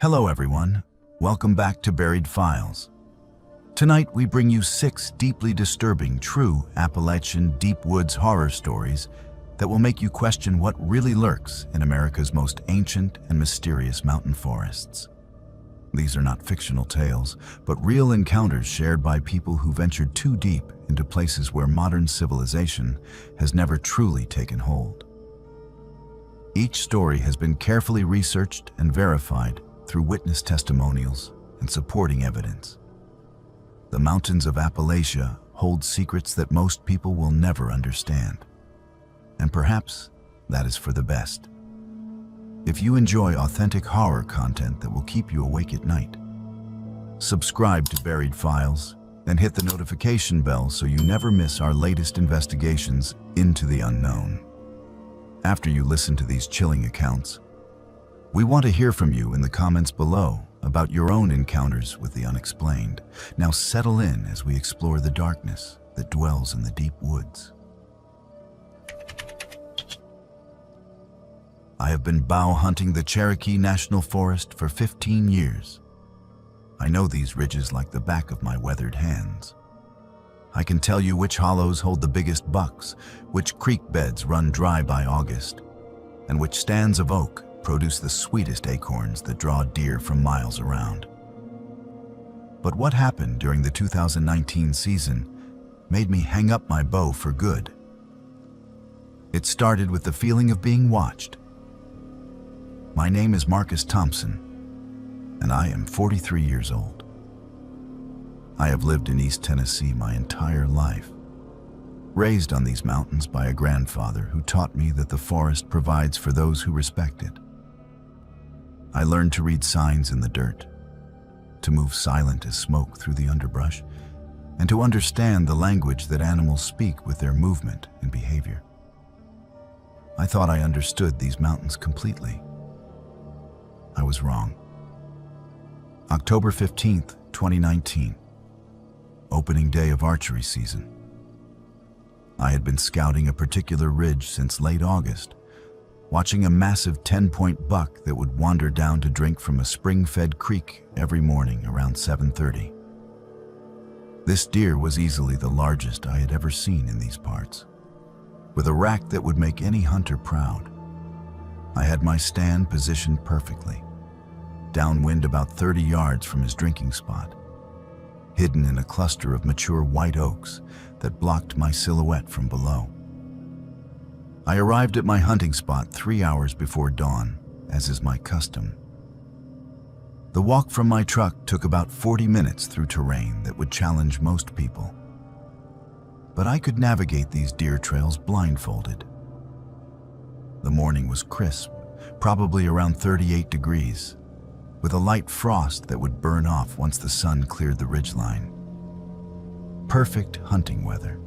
Hello everyone, welcome back to Buried Files. Tonight we bring you 6 deeply disturbing, true Appalachian deep woods horror stories that will make you question what really lurks in America's most ancient and mysterious mountain forests. These are not fictional tales, but real encounters shared by people who ventured too deep into places where modern civilization has never truly taken hold. Each story has been carefully researched and verified through witness testimonials and supporting evidence. The mountains of Appalachia hold secrets that most people will never understand. And perhaps that is for the best. If you enjoy authentic horror content that will keep you awake at night, subscribe to Buried Files and hit the notification bell so you never miss our latest investigations into the unknown. After you listen to these chilling accounts, we want to hear from you in the comments below about your own encounters with the unexplained. Now settle in as we explore the darkness that dwells in the deep woods. I have been bow hunting the Cherokee National Forest for 15 years. I know these ridges like the back of my weathered hands. I can tell you which hollows hold the biggest bucks, which creek beds run dry by August, and which stands of oak produce the sweetest acorns that draw deer from miles around. But what happened during the 2019 season made me hang up my bow for good. It started with the feeling of being watched. My name is Marcus Thompson, and I am 43 years old. I have lived in East Tennessee my entire life, raised on these mountains by a grandfather who taught me that the forest provides for those who respect it. I learned to read signs in the dirt, to move silent as smoke through the underbrush, and to understand the language that animals speak with their movement and behavior. I thought I understood these mountains completely. I was wrong. October 15th, 2019, opening day of archery season. I had been scouting a particular ridge since late August, watching a massive 10-point buck that would wander down to drink from a spring-fed creek every morning around 7:30. This deer was easily the largest I had ever seen in these parts, with a rack that would make any hunter proud. I had my stand positioned perfectly, downwind about 30 yards from his drinking spot, hidden in a cluster of mature white oaks that blocked my silhouette from below. I arrived at my hunting spot 3 hours before dawn, as is my custom. The walk from my truck took about 40 minutes through terrain that would challenge most people. But I could navigate these deer trails blindfolded. The morning was crisp, probably around 38 degrees, with a light frost that would burn off once the sun cleared the ridgeline. Perfect hunting weather.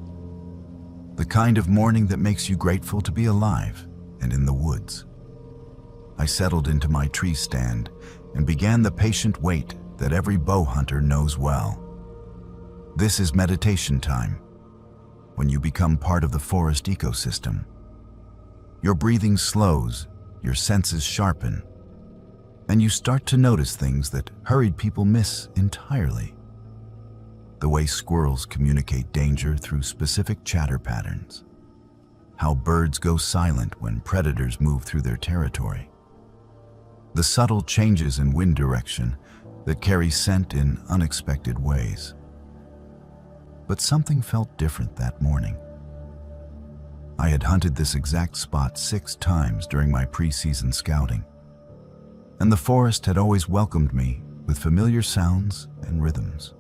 The kind of morning that makes you grateful to be alive and in the woods. I settled into my tree stand and began the patient wait that every bow hunter knows well. This is meditation time, when you become part of the forest ecosystem. Your breathing slows, your senses sharpen, and you start to notice things that hurried people miss entirely. The way squirrels communicate danger through specific chatter patterns. How birds go silent when predators move through their territory. The subtle changes in wind direction that carry scent in unexpected ways. But something felt different that morning. I had hunted this exact spot 6 times during my pre-season scouting, and the forest had always welcomed me with familiar sounds and rhythms.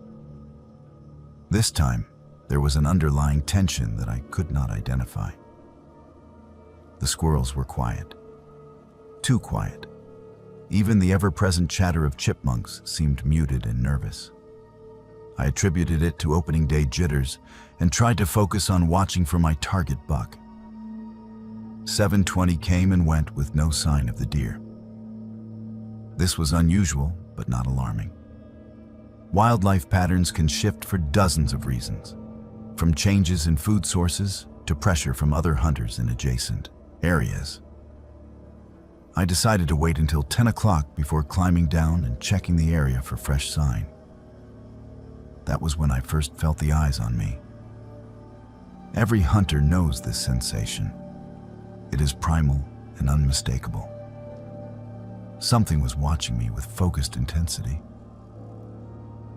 This time, there was an underlying tension that I could not identify. The squirrels were quiet. Too quiet. Even the ever-present chatter of chipmunks seemed muted and nervous. I attributed it to opening day jitters and tried to focus on watching for my target buck. 7:20 came and went with no sign of the deer. This was unusual, but not alarming. Wildlife patterns can shift for dozens of reasons, from changes in food sources to pressure from other hunters in adjacent areas. I decided to wait until 10 o'clock before climbing down and checking the area for fresh sign. That was when I first felt the eyes on me. Every hunter knows this sensation. It is primal and unmistakable. Something was watching me with focused intensity.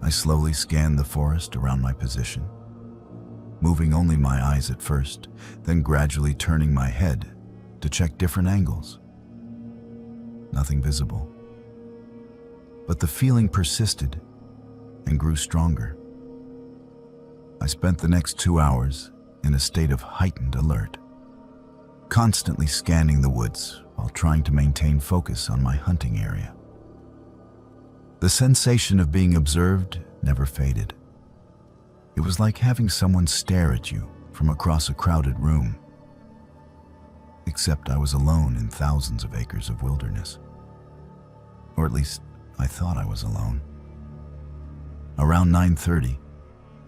I slowly scanned the forest around my position, moving only my eyes at first, then gradually turning my head to check different angles. Nothing visible. But the feeling persisted and grew stronger. I spent the next 2 hours in a state of heightened alert, constantly scanning the woods while trying to maintain focus on my hunting area. The sensation of being observed never faded. It was like having someone stare at you from across a crowded room. Except I was alone in thousands of acres of wilderness. Or at least, I thought I was alone. Around 9:30,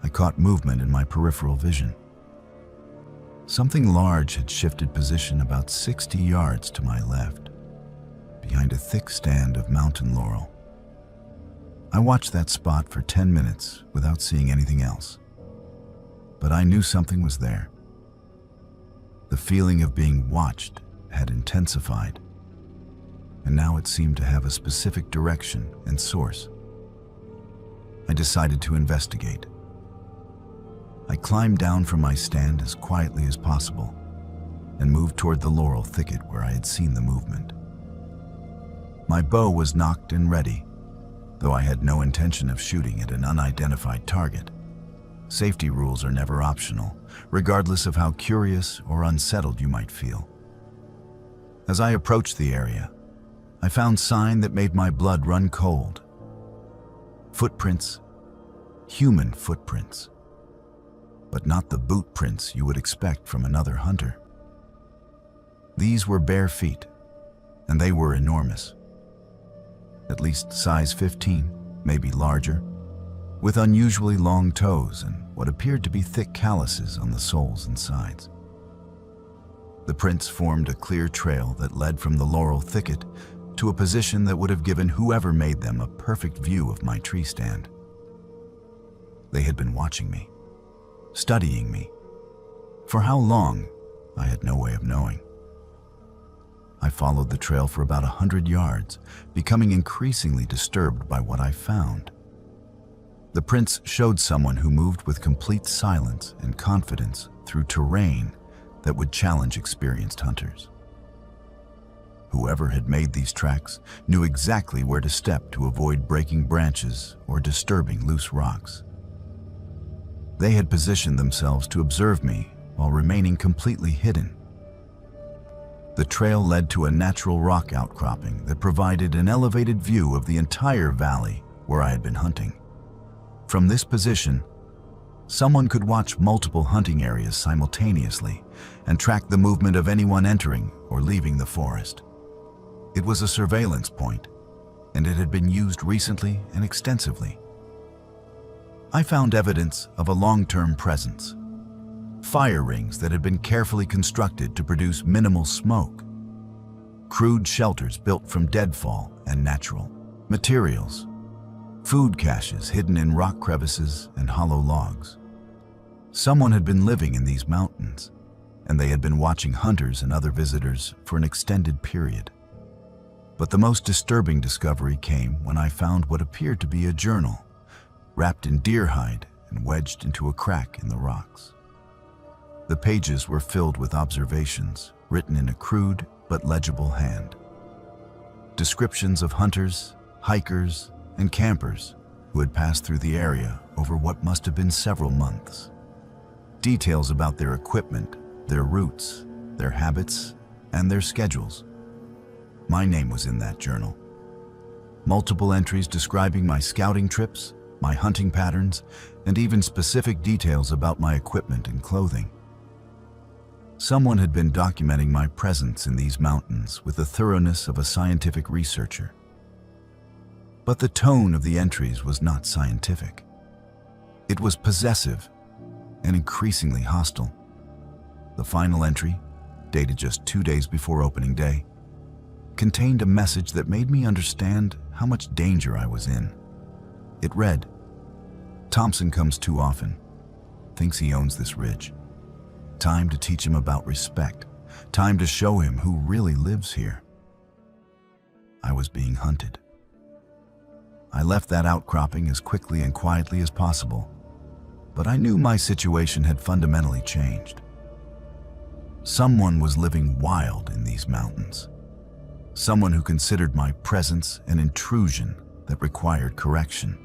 I caught movement in my peripheral vision. Something large had shifted position about 60 yards to my left, behind a thick stand of mountain laurel. I watched that spot for 10 minutes without seeing anything else. But I knew something was there. The feeling of being watched had intensified, and now it seemed to have a specific direction and source. I decided to investigate. I climbed down from my stand as quietly as possible and moved toward the laurel thicket where I had seen the movement. My bow was nocked and ready, though I had no intention of shooting at an unidentified target. Safety rules are never optional, regardless of how curious or unsettled you might feel. As I approached the area, I found sign that made my blood run cold. Footprints, human footprints, but not the boot prints you would expect from another hunter. These were bare feet, and they were enormous. At least size 15, maybe larger, with unusually long toes and what appeared to be thick calluses on the soles and sides. The prints formed a clear trail that led from the laurel thicket to a position that would have given whoever made them a perfect view of my tree stand. They had been watching me, studying me. For how long, I had no way of knowing. I followed the trail for about 100 yards, becoming increasingly disturbed by what I found. The prints showed someone who moved with complete silence and confidence through terrain that would challenge experienced hunters. Whoever had made these tracks knew exactly where to step to avoid breaking branches or disturbing loose rocks. They had positioned themselves to observe me while remaining completely hidden. The trail led to a natural rock outcropping that provided an elevated view of the entire valley where I had been hunting. From this position, someone could watch multiple hunting areas simultaneously and track the movement of anyone entering or leaving the forest. It was a surveillance point, and it had been used recently and extensively. I found evidence of a long-term presence. Fire rings that had been carefully constructed to produce minimal smoke. Crude shelters built from deadfall and natural materials. Food caches hidden in rock crevices and hollow logs. Someone had been living in these mountains, and they had been watching hunters and other visitors for an extended period. But the most disturbing discovery came when I found what appeared to be a journal, wrapped in deer hide and wedged into a crack in the rocks. The pages were filled with observations written in a crude but legible hand. Descriptions of hunters, hikers, and campers who had passed through the area over what must have been several months. Details about their equipment, their routes, their habits, and their schedules. My name was in that journal. Multiple entries describing my scouting trips, my hunting patterns, and even specific details about my equipment and clothing. Someone had been documenting my presence in these mountains with the thoroughness of a scientific researcher. But the tone of the entries was not scientific. It was possessive and increasingly hostile. The final entry, dated just 2 days before opening day, contained a message that made me understand how much danger I was in. It read, "Thompson comes too often, thinks he owns this ridge. Time to teach him about respect. Time to show him who really lives here." I was being hunted. I left that outcropping as quickly and quietly as possible, but I knew my situation had fundamentally changed. Someone was living wild in these mountains. Someone who considered my presence an intrusion that required correction.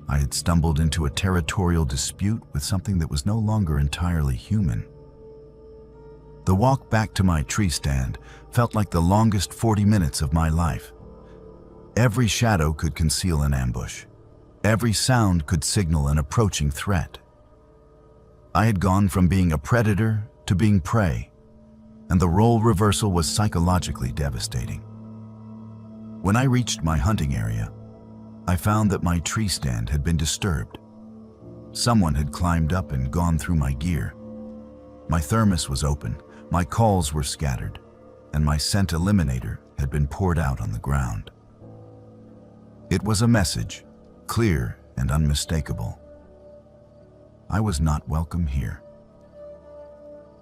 I had stumbled into a territorial dispute with something that was no longer entirely human. The walk back to my tree stand felt like the longest 40 minutes of my life. Every shadow could conceal an ambush. Every sound could signal an approaching threat. I had gone from being a predator to being prey, and the role reversal was psychologically devastating. When I reached my hunting area, I found that my tree stand had been disturbed. Someone had climbed up and gone through my gear. My thermos was open, my calls were scattered, and my scent eliminator had been poured out on the ground. It was a message, clear and unmistakable. I was not welcome here.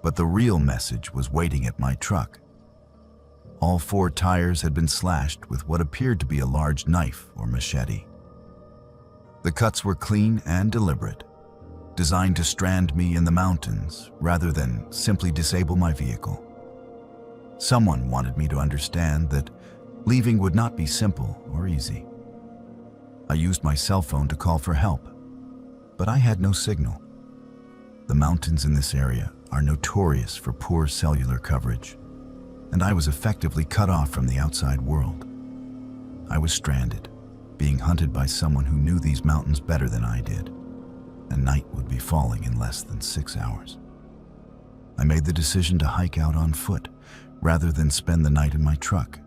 But the real message was waiting at my truck. All 4 tires had been slashed with what appeared to be a large knife or machete. The cuts were clean and deliberate, designed to strand me in the mountains rather than simply disable my vehicle. Someone wanted me to understand that leaving would not be simple or easy. I used my cell phone to call for help, but I had no signal. The mountains in this area are notorious for poor cellular coverage, and I was effectively cut off from the outside world. I was stranded, being hunted by someone who knew these mountains better than I did, and night would be falling in less than 6 hours. I made the decision to hike out on foot rather than spend the night in my truck.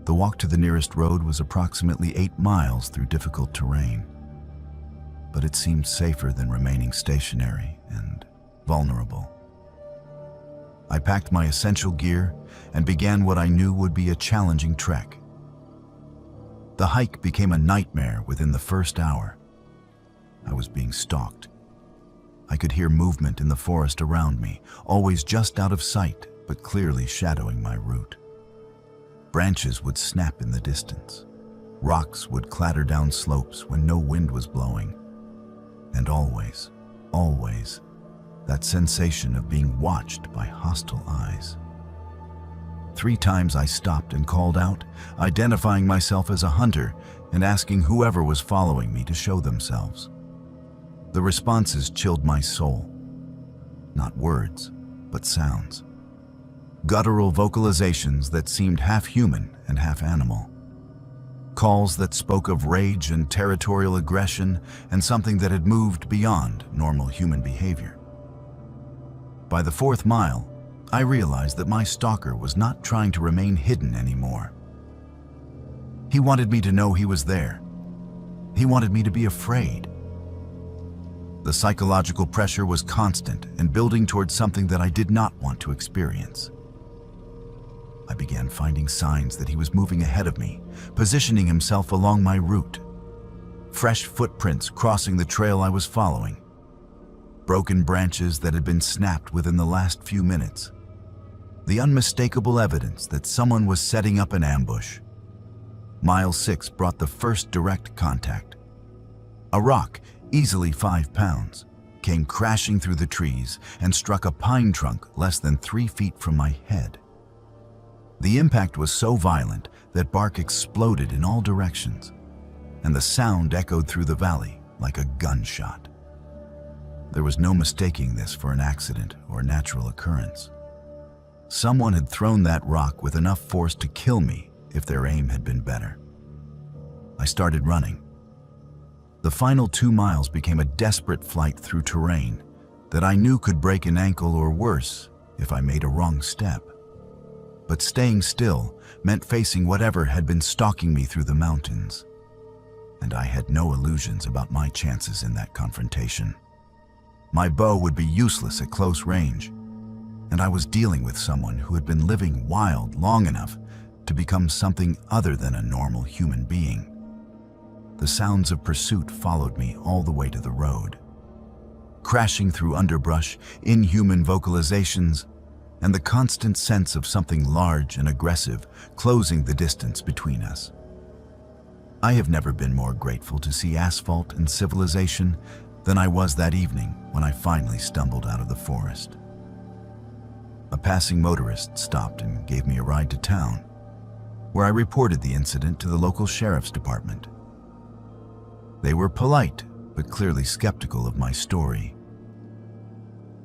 The walk to the nearest road was approximately 8 miles through difficult terrain, but it seemed safer than remaining stationary and vulnerable. I packed my essential gear and began what I knew would be a challenging trek. The hike became a nightmare within the first hour. I was being stalked. I could hear movement in the forest around me, always just out of sight, but clearly shadowing my route. Branches would snap in the distance. Rocks would clatter down slopes when no wind was blowing. And always, always, that sensation of being watched by hostile eyes. 3 times I stopped and called out, identifying myself as a hunter and asking whoever was following me to show themselves. The responses chilled my soul. Not words, but sounds. Guttural vocalizations that seemed half human and half animal. Calls that spoke of rage and territorial aggression and something that had moved beyond normal human behavior. By the 4th mile, I realized that my stalker was not trying to remain hidden anymore. He wanted me to know he was there. He wanted me to be afraid. The psychological pressure was constant and building towards something that I did not want to experience. I began finding signs that he was moving ahead of me, positioning himself along my route. Fresh footprints crossing the trail I was following. Broken branches that had been snapped within the last few minutes. The unmistakable evidence that someone was setting up an ambush. Mile 6 brought the first direct contact. A rock, easily 5 pounds, came crashing through the trees and struck a pine trunk less than 3 feet from my head. The impact was so violent that bark exploded in all directions, and the sound echoed through the valley like a gunshot. There was no mistaking this for an accident or natural occurrence. Someone had thrown that rock with enough force to kill me if their aim had been better. I started running. The final 2 miles became a desperate flight through terrain that I knew could break an ankle or worse if I made a wrong step. But staying still meant facing whatever had been stalking me through the mountains. And I had no illusions about my chances in that confrontation. My bow would be useless at close range. and I was dealing with someone who had been living wild long enough to become something other than a normal human being. The sounds of pursuit followed me all the way to the road. Crashing through underbrush, inhuman vocalizations, and the constant sense of something large and aggressive closing the distance between us. I have never been more grateful to see asphalt and civilization than I was that evening when I finally stumbled out of the forest. A passing motorist stopped and gave me a ride to town, where I reported the incident to the local sheriff's department. They were polite, but clearly skeptical of my story.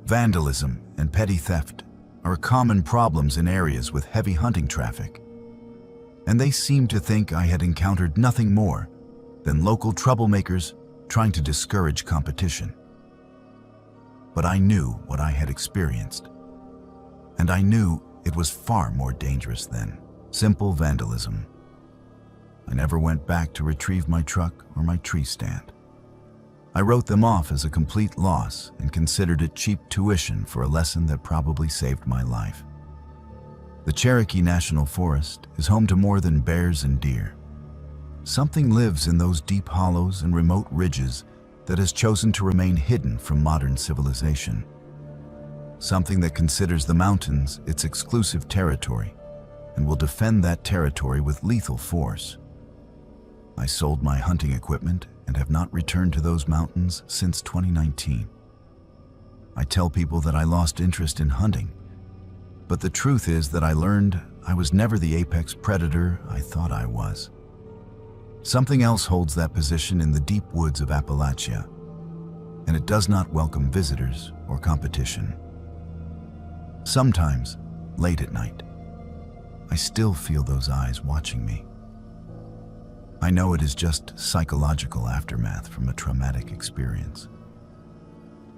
Vandalism and petty theft are common problems in areas with heavy hunting traffic, and they seemed to think I had encountered nothing more than local troublemakers trying to discourage competition. But I knew what I had experienced, and I knew it was far more dangerous than simple vandalism. I never went back to retrieve my truck or my tree stand. I wrote them off as a complete loss and considered it cheap tuition for a lesson that probably saved my life. The Cherokee National Forest is home to more than bears and deer. Something lives in those deep hollows and remote ridges that has chosen to remain hidden from modern civilization. Something that considers the mountains its exclusive territory and will defend that territory with lethal force. I sold my hunting equipment and have not returned to those mountains since 2019. I tell people that I lost interest in hunting, but the truth is that I learned I was never the apex predator I thought I was. Something else holds that position in the deep woods of Appalachia, and it does not welcome visitors or competition. Sometimes, late at night, I still feel those eyes watching me. I know it is just psychological aftermath from a traumatic experience,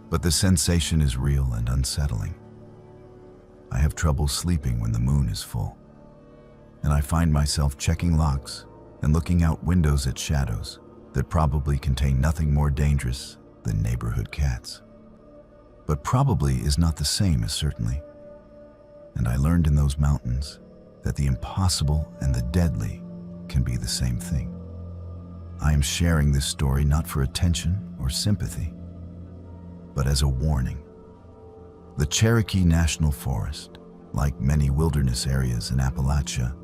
but the sensation is real and unsettling. I have trouble sleeping when the moon is full, and I find myself checking locks and looking out windows at shadows that probably contain nothing more dangerous than neighborhood cats. But probably is not the same as certainly, and I learned in those mountains that the impossible and the deadly can be the same thing. I am sharing this story not for attention or sympathy, but as a warning. The Cherokee National Forest, like many wilderness areas in Appalachia,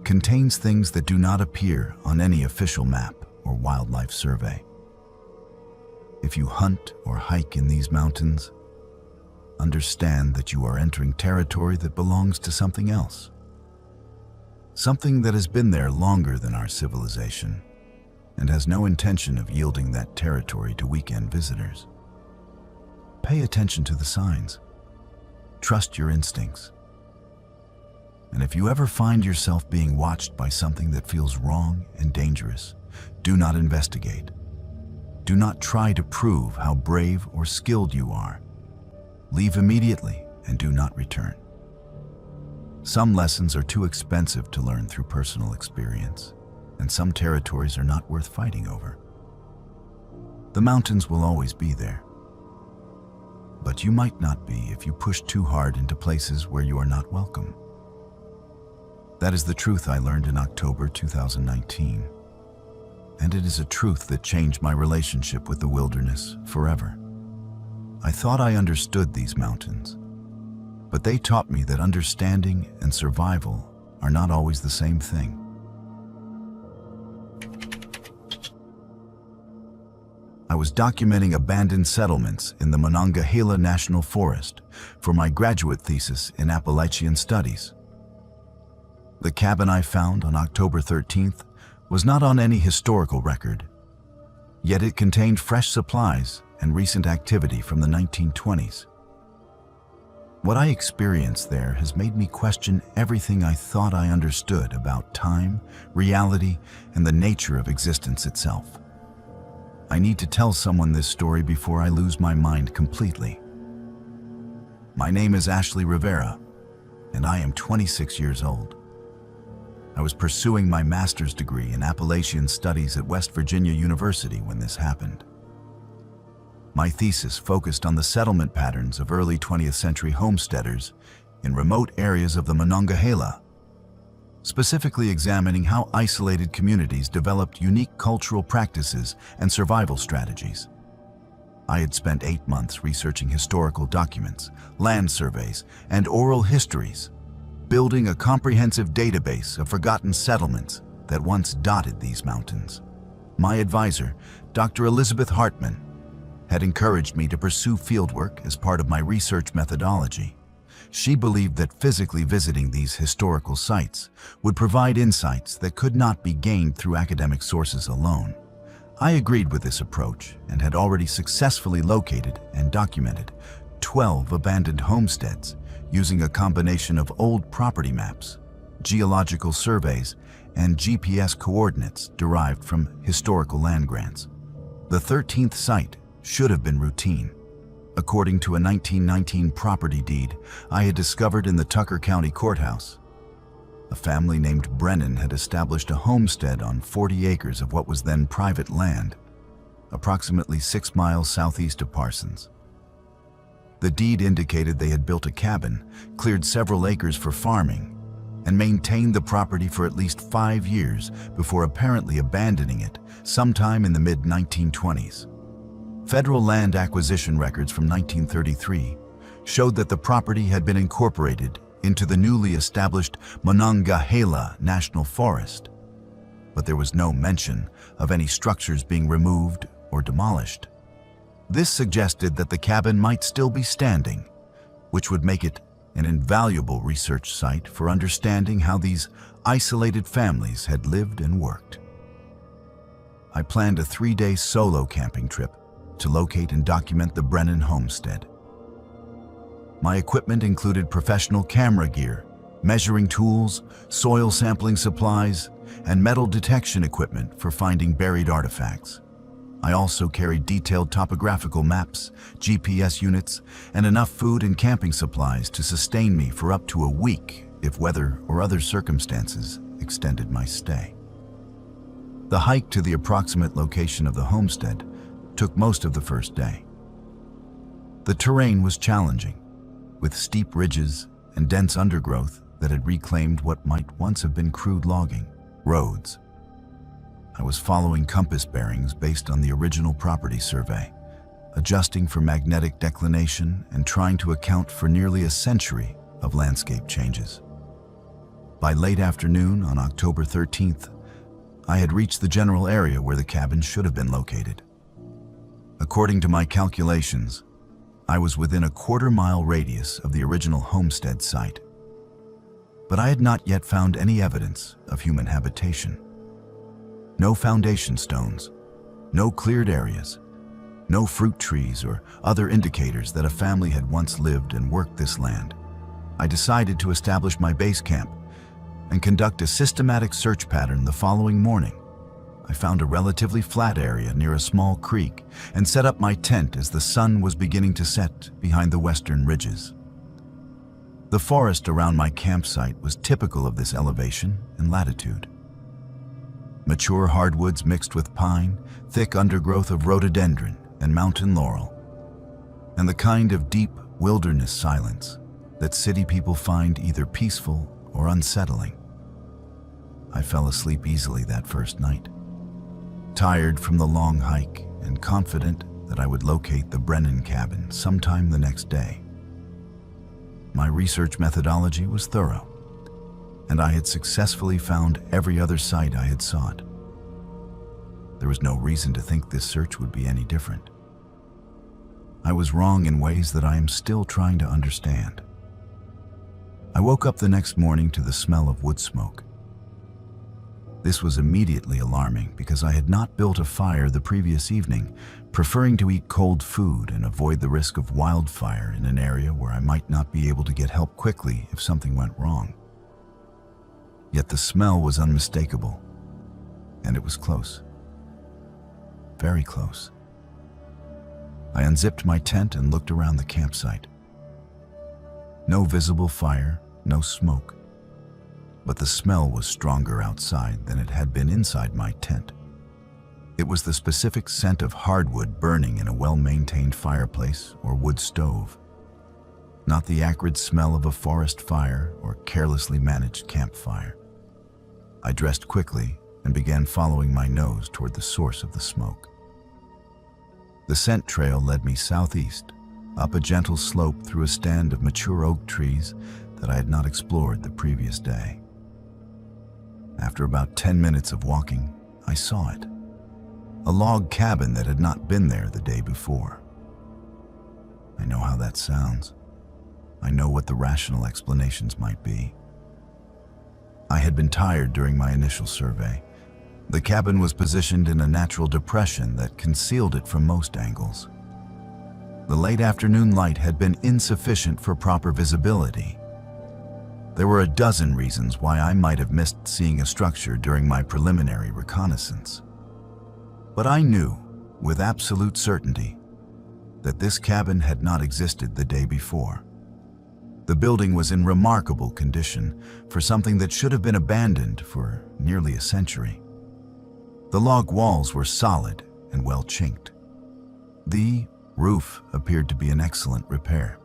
contains things that do not appear on any official map or wildlife survey. If you hunt or hike in these mountains, understand that you are entering territory that belongs to something else. Something that has been there longer than our civilization and has no intention of yielding that territory to weekend visitors. Pay attention to the signs. Trust your instincts. And if you ever find yourself being watched by something that feels wrong and dangerous, do not investigate. Do not try to prove how brave or skilled you are. Leave immediately and do not return. Some lessons are too expensive to learn through personal experience, and some territories are not worth fighting over. The mountains will always be there, but you might not be if you push too hard into places where you are not welcome. That is the truth I learned in October 2019, and it is a truth that changed my relationship with the wilderness forever. I thought I understood these mountains, but they taught me that understanding and survival are not always the same thing. I was documenting abandoned settlements in the Monongahela National Forest for my graduate thesis in Appalachian Studies. The cabin I found on October 13th was not on any historical record, yet it contained fresh supplies and recent activity from the 1920s. What I experienced there has made me question everything I thought I understood about time, reality, and the nature of existence itself. I need to tell someone this story before I lose my mind completely. My name is Ashley Rivera, and I am 26 years old. I was pursuing my master's degree in Appalachian Studies at West Virginia University when this happened. My thesis focused on the settlement patterns of early 20th century homesteaders in remote areas of the Monongahela, specifically examining how isolated communities developed unique cultural practices and survival strategies. I had spent 8 months researching historical documents, land surveys, and oral histories, building a comprehensive database of forgotten settlements that once dotted these mountains. My advisor, Dr. Elizabeth Hartman, had encouraged me to pursue fieldwork as part of my research methodology. She believed that physically visiting these historical sites would provide insights that could not be gained through academic sources alone. I agreed with this approach and had already successfully located and documented 12 abandoned homesteads using a combination of old property maps, geological surveys, and GPS coordinates derived from historical land grants. The 13th site should have been routine. According to a 1919 property deed I had discovered in the Tucker County Courthouse, a family named Brennan had established a homestead on 40 acres of what was then private land, approximately 6 miles southeast of Parsons. The deed indicated they had built a cabin, cleared several acres for farming, and maintained the property for at least 5 years before apparently abandoning it sometime in the mid-1920s. Federal land acquisition records from 1933 showed that the property had been incorporated into the newly established Monongahela National Forest, but there was no mention of any structures being removed or demolished. This suggested that the cabin might still be standing, which would make it an invaluable research site for understanding how these isolated families had lived and worked. I planned a 3-day solo camping trip to locate and document the Brennan homestead. My equipment included professional camera gear, measuring tools, soil sampling supplies, and metal detection equipment for finding buried artifacts. I also carried detailed topographical maps, GPS units, and enough food and camping supplies to sustain me for up to a week if weather or other circumstances extended my stay. The hike to the approximate location of the homestead took most of the first day. The terrain was challenging, with steep ridges and dense undergrowth that had reclaimed what might once have been crude logging roads. I was following compass bearings based on the original property survey, adjusting for magnetic declination and trying to account for nearly a century of landscape changes. By late afternoon on October 13th, I had reached the general area where the cabin should have been located. According to my calculations, I was within a quarter-mile radius of the original homestead site. But I had not yet found any evidence of human habitation. No foundation stones, no cleared areas, no fruit trees or other indicators that a family had once lived and worked this land. I decided to establish my base camp and conduct a systematic search pattern the following morning. I found a relatively flat area near a small creek and set up my tent as the sun was beginning to set behind the western ridges. The forest around my campsite was typical of this elevation and latitude. Mature hardwoods mixed with pine, thick undergrowth of rhododendron and mountain laurel, and the kind of deep wilderness silence that city people find either peaceful or unsettling. I fell asleep easily that first night, tired from the long hike and confident that I would locate the Brennan cabin sometime the next day. My research methodology was thorough, and I had successfully found every other site I had sought. There was no reason to think this search would be any different. I was wrong in ways that I am still trying to understand. I woke up the next morning to the smell of wood smoke. This was immediately alarming because I had not built a fire the previous evening, preferring to eat cold food and avoid the risk of wildfire in an area where I might not be able to get help quickly if something went wrong. Yet the smell was unmistakable, and it was close. Very close. I unzipped my tent and looked around the campsite. No visible fire, no smoke. But the smell was stronger outside than it had been inside my tent. It was the specific scent of hardwood burning in a well-maintained fireplace or wood stove, not the acrid smell of a forest fire or carelessly managed campfire. I dressed quickly and began following my nose toward the source of the smoke. The scent trail led me southeast, up a gentle slope through a stand of mature oak trees that I had not explored the previous day. After about 10 minutes of walking, I saw it. A log cabin that had not been there the day before. I know how that sounds. I know what the rational explanations might be. I had been tired during my initial survey. The cabin was positioned in a natural depression that concealed it from most angles. The late afternoon light had been insufficient for proper visibility. There were a dozen reasons why I might have missed seeing a structure during my preliminary reconnaissance. But I knew, with absolute certainty, that this cabin had not existed the day before. The building was in remarkable condition for something that should have been abandoned for nearly a century. The log walls were solid and well chinked. The roof appeared to be in excellent repair.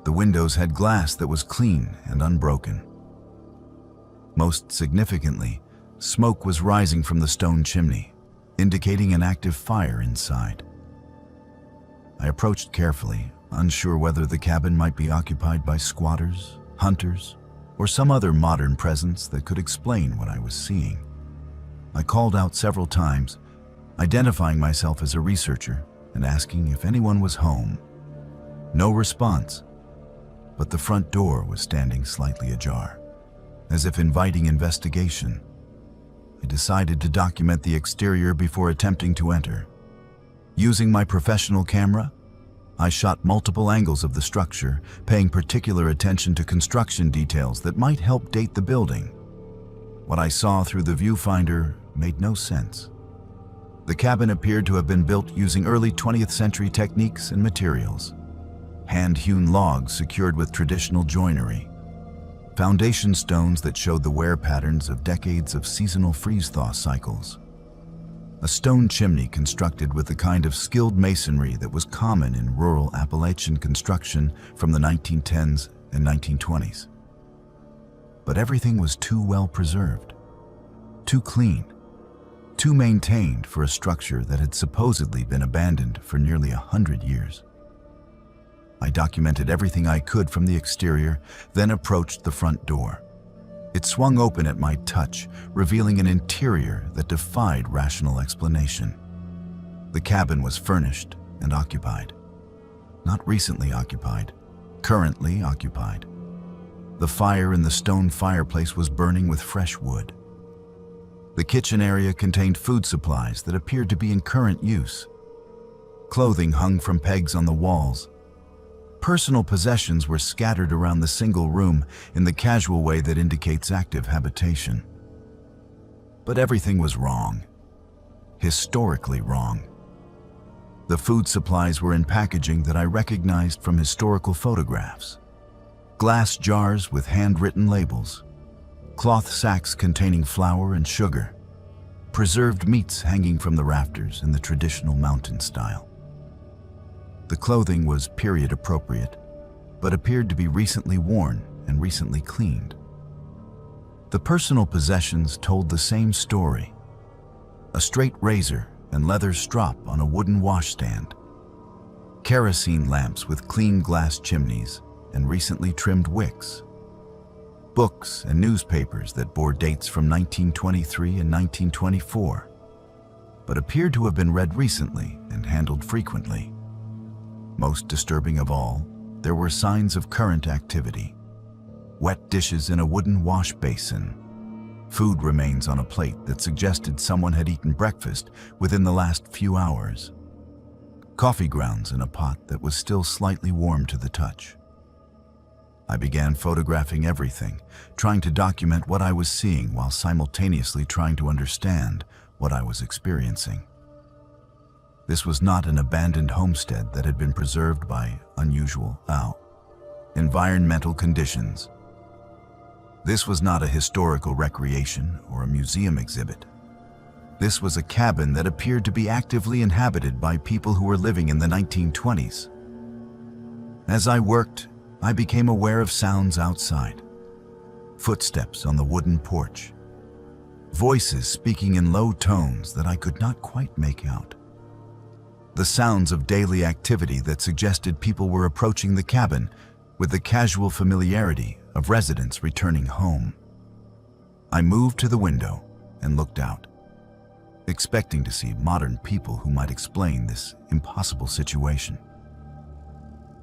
The windows had glass that was clean and unbroken. Most significantly, smoke was rising from the stone chimney, indicating an active fire inside. I approached carefully, unsure whether the cabin might be occupied by squatters, hunters, or some other modern presence that could explain what I was seeing. I called out several times, identifying myself as a researcher and asking if anyone was home. No response, but the front door was standing slightly ajar, as if inviting investigation. I decided to document the exterior before attempting to enter. Using my professional camera, I shot multiple angles of the structure, paying particular attention to construction details that might help date the building. What I saw through the viewfinder made no sense. The cabin appeared to have been built using early 20th century techniques and materials. Hand-hewn logs secured with traditional joinery. Foundation stones that showed the wear patterns of decades of seasonal freeze-thaw cycles. A stone chimney constructed with the kind of skilled masonry that was common in rural Appalachian construction from the 1910s and 1920s. But everything was too well preserved, too clean, too maintained for a structure that had supposedly been abandoned for nearly 100 years. I documented everything I could from the exterior, then approached the front door. It swung open at my touch, revealing an interior that defied rational explanation. The cabin was furnished and occupied. Not recently occupied, currently occupied. The fire in the stone fireplace was burning with fresh wood. The kitchen area contained food supplies that appeared to be in current use. Clothing hung from pegs on the walls. Personal possessions were scattered around the single room in the casual way that indicates active habitation. But everything was wrong. Historically wrong. The food supplies were in packaging that I recognized from historical photographs. Glass jars with handwritten labels. Cloth sacks containing flour and sugar. Preserved meats hanging from the rafters in the traditional mountain style. The clothing was period appropriate, but appeared to be recently worn and recently cleaned. The personal possessions told the same story. A straight razor and leather strop on a wooden washstand. Kerosene lamps with clean glass chimneys and recently trimmed wicks. Books and newspapers that bore dates from 1923 and 1924, but appeared to have been read recently and handled frequently. Most disturbing of all, there were signs of current activity. Wet dishes in a wooden wash basin. Food remains on a plate that suggested someone had eaten breakfast within the last few hours. Coffee grounds in a pot that was still slightly warm to the touch. I began photographing everything, trying to document what I was seeing while simultaneously trying to understand what I was experiencing. This was not an abandoned homestead that had been preserved by unusual environmental conditions. This was not a historical recreation or a museum exhibit. This was a cabin that appeared to be actively inhabited by people who were living in the 1920s. As I worked, I became aware of sounds outside. Footsteps on the wooden porch. Voices speaking in low tones that I could not quite make out. The sounds of daily activity that suggested people were approaching the cabin with the casual familiarity of residents returning home. I moved to the window and looked out, expecting to see modern people who might explain this impossible situation.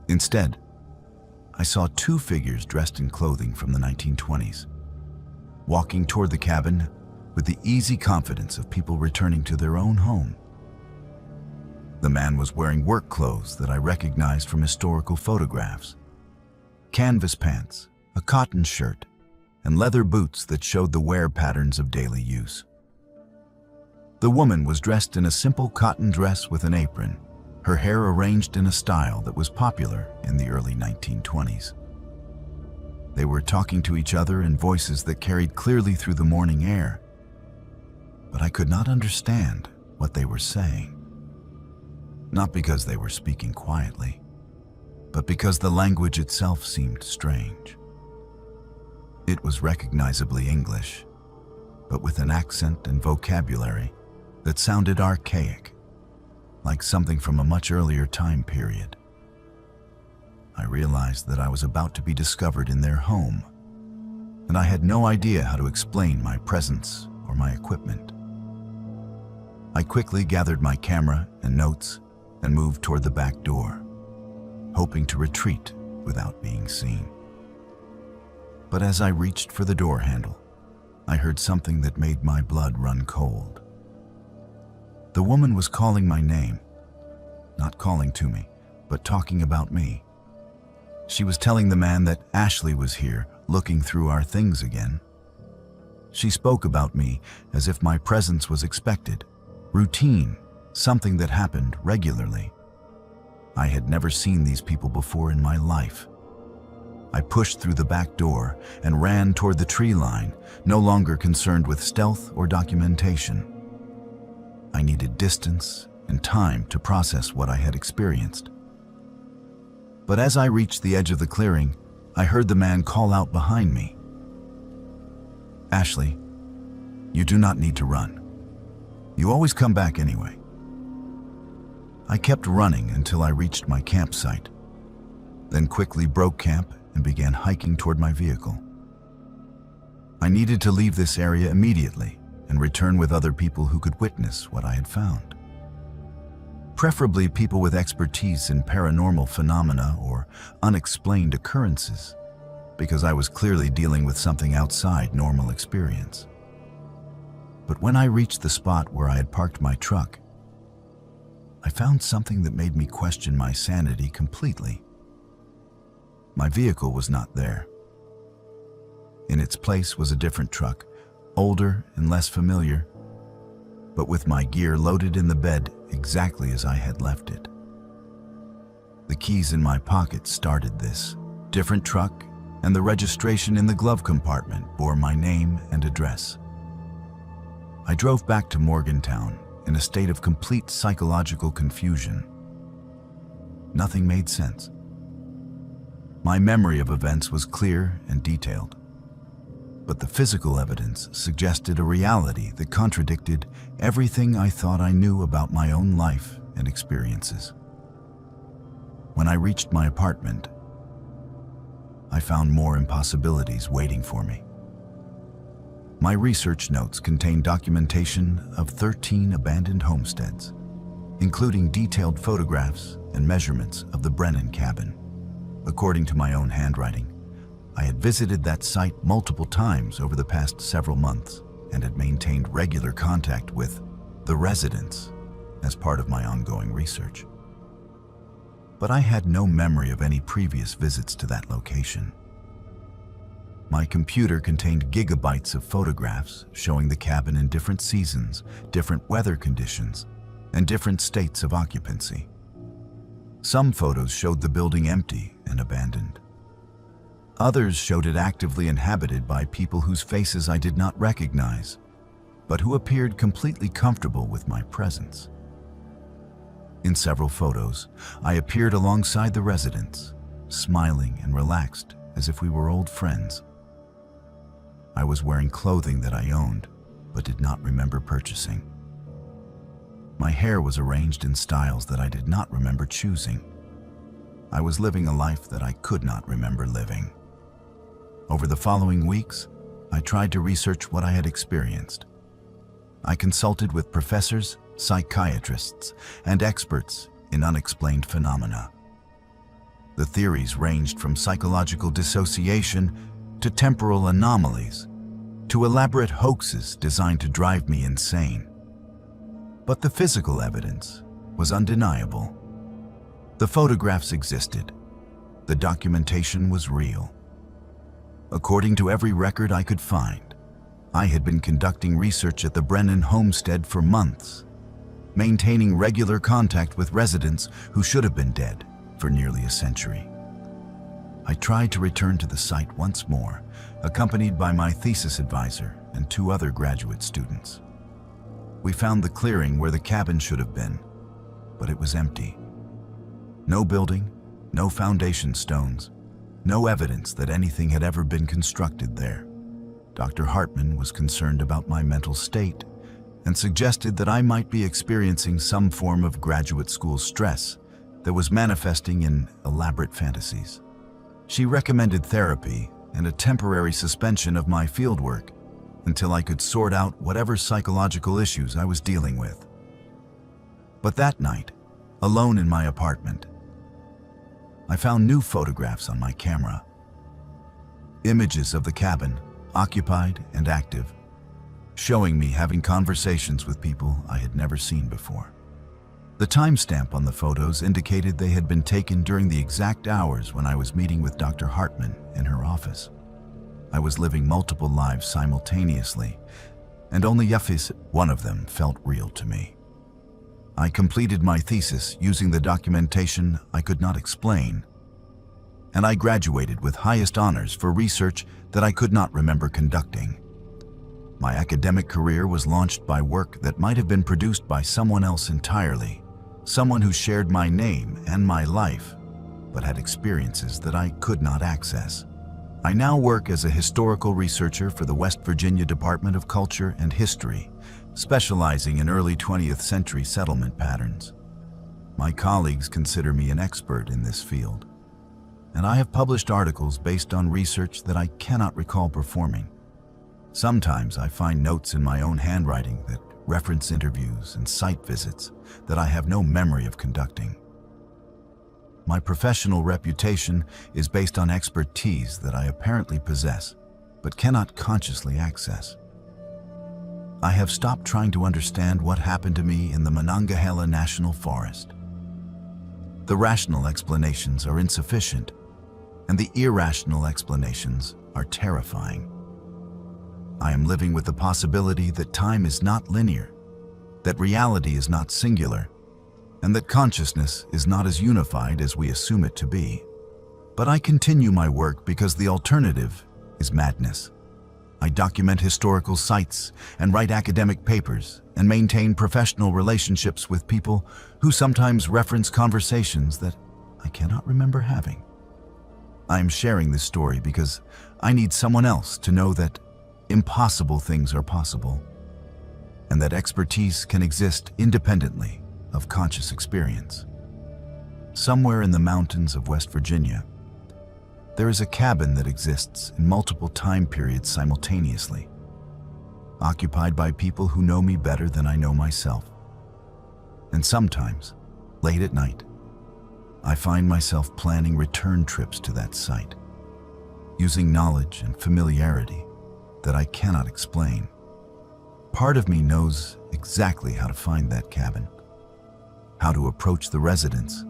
Instead, I saw two figures dressed in clothing from the 1920s, walking toward the cabin with the easy confidence of people returning to their own home. The man was wearing work clothes that I recognized from historical photographs. Canvas pants, a cotton shirt, and leather boots that showed the wear patterns of daily use. The woman was dressed in a simple cotton dress with an apron, her hair arranged in a style that was popular in the early 1920s. They were talking to each other in voices that carried clearly through the morning air, but I could not understand what they were saying. Not because they were speaking quietly, but because the language itself seemed strange. It was recognizably English, but with an accent and vocabulary that sounded archaic, like something from a much earlier time period. I realized that I was about to be discovered in their home, and I had no idea how to explain my presence or my equipment. I quickly gathered my camera and notes and moved toward the back door, hoping to retreat without being seen. But as I reached for the door handle, I heard something that made my blood run cold. The woman was calling my name, not calling to me, but talking about me. She was telling the man that Ashley was here, looking through our things again. She spoke about me as if my presence was expected, routine, something that happened regularly. I had never seen these people before in my life. I pushed through the back door and ran toward the tree line, no longer concerned with stealth or documentation. I needed distance and time to process what I had experienced. But as I reached the edge of the clearing, I heard the man call out behind me. "Ashley, you do not need to run. You always come back anyway." I kept running until I reached my campsite, then quickly broke camp and began hiking toward my vehicle. I needed to leave this area immediately and return with other people who could witness what I had found. Preferably people with expertise in paranormal phenomena or unexplained occurrences, because I was clearly dealing with something outside normal experience. But when I reached the spot where I had parked my truck, I found something that made me question my sanity completely. My vehicle was not there. In its place was a different truck, older and less familiar, but with my gear loaded in the bed exactly as I had left it. The keys in my pocket started this different truck, and the registration in the glove compartment bore my name and address. I drove back to Morgantown in a state of complete psychological confusion. Nothing made sense. My memory of events was clear and detailed, but the physical evidence suggested a reality that contradicted everything I thought I knew about my own life and experiences. When I reached my apartment, I found more impossibilities waiting for me. My research notes contained documentation of 13 abandoned homesteads, including detailed photographs and measurements of the Brennan cabin. According to my own handwriting, I had visited that site multiple times over the past several months and had maintained regular contact with the residents as part of my ongoing research. But I had no memory of any previous visits to that location. My computer contained gigabytes of photographs showing the cabin in different seasons, different weather conditions, and different states of occupancy. Some photos showed the building empty and abandoned. Others showed it actively inhabited by people whose faces I did not recognize, but who appeared completely comfortable with my presence. In several photos, I appeared alongside the residents, smiling and relaxed as if we were old friends. I was wearing clothing that I owned, but did not remember purchasing. My hair was arranged in styles that I did not remember choosing. I was living a life that I could not remember living. Over the following weeks, I tried to research what I had experienced. I consulted with professors, psychiatrists, and experts in unexplained phenomena. The theories ranged from psychological dissociation to temporal anomalies to elaborate hoaxes designed to drive me insane. But the physical evidence was undeniable. The photographs existed. The documentation was real. According to every record I could find, I had been conducting research at the Brennan homestead for months, maintaining regular contact with residents who should have been dead for nearly a century. I tried to return to the site once more, accompanied by my thesis advisor and 2 other graduate students. We found the clearing where the cabin should have been, but it was empty. No building, no foundation stones, no evidence that anything had ever been constructed there. Dr. Hartman was concerned about my mental state and suggested that I might be experiencing some form of graduate school stress that was manifesting in elaborate fantasies. She recommended therapy and a temporary suspension of my fieldwork until I could sort out whatever psychological issues I was dealing with. But that night, alone in my apartment, I found new photographs on my camera. Images of the cabin, occupied and active, showing me having conversations with people I had never seen before. The timestamp on the photos indicated they had been taken during the exact hours when I was meeting with Dr. Hartman in her office. I was living multiple lives simultaneously, and only one of them felt real to me. I completed my thesis using the documentation I could not explain, and I graduated with highest honors for research that I could not remember conducting. My academic career was launched by work that might have been produced by someone else entirely, someone who shared my name and my life, but had experiences that I could not access. I now work as a historical researcher for the West Virginia Department of Culture and History, specializing in early 20th century settlement patterns. My colleagues consider me an expert in this field, and I have published articles based on research that I cannot recall performing. Sometimes I find notes in my own handwriting that reference interviews and site visits that I have no memory of conducting. My professional reputation is based on expertise that I apparently possess, but cannot consciously access. I have stopped trying to understand what happened to me in the Monongahela National Forest. The rational explanations are insufficient, and the irrational explanations are terrifying. I am living with the possibility that time is not linear, that reality is not singular, and that consciousness is not as unified as we assume it to be. But I continue my work because the alternative is madness. I document historical sites and write academic papers and maintain professional relationships with people who sometimes reference conversations that I cannot remember having. I am sharing this story because I need someone else to know that impossible things are possible, and that expertise can exist independently of conscious experience. Somewhere in the mountains of West Virginia, there is a cabin that exists in multiple time periods simultaneously, occupied by people who know me better than I know myself. And sometimes, late at night, I find myself planning return trips to that site, using knowledge and familiarity that I cannot explain. Part of me knows exactly how to find that cabin, how to approach the residents,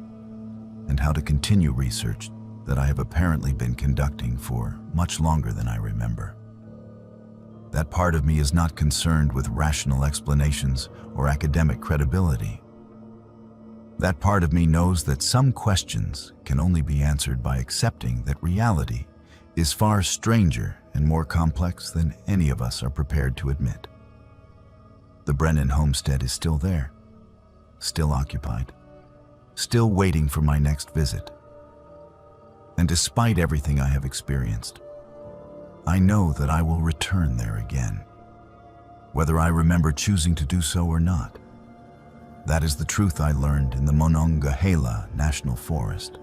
and how to continue research that I have apparently been conducting for much longer than I remember. That part of me is not concerned with rational explanations or academic credibility. That part of me knows that some questions can only be answered by accepting that reality is far stranger and more complex than any of us are prepared to admit. The Brennan homestead is still there, still occupied, still waiting for my next visit. And despite everything I have experienced, I know that I will return there again, whether I remember choosing to do so or not. That is the truth I learned in the Monongahela National Forest,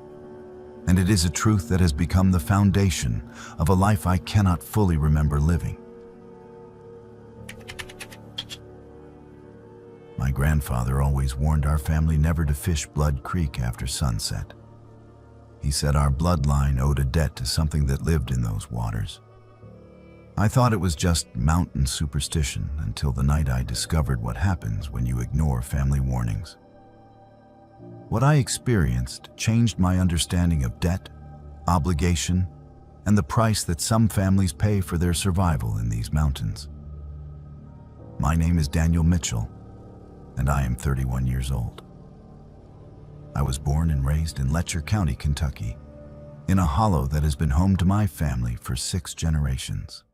and it is a truth that has become the foundation of a life I cannot fully remember living. My grandfather always warned our family never to fish Blood Creek after sunset. He said our bloodline owed a debt to something that lived in those waters. I thought it was just mountain superstition until the night I discovered what happens when you ignore family warnings. What I experienced changed my understanding of debt, obligation, and the price that some families pay for their survival in these mountains. My name is Daniel Mitchell, and I am 31 years old. I was born and raised in Letcher County, Kentucky, in a hollow that has been home to my family for 6 generations.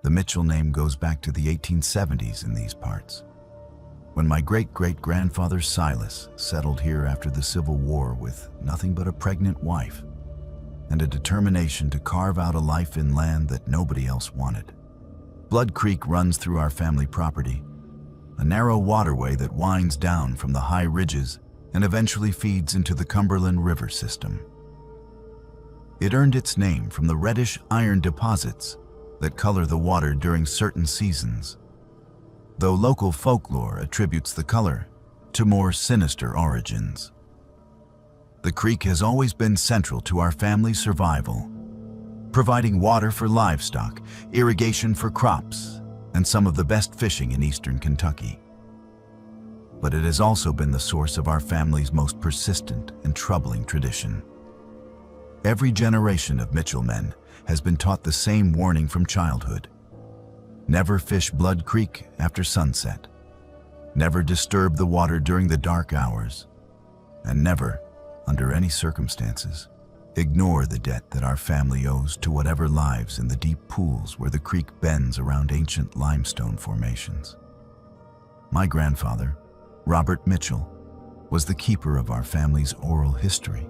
The Mitchell name goes back to the 1870s in these parts, when my great-great-grandfather Silas settled here after the Civil War with nothing but a pregnant wife and a determination to carve out a life in land that nobody else wanted. Blood Creek runs through our family property, a narrow waterway that winds down from the high ridges and eventually feeds into the Cumberland River system. It earned its name from the reddish iron deposits that color the water during certain seasons, though local folklore attributes the color to more sinister origins. The creek has always been central to our family's survival, providing water for livestock, irrigation for crops, and some of the best fishing in eastern Kentucky. But it has also been the source of our family's most persistent and troubling tradition. Every generation of Mitchell men has been taught the same warning from childhood. Never fish Blood Creek after sunset. Never disturb the water during the dark hours. And never, under any circumstances, ignore the debt that our family owes to whatever lives in the deep pools where the creek bends around ancient limestone formations. My grandfather, Robert Mitchell, was the keeper of our family's oral history.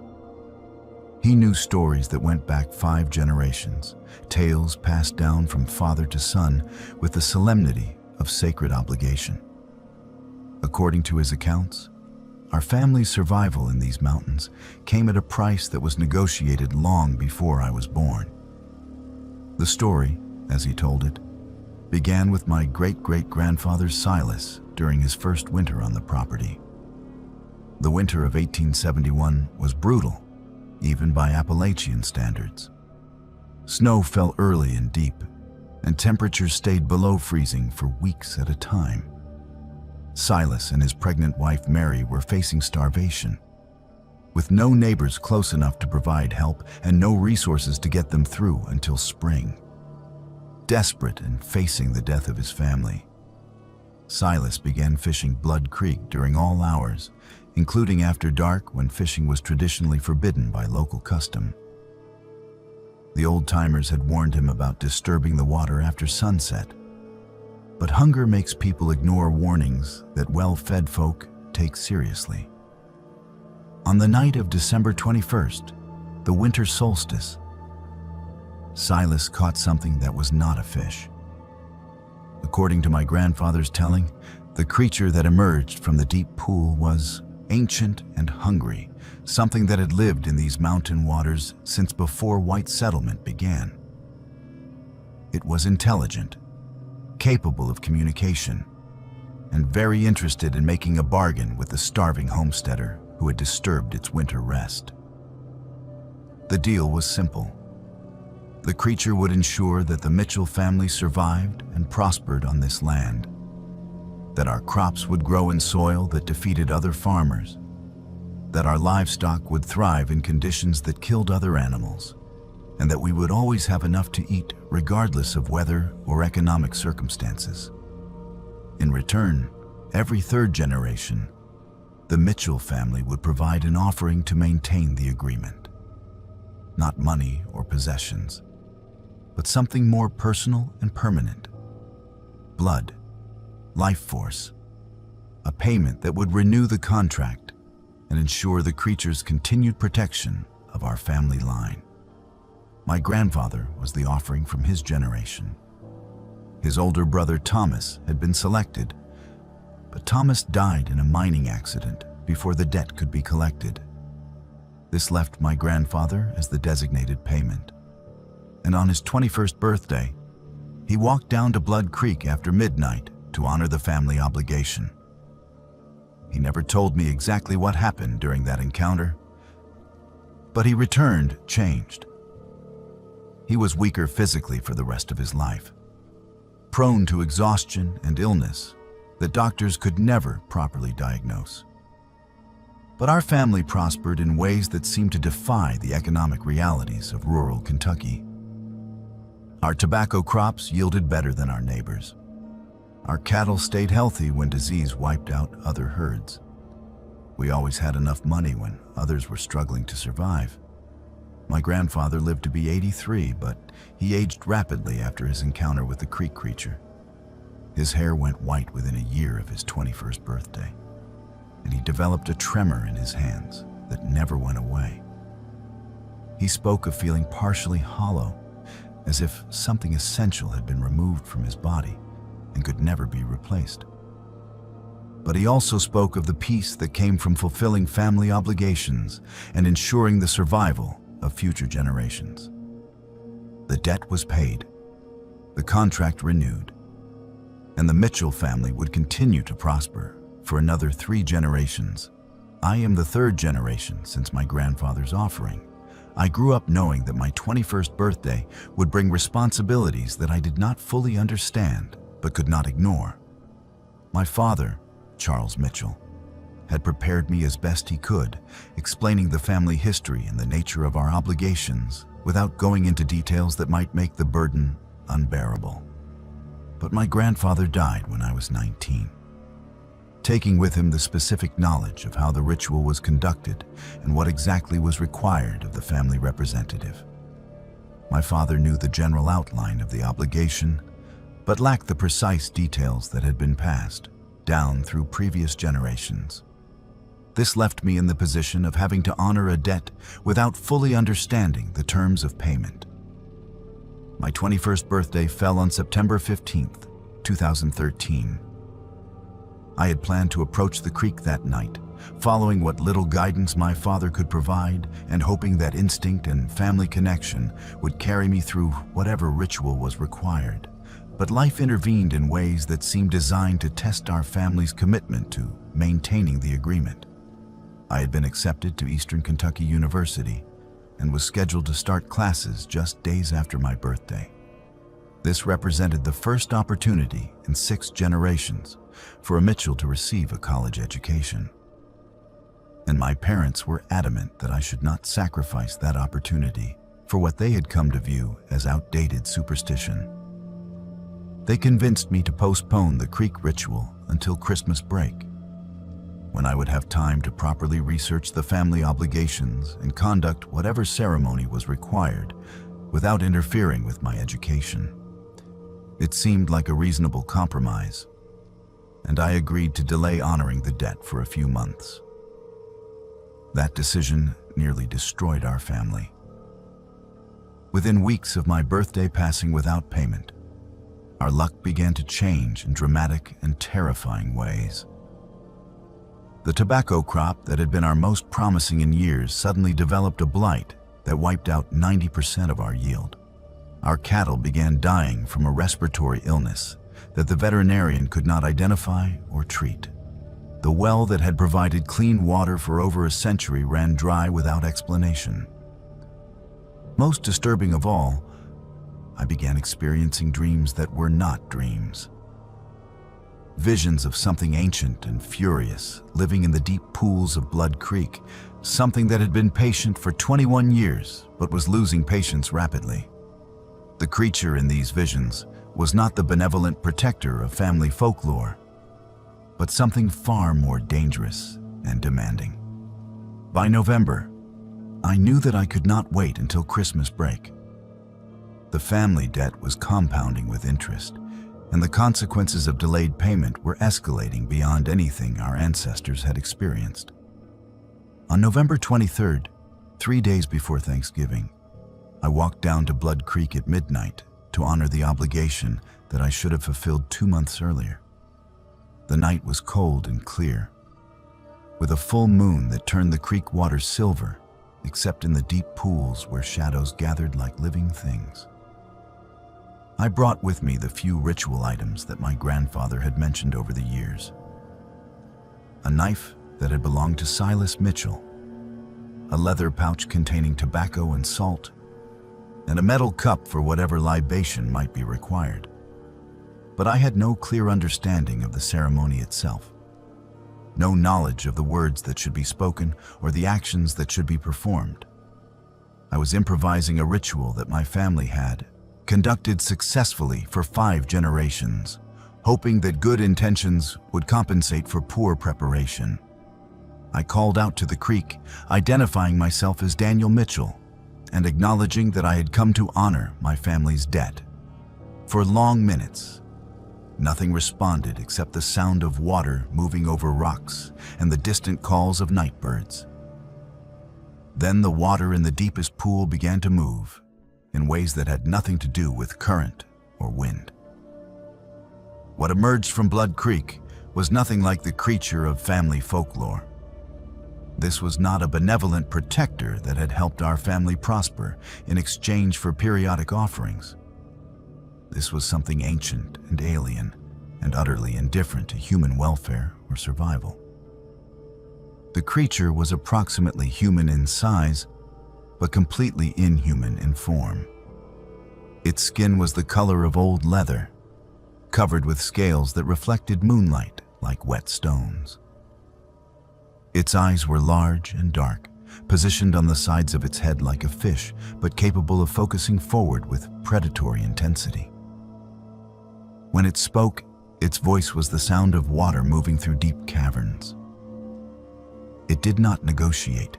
He knew stories that went back 5 generations, tales passed down from father to son with the solemnity of sacred obligation. According to his accounts, our family's survival in these mountains came at a price that was negotiated long before I was born. The story, as he told it, began with my great-great-grandfather Silas during his first winter on the property. The winter of 1871 was brutal, even by Appalachian standards. Snow fell early and deep, and temperatures stayed below freezing for weeks at a time. Silas and his pregnant wife Mary were facing starvation, with no neighbors close enough to provide help and no resources to get them through until spring. Desperate and facing the death of his family, Silas began fishing Blood Creek during all hours, including after dark when fishing was traditionally forbidden by local custom. The old-timers had warned him about disturbing the water after sunset, but hunger makes people ignore warnings that well-fed folk take seriously. On the night of December 21st, the winter solstice, Silas caught something that was not a fish. According to my grandfather's telling, the creature that emerged from the deep pool was ancient and hungry, something that had lived in these mountain waters since before white settlement began. It was intelligent, capable of communication, and very interested in making a bargain with the starving homesteader who had disturbed its winter rest. The deal was simple. The creature would ensure that the Mitchell family survived and prospered on this land, that our crops would grow in soil that defeated other farmers, that our livestock would thrive in conditions that killed other animals, and that we would always have enough to eat regardless of weather or economic circumstances. In return, every 3rd generation, the Mitchell family would provide an offering to maintain the agreement. Not money or possessions, but something more personal and permanent: blood, life force, a payment that would renew the contract and ensure the creature's continued protection of our family line. My grandfather was the offering from his generation. His older brother Thomas had been selected, but Thomas died in a mining accident before the debt could be collected. This left my grandfather as the designated payment. And on his 21st birthday, he walked down to Blood Creek after midnight to honor the family obligation. He never told me exactly what happened during that encounter, but he returned changed. He was weaker physically for the rest of his life, prone to exhaustion and illness that doctors could never properly diagnose. But our family prospered in ways that seemed to defy the economic realities of rural Kentucky. Our tobacco crops yielded better than our neighbors. Our cattle stayed healthy when disease wiped out other herds. We always had enough money when others were struggling to survive. My grandfather lived to be 83, but he aged rapidly after his encounter with the creek creature. His hair went white within a year of his 21st birthday, and he developed a tremor in his hands that never went away. He spoke of feeling partially hollow, as if something essential had been removed from his body and could never be replaced. But he also spoke of the peace that came from fulfilling family obligations and ensuring the survival of future generations. The debt was paid, the contract renewed, and the Mitchell family would continue to prosper for another 3 generations. I am the 3rd generation since my grandfather's offering. I grew up knowing that my 21st birthday would bring responsibilities that I did not fully understand but could not ignore. My father, Charles Mitchell, had prepared me as best he could, explaining the family history and the nature of our obligations without going into details that might make the burden unbearable. But my grandfather died when I was 19, taking with him the specific knowledge of how the ritual was conducted and what exactly was required of the family representative. My father knew the general outline of the obligation, but lacked the precise details that had been passed down through previous generations. This left me in the position of having to honor a debt without fully understanding the terms of payment. My 21st birthday fell on September 15th, 2013. I had planned to approach the creek that night, following what little guidance my father could provide and hoping that instinct and family connection would carry me through whatever ritual was required. But life intervened in ways that seemed designed to test our family's commitment to maintaining the agreement. I had been accepted to Eastern Kentucky University and was scheduled to start classes just days after my birthday. This represented the first opportunity in 6 generations for a Mitchell to receive a college education. And my parents were adamant that I should not sacrifice that opportunity for what they had come to view as outdated superstition. They convinced me to postpone the creek ritual until Christmas break, when I would have time to properly research the family obligations and conduct whatever ceremony was required without interfering with my education. It seemed like a reasonable compromise, and I agreed to delay honoring the debt for a few months. That decision nearly destroyed our family. Within weeks of my birthday passing without payment, our luck began to change in dramatic and terrifying ways. The tobacco crop that had been our most promising in years suddenly developed a blight that wiped out 90% of our yield. Our cattle began dying from a respiratory illness that the veterinarian could not identify or treat. The well that had provided clean water for over a century ran dry without explanation. Most disturbing of all, I began experiencing dreams that were not dreams. Visions of something ancient and furious living in the deep pools of Blood Creek, something that had been patient for 21 years but was losing patience rapidly. The creature in these visions was not the benevolent protector of family folklore, but something far more dangerous and demanding. By November, I knew that I could not wait until Christmas break. The family debt was compounding with interest, and the consequences of delayed payment were escalating beyond anything our ancestors had experienced. On November 23rd, 3 days before Thanksgiving, I walked down to Blood Creek at midnight to honor the obligation that I should have fulfilled 2 months earlier. The night was cold and clear, with a full moon that turned the creek water silver, except in the deep pools where shadows gathered like living things. I brought with me the few ritual items that my grandfather had mentioned over the years. A knife that had belonged to Silas Mitchell, a leather pouch containing tobacco and salt, and a metal cup for whatever libation might be required. But I had no clear understanding of the ceremony itself, no knowledge of the words that should be spoken or the actions that should be performed. I was improvising a ritual that my family had conducted successfully for 5 generations, hoping that good intentions would compensate for poor preparation. I called out to the creek, identifying myself as Daniel Mitchell and acknowledging that I had come to honor my family's debt. For long minutes, nothing responded except the sound of water moving over rocks and the distant calls of night birds. Then the water in the deepest pool began to move in ways that had nothing to do with current or wind. What emerged from Blood Creek was nothing like the creature of family folklore. This was not a benevolent protector that had helped our family prosper in exchange for periodic offerings. This was something ancient and alien and utterly indifferent to human welfare or survival. The creature was approximately human in size, but completely inhuman in form. Its skin was the color of old leather, covered with scales that reflected moonlight like wet stones. Its eyes were large and dark, positioned on the sides of its head like a fish, but capable of focusing forward with predatory intensity. When it spoke, its voice was the sound of water moving through deep caverns. It did not negotiate.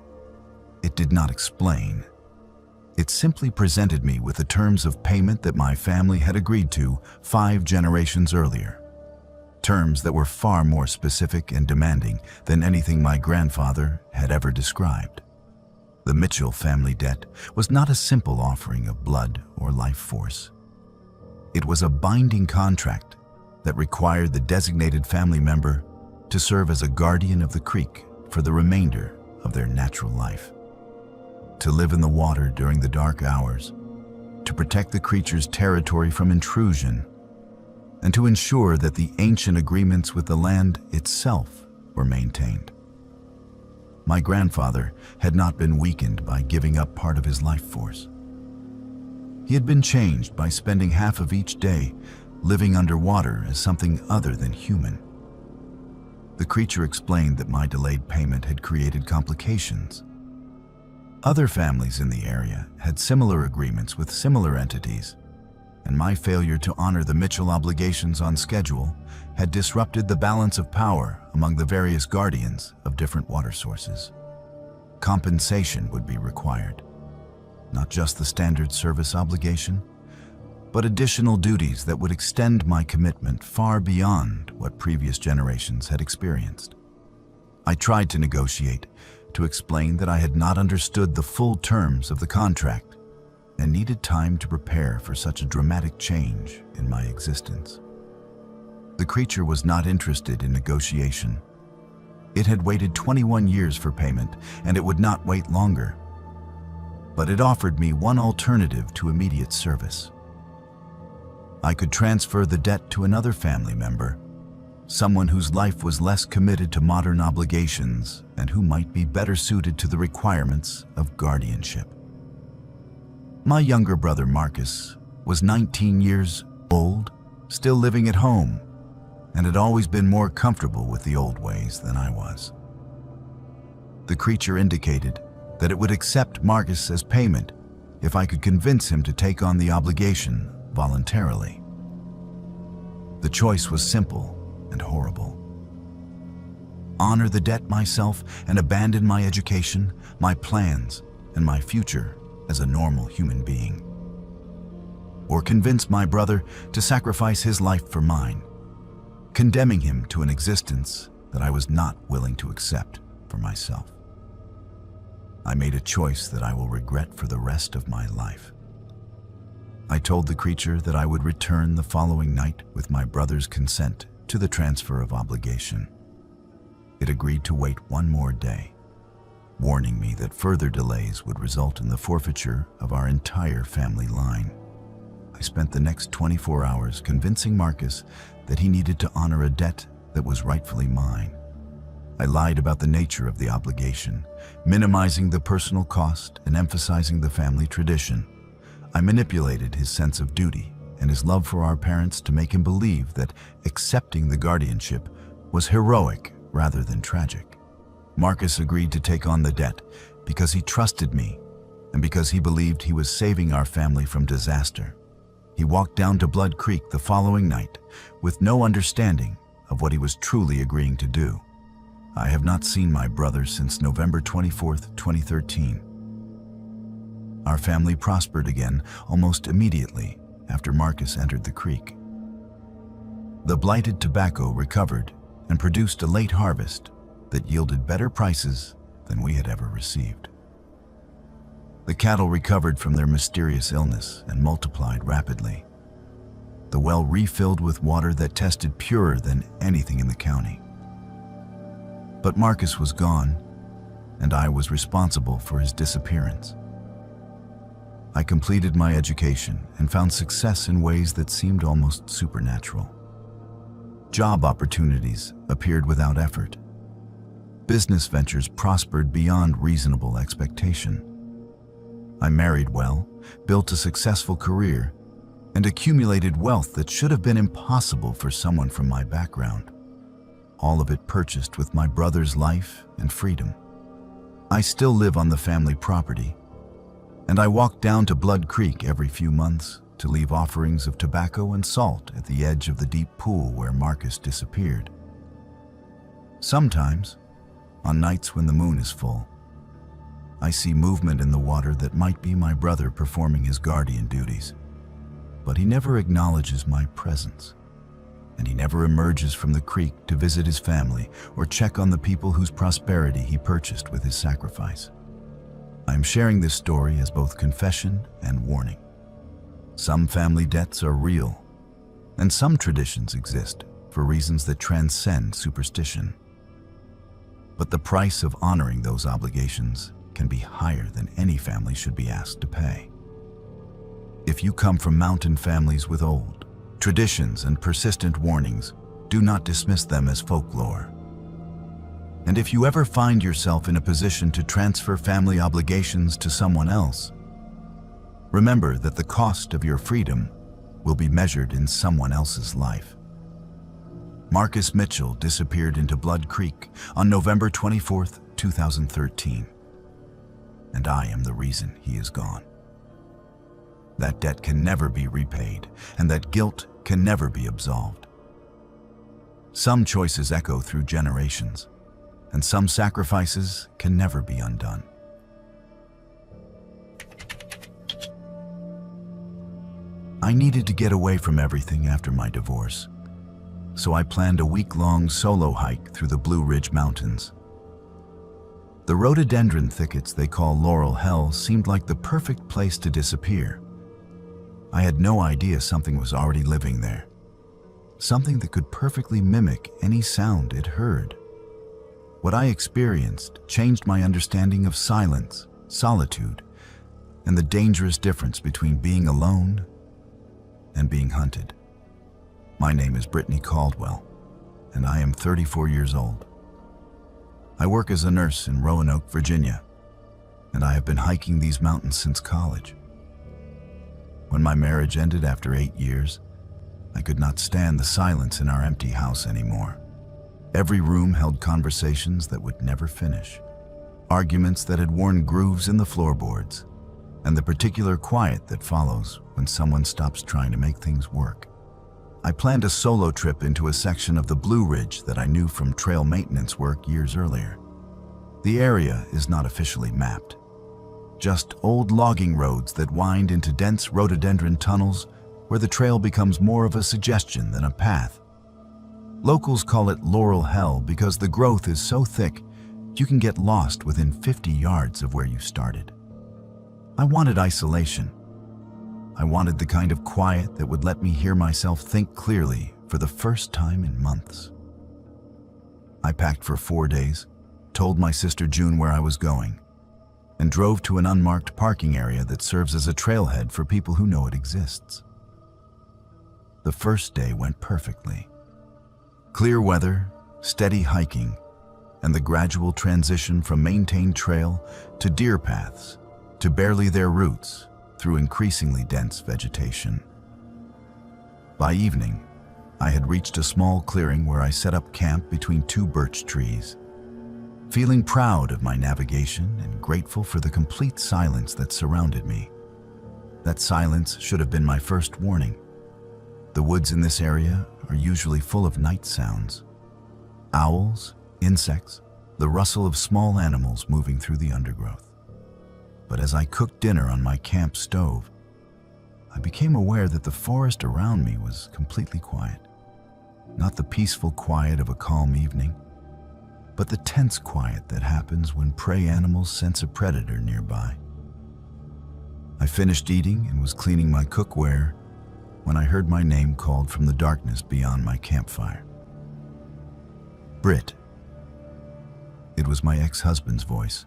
It did not explain. It simply presented me with the terms of payment that my family had agreed to 5 generations earlier. Terms that were far more specific and demanding than anything my grandfather had ever described. The Mitchell family debt was not a simple offering of blood or life force. It was a binding contract that required the designated family member to serve as a guardian of the creek for the remainder of their natural life. To live in the water during the dark hours, to protect the creature's territory from intrusion, and to ensure that the ancient agreements with the land itself were maintained. My grandfather had not been weakened by giving up part of his life force. He had been changed by spending half of each day living underwater as something other than human. The creature explained that my delayed payment had created complications. Other families in the area had similar agreements with similar entities, and my failure to honor the Mitchell obligations on schedule had disrupted the balance of power among the various guardians of different water sources. Compensation would be required, not just the standard service obligation, but additional duties that would extend my commitment far beyond what previous generations had experienced. I tried to negotiate, to explain that I had not understood the full terms of the contract and needed time to prepare for such a dramatic change in my existence. The creature was not interested in negotiation. It had waited 21 years for payment, and it would not wait longer. But it offered me one alternative to immediate service. I could transfer the debt to another family member, someone whose life was less committed to modern obligations and who might be better suited to the requirements of guardianship. My younger brother Marcus was 19 years old, still living at home, and had always been more comfortable with the old ways than I was. The creature indicated that it would accept Marcus as payment if I could convince him to take on the obligation voluntarily. The choice was simple and horrible. Honor the debt myself and abandon my education, my plans, and my future as a normal human being. or convince my brother to sacrifice his life for mine, condemning him to an existence that I was not willing to accept for myself. I made a choice that I will regret for the rest of my life. I told the creature that I would return the following night with my brother's consent to the transfer of obligation. It agreed to wait one more day, warning me that further delays would result in the forfeiture of our entire family line. I spent the next 24 hours convincing Marcus that he needed to honor a debt that was rightfully mine. I lied about the nature of the obligation, minimizing the personal cost and emphasizing the family tradition. I manipulated his sense of duty and his love for our parents to make him believe that accepting the guardianship was heroic rather than tragic. Marcus agreed to take on the debt because he trusted me and because he believed he was saving our family from disaster. He walked down to Blood Creek the following night with no understanding of what he was truly agreeing to do. I have not seen my brother since November 24th, 2013. Our family prospered again almost immediately after Marcus entered the creek. The blighted tobacco recovered and produced a late harvest that yielded better prices than we had ever received. The cattle recovered from their mysterious illness and multiplied rapidly. The well refilled with water that tested purer than anything in the county. But Marcus was gone, and I was responsible for his disappearance. I completed my education and found success in ways that seemed almost supernatural. Job opportunities appeared without effort. Business ventures prospered beyond reasonable expectation. I married well, built a successful career, and accumulated wealth that should have been impossible for someone from my background. All of it purchased with my brother's life and freedom. I still live on the family property, and I walk down to Blood Creek every few months to leave offerings of tobacco and salt at the edge of the deep pool where Marcus disappeared. Sometimes, on nights when the moon is full, I see movement in the water that might be my brother performing his guardian duties. But he never acknowledges my presence, and he never emerges from the creek to visit his family or check on the people whose prosperity he purchased with his sacrifice. I am sharing this story as both confession and warning. Some family debts are real, and some traditions exist for reasons that transcend superstition. But the price of honoring those obligations can be higher than any family should be asked to pay. If you come from mountain families with old traditions and persistent warnings, do not dismiss them as folklore. And if you ever find yourself in a position to transfer family obligations to someone else, remember that the cost of your freedom will be measured in someone else's life. Marcus Mitchell disappeared into Blood Creek on November 24th, 2013. And I am the reason he is gone. That debt can never be repaid, and that guilt can never be absolved. Some choices echo through generations, and some sacrifices can never be undone. I needed to get away from everything after my divorce, so I planned a week-long solo hike through the Blue Ridge Mountains. The rhododendron thickets they call Laurel Hell seemed like the perfect place to disappear. I had no idea something was already living there, something that could perfectly mimic any sound it heard. What I experienced changed my understanding of silence, solitude, and the dangerous difference between being alone and being hunted. My name is Brittany Caldwell, and I am 34 years old. I work as a nurse in Roanoke, Virginia, and I have been hiking these mountains since college. When my marriage ended after 8 years, I could not stand the silence in our empty house anymore. Every room held conversations that would never finish, arguments that had worn grooves in the floorboards, and the particular quiet that follows when someone stops trying to make things work. I planned a solo trip into a section of the Blue Ridge that I knew from trail maintenance work years earlier. The area is not officially mapped, just old logging roads that wind into dense rhododendron tunnels where the trail becomes more of a suggestion than a path. Locals call it Laurel Hell because the growth is so thick you can get lost within 50 yards of where you started. I wanted isolation. I wanted the kind of quiet that would let me hear myself think clearly for the first time in months. I packed for 4 days, told my sister June where I was going, and drove to an unmarked parking area that serves as a trailhead for people who know it exists. The first day went perfectly. Clear weather, steady hiking, and the gradual transition from maintained trail to deer paths to barely their roots through increasingly dense vegetation. By evening, I had reached a small clearing where I set up camp between 2 birch trees, feeling proud of my navigation and grateful for the complete silence that surrounded me. That silence should have been my first warning. The woods in this area are usually full of night sounds. Owls, insects, the rustle of small animals moving through the undergrowth. But as I cooked dinner on my camp stove, I became aware that the forest around me was completely quiet. Not the peaceful quiet of a calm evening, but the tense quiet that happens when prey animals sense a predator nearby. I finished eating and was cleaning my cookware when I heard my name called from the darkness beyond my campfire. Britt. It was my ex-husband's voice,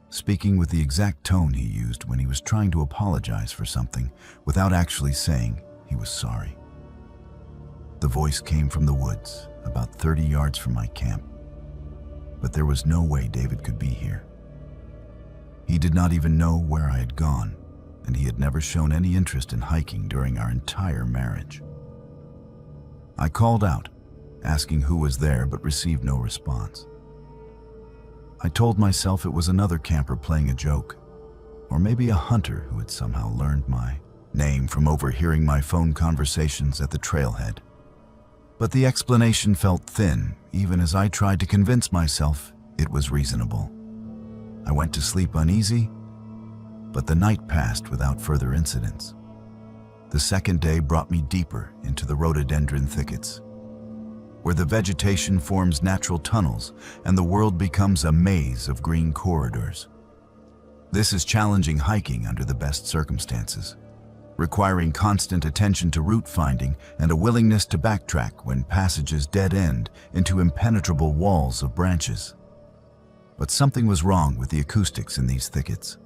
speaking with the exact tone he used when he was trying to apologize for something without actually saying he was sorry. The voice came from the woods, about 30 yards from my camp, but there was no way David could be here. He did not even know where I had gone, and he had never shown any interest in hiking during our entire marriage. I called out, asking who was there, but received no response. I told myself it was another camper playing a joke, or maybe a hunter who had somehow learned my name from overhearing my phone conversations at the trailhead. But the explanation felt thin, even as I tried to convince myself it was reasonable. I went to sleep uneasy, but the night passed without further incidents. The second day brought me deeper into the rhododendron thickets, where the vegetation forms natural tunnels and the world becomes a maze of green corridors. This is challenging hiking under the best circumstances, requiring constant attention to route finding and a willingness to backtrack when passages dead end into impenetrable walls of branches. But something was wrong with the acoustics in these thickets.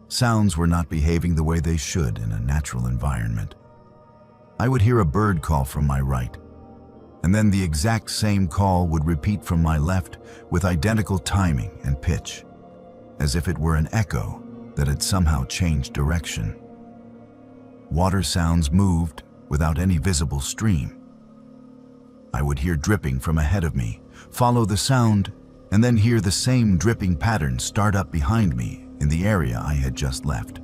Sounds were not behaving the way they should in a natural environment. I would hear a bird call from my right, and then the exact same call would repeat from my left with identical timing and pitch, as if it were an echo that had somehow changed direction. Water sounds moved without any visible stream. I would hear dripping from ahead of me, follow the sound, and then hear the same dripping pattern start up behind me in the area I had just left.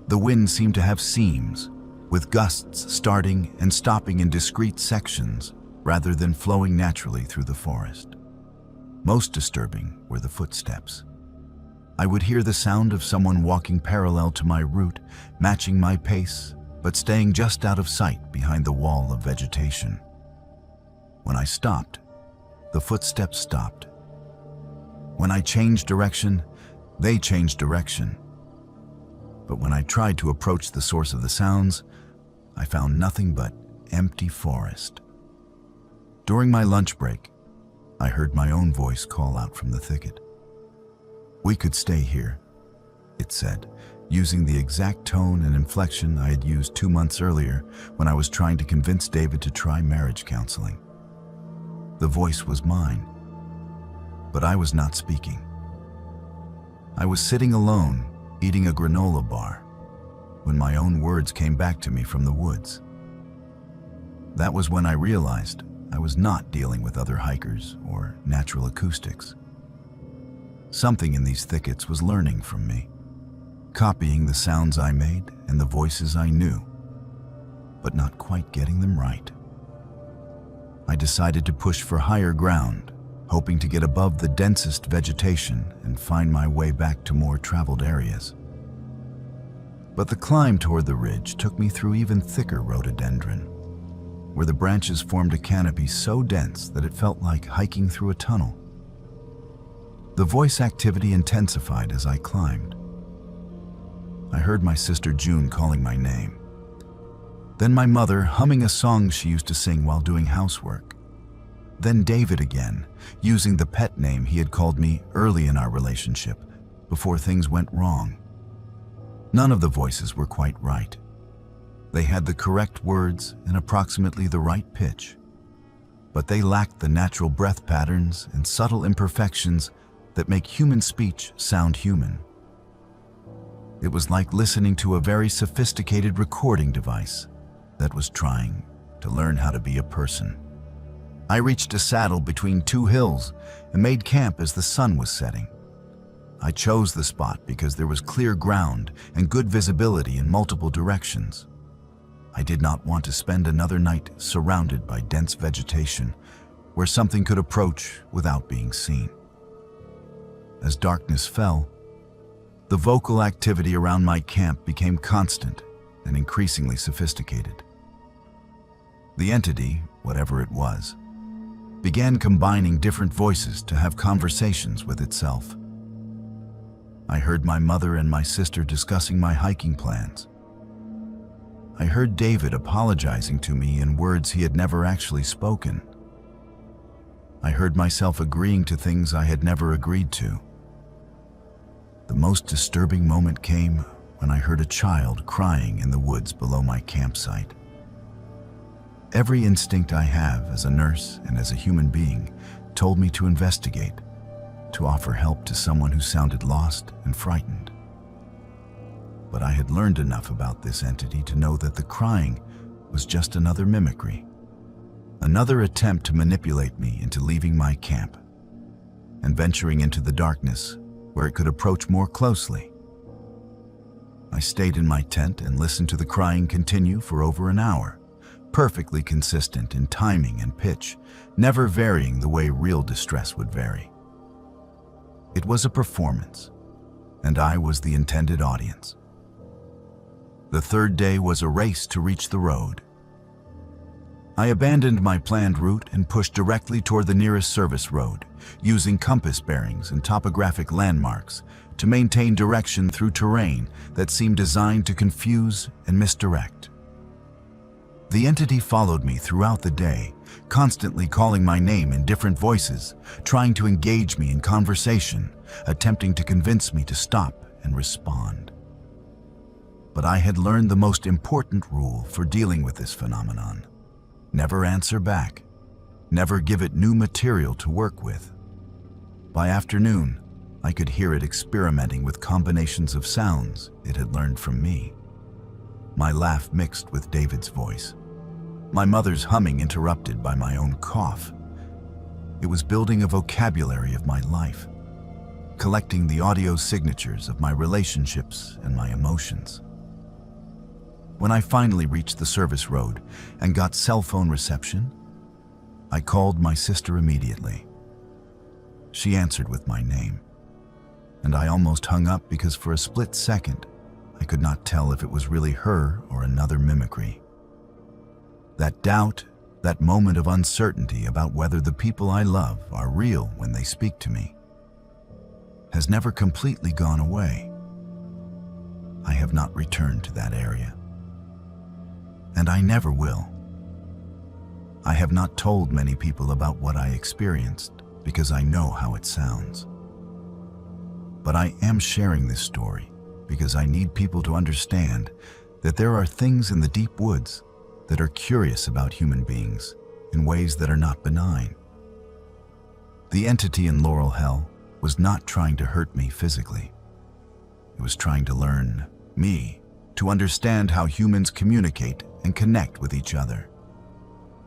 The wind seemed to have seams, with gusts starting and stopping in discrete sections rather than flowing naturally through the forest. Most disturbing were the footsteps. I would hear the sound of someone walking parallel to my route, matching my pace, but staying just out of sight behind the wall of vegetation. When I stopped, the footsteps stopped. When I changed direction, they changed direction. But when I tried to approach the source of the sounds, I found nothing but empty forest. During my lunch break, I heard my own voice call out from the thicket. "We could stay here," it said, using the exact tone and inflection I had used 2 months earlier when I was trying to convince David to try marriage counseling. The voice was mine, but I was not speaking. I was sitting alone, eating a granola bar, when my own words came back to me from the woods. That was when I realized I was not dealing with other hikers or natural acoustics. Something in these thickets was learning from me, copying the sounds I made and the voices I knew, but not quite getting them right. I decided to push for higher ground, hoping to get above the densest vegetation and find my way back to more traveled areas. But the climb toward the ridge took me through even thicker rhododendron, where the branches formed a canopy so dense that it felt like hiking through a tunnel. The voice activity intensified as I climbed. I heard my sister June calling my name. Then my mother humming a song she used to sing while doing housework. Then David again, using the pet name he had called me early in our relationship, before things went wrong. None of the voices were quite right. They had the correct words and approximately the right pitch, but they lacked the natural breath patterns and subtle imperfections that make human speech sound human. It was like listening to a very sophisticated recording device that was trying to learn how to be a person. I reached a saddle between two hills and made camp as the sun was setting. I chose the spot because there was clear ground and good visibility in multiple directions. I did not want to spend another night surrounded by dense vegetation where something could approach without being seen. As darkness fell, the vocal activity around my camp became constant and increasingly sophisticated. The entity, whatever it was, began combining different voices to have conversations with itself. I heard my mother and my sister discussing my hiking plans. I heard David apologizing to me in words he had never actually spoken. I heard myself agreeing to things I had never agreed to. The most disturbing moment came when I heard a child crying in the woods below my campsite. Every instinct I have as a nurse and as a human being told me to investigate, to offer help to someone who sounded lost and frightened. But I had learned enough about this entity to know that the crying was just another mimicry, another attempt to manipulate me into leaving my camp and venturing into the darkness where it could approach more closely. I stayed in my tent and listened to the crying continue for over an hour, perfectly consistent in timing and pitch, never varying the way real distress would vary. It was a performance, and I was the intended audience. The third day was a race to reach the road. I abandoned my planned route and pushed directly toward the nearest service road, using compass bearings and topographic landmarks to maintain direction through terrain that seemed designed to confuse and misdirect. The entity followed me throughout the day, constantly calling my name in different voices, trying to engage me in conversation, attempting to convince me to stop and respond. But I had learned the most important rule for dealing with this phenomenon. Never answer back. Never give it new material to work with. By afternoon, I could hear it experimenting with combinations of sounds it had learned from me. My laugh mixed with David's voice. My mother's humming interrupted by my own cough. It was building a vocabulary of my life, collecting the audio signatures of my relationships and my emotions. When I finally reached the service road and got cell phone reception, I called my sister immediately. She answered with my name, and I almost hung up because for a split second, I could not tell if it was really her or another mimicry. That doubt, that moment of uncertainty about whether the people I love are real when they speak to me, has never completely gone away. I have not returned to that area. And I never will. I have not told many people about what I experienced because I know how it sounds. But I am sharing this story because I need people to understand that there are things in the deep woods that are curious about human beings in ways that are not benign. The entity in Laurel Hell was not trying to hurt me physically. It was trying to learn me, to understand how humans communicate and connect with each other.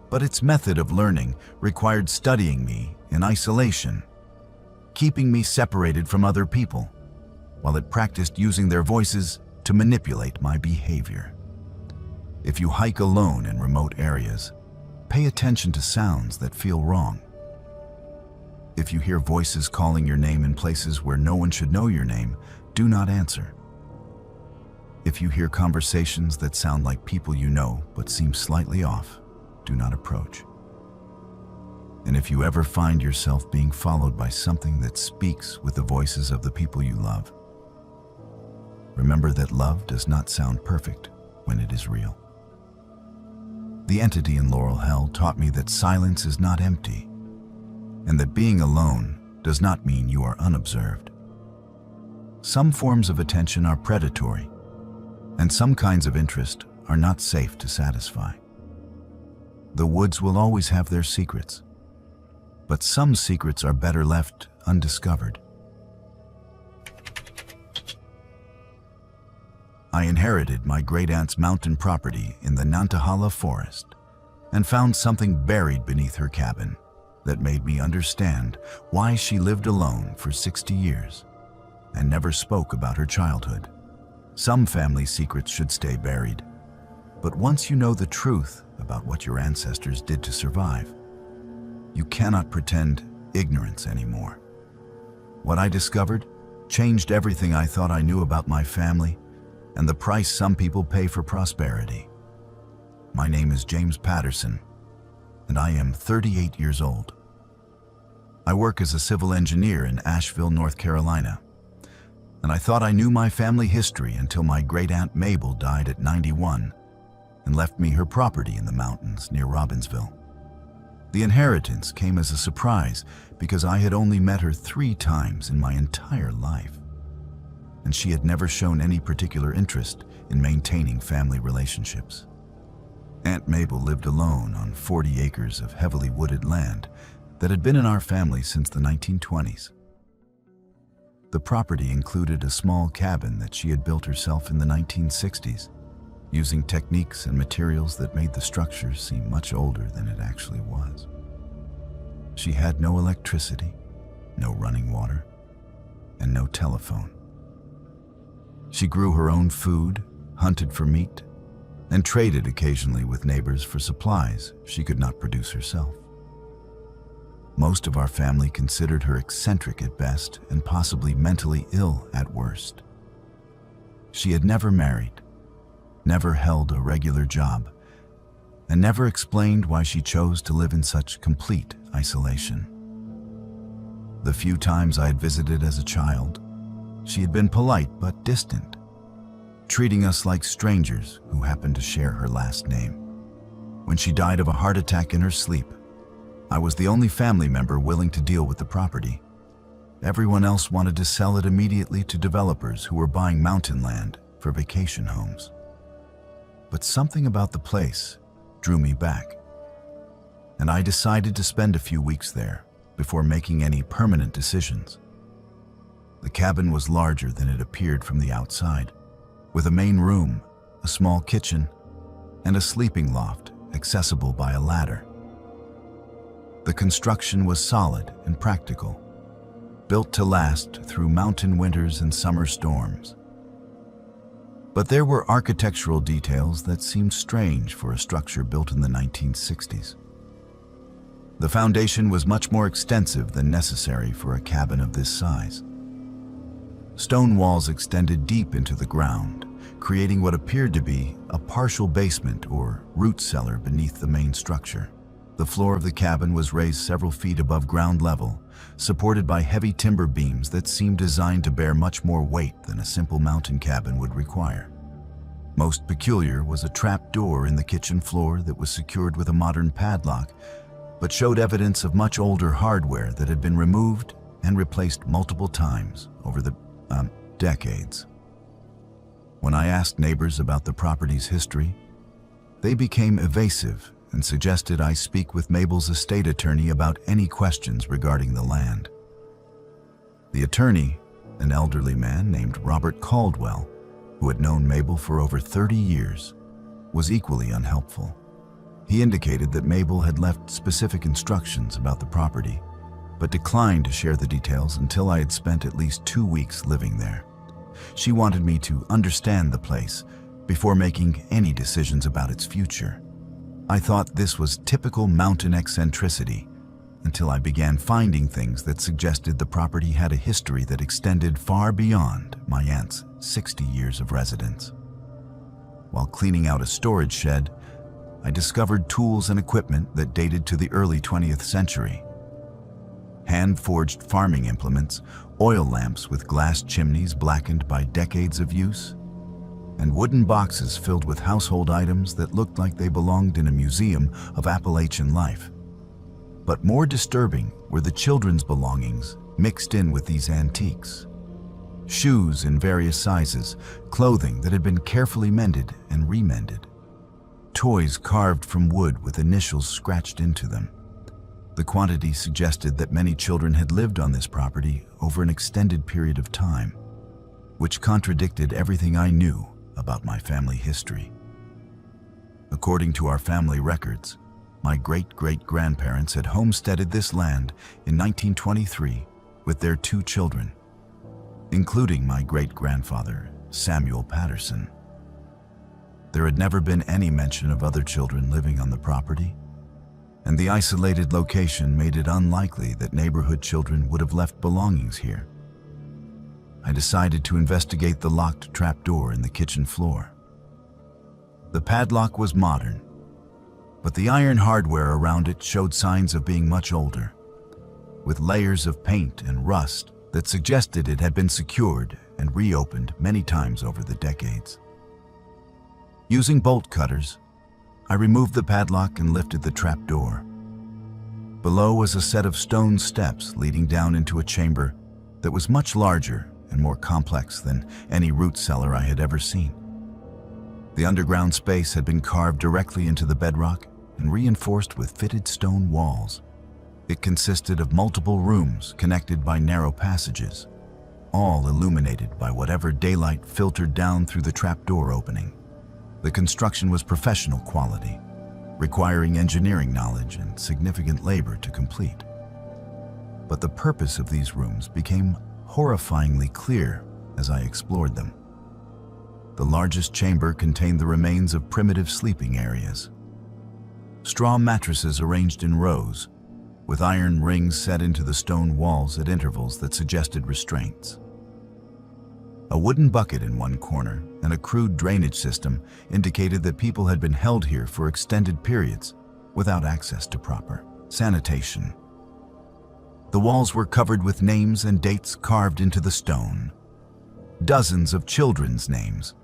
But its method of learning required studying me in isolation, keeping me separated from other people, while it practiced using their voices to manipulate my behavior. If you hike alone in remote areas, pay attention to sounds that feel wrong. If you hear voices calling your name in places where no one should know your name, do not answer. If you hear conversations that sound like people you know but seem slightly off, do not approach. And if you ever find yourself being followed by something that speaks with the voices of the people you love, remember that love does not sound perfect when it is real. The entity in Laurel Hell taught me that silence is not empty, and that being alone does not mean you are unobserved. Some forms of attention are predatory, and some kinds of interest are not safe to satisfy. The woods will always have their secrets, but some secrets are better left undiscovered. I inherited my great-aunt's mountain property in the Nantahala forest and found something buried beneath her cabin that made me understand why she lived alone for 60 years and never spoke about her childhood. Some family secrets should stay buried, but once you know the truth about what your ancestors did to survive, you cannot pretend ignorance anymore. What I discovered changed everything I thought I knew about my family and the price some people pay for prosperity. My name is James Patterson, and I am 38 years old. I work as a civil engineer in Asheville, North Carolina, and I thought I knew my family history until my great-aunt Mabel died at 91 and left me her property in the mountains near Robbinsville. The inheritance came as a surprise because I had only met her 3 times in my entire life, and she had never shown any particular interest in maintaining family relationships. Aunt Mabel lived alone on 40 acres of heavily wooded land that had been in our family since the 1920s. The property included a small cabin that she had built herself in the 1960s, using techniques and materials that made the structure seem much older than it actually was. She had no electricity, no running water, and no telephone. She grew her own food, hunted for meat, and traded occasionally with neighbors for supplies she could not produce herself. Most of our family considered her eccentric at best and possibly mentally ill at worst. She had never married, never held a regular job, and never explained why she chose to live in such complete isolation. The few times I had visited as a child, she had been polite but distant, treating us like strangers who happened to share her last name. When she died of a heart attack in her sleep, I was the only family member willing to deal with the property. Everyone else wanted to sell it immediately to developers who were buying mountain land for vacation homes. But something about the place drew me back, and I decided to spend a few weeks there before making any permanent decisions. The cabin was larger than it appeared from the outside, with a main room, a small kitchen, and a sleeping loft accessible by a ladder. The construction was solid and practical, built to last through mountain winters and summer storms. But there were architectural details that seemed strange for a structure built in the 1960s. The foundation was much more extensive than necessary for a cabin of this size. Stone walls extended deep into the ground, creating what appeared to be a partial basement or root cellar beneath the main structure. The floor of the cabin was raised several feet above ground level, supported by heavy timber beams that seemed designed to bear much more weight than a simple mountain cabin would require. Most peculiar was a trap door in the kitchen floor that was secured with a modern padlock, but showed evidence of much older hardware that had been removed and replaced multiple times over the decades. When I asked neighbors about the property's history, they became evasive and suggested I speak with Mabel's estate attorney about any questions regarding the land. The attorney, an elderly man named Robert Caldwell, who had known Mabel for over 30 years, was equally unhelpful. He indicated that Mabel had left specific instructions about the property, but declined to share the details until I had spent at least 2 weeks living there. She wanted me to understand the place before making any decisions about its future. I thought this was typical mountain eccentricity until I began finding things that suggested the property had a history that extended far beyond my aunt's 60 years of residence. while cleaning out a storage shed, I discovered tools and equipment that dated to the early 20th century. Hand-forged farming implements, oil lamps with glass chimneys blackened by decades of use, and wooden boxes filled with household items that looked like they belonged in a museum of Appalachian life. But more disturbing were the children's belongings mixed in with these antiques. Shoes in various sizes, clothing that had been carefully mended and remended, toys carved from wood with initials scratched into them. The quantity suggested that many children had lived on this property over an extended period of time, which contradicted everything I knew about my family history. According to our family records, my great-great-grandparents had homesteaded this land in 1923 with their 2 children, including my great-grandfather, Samuel Patterson. There had never been any mention of other children living on the property, and the isolated location made it unlikely that neighborhood children would have left belongings here. I decided to investigate the locked trapdoor in the kitchen floor. The padlock was modern, but the iron hardware around it showed signs of being much older, with layers of paint and rust that suggested it had been secured and reopened many times over the decades. Using bolt cutters, I removed the padlock and lifted the trapdoor. Below was a set of stone steps leading down into a chamber that was much larger and more complex than any root cellar I had ever seen. The underground space had been carved directly into the bedrock and reinforced with fitted stone walls. It consisted of multiple rooms connected by narrow passages, all illuminated by whatever daylight filtered down through the trapdoor opening. The construction was professional quality, requiring engineering knowledge and significant labor to complete. But the purpose of these rooms became horrifyingly clear as I explored them. The largest chamber contained the remains of primitive sleeping areas. Straw mattresses arranged in rows, with iron rings set into the stone walls at intervals that suggested restraints. A wooden bucket in one corner and a crude drainage system indicated that people had been held here for extended periods without access to proper sanitation. The walls were covered with names and dates carved into the stone. Dozens of children's names,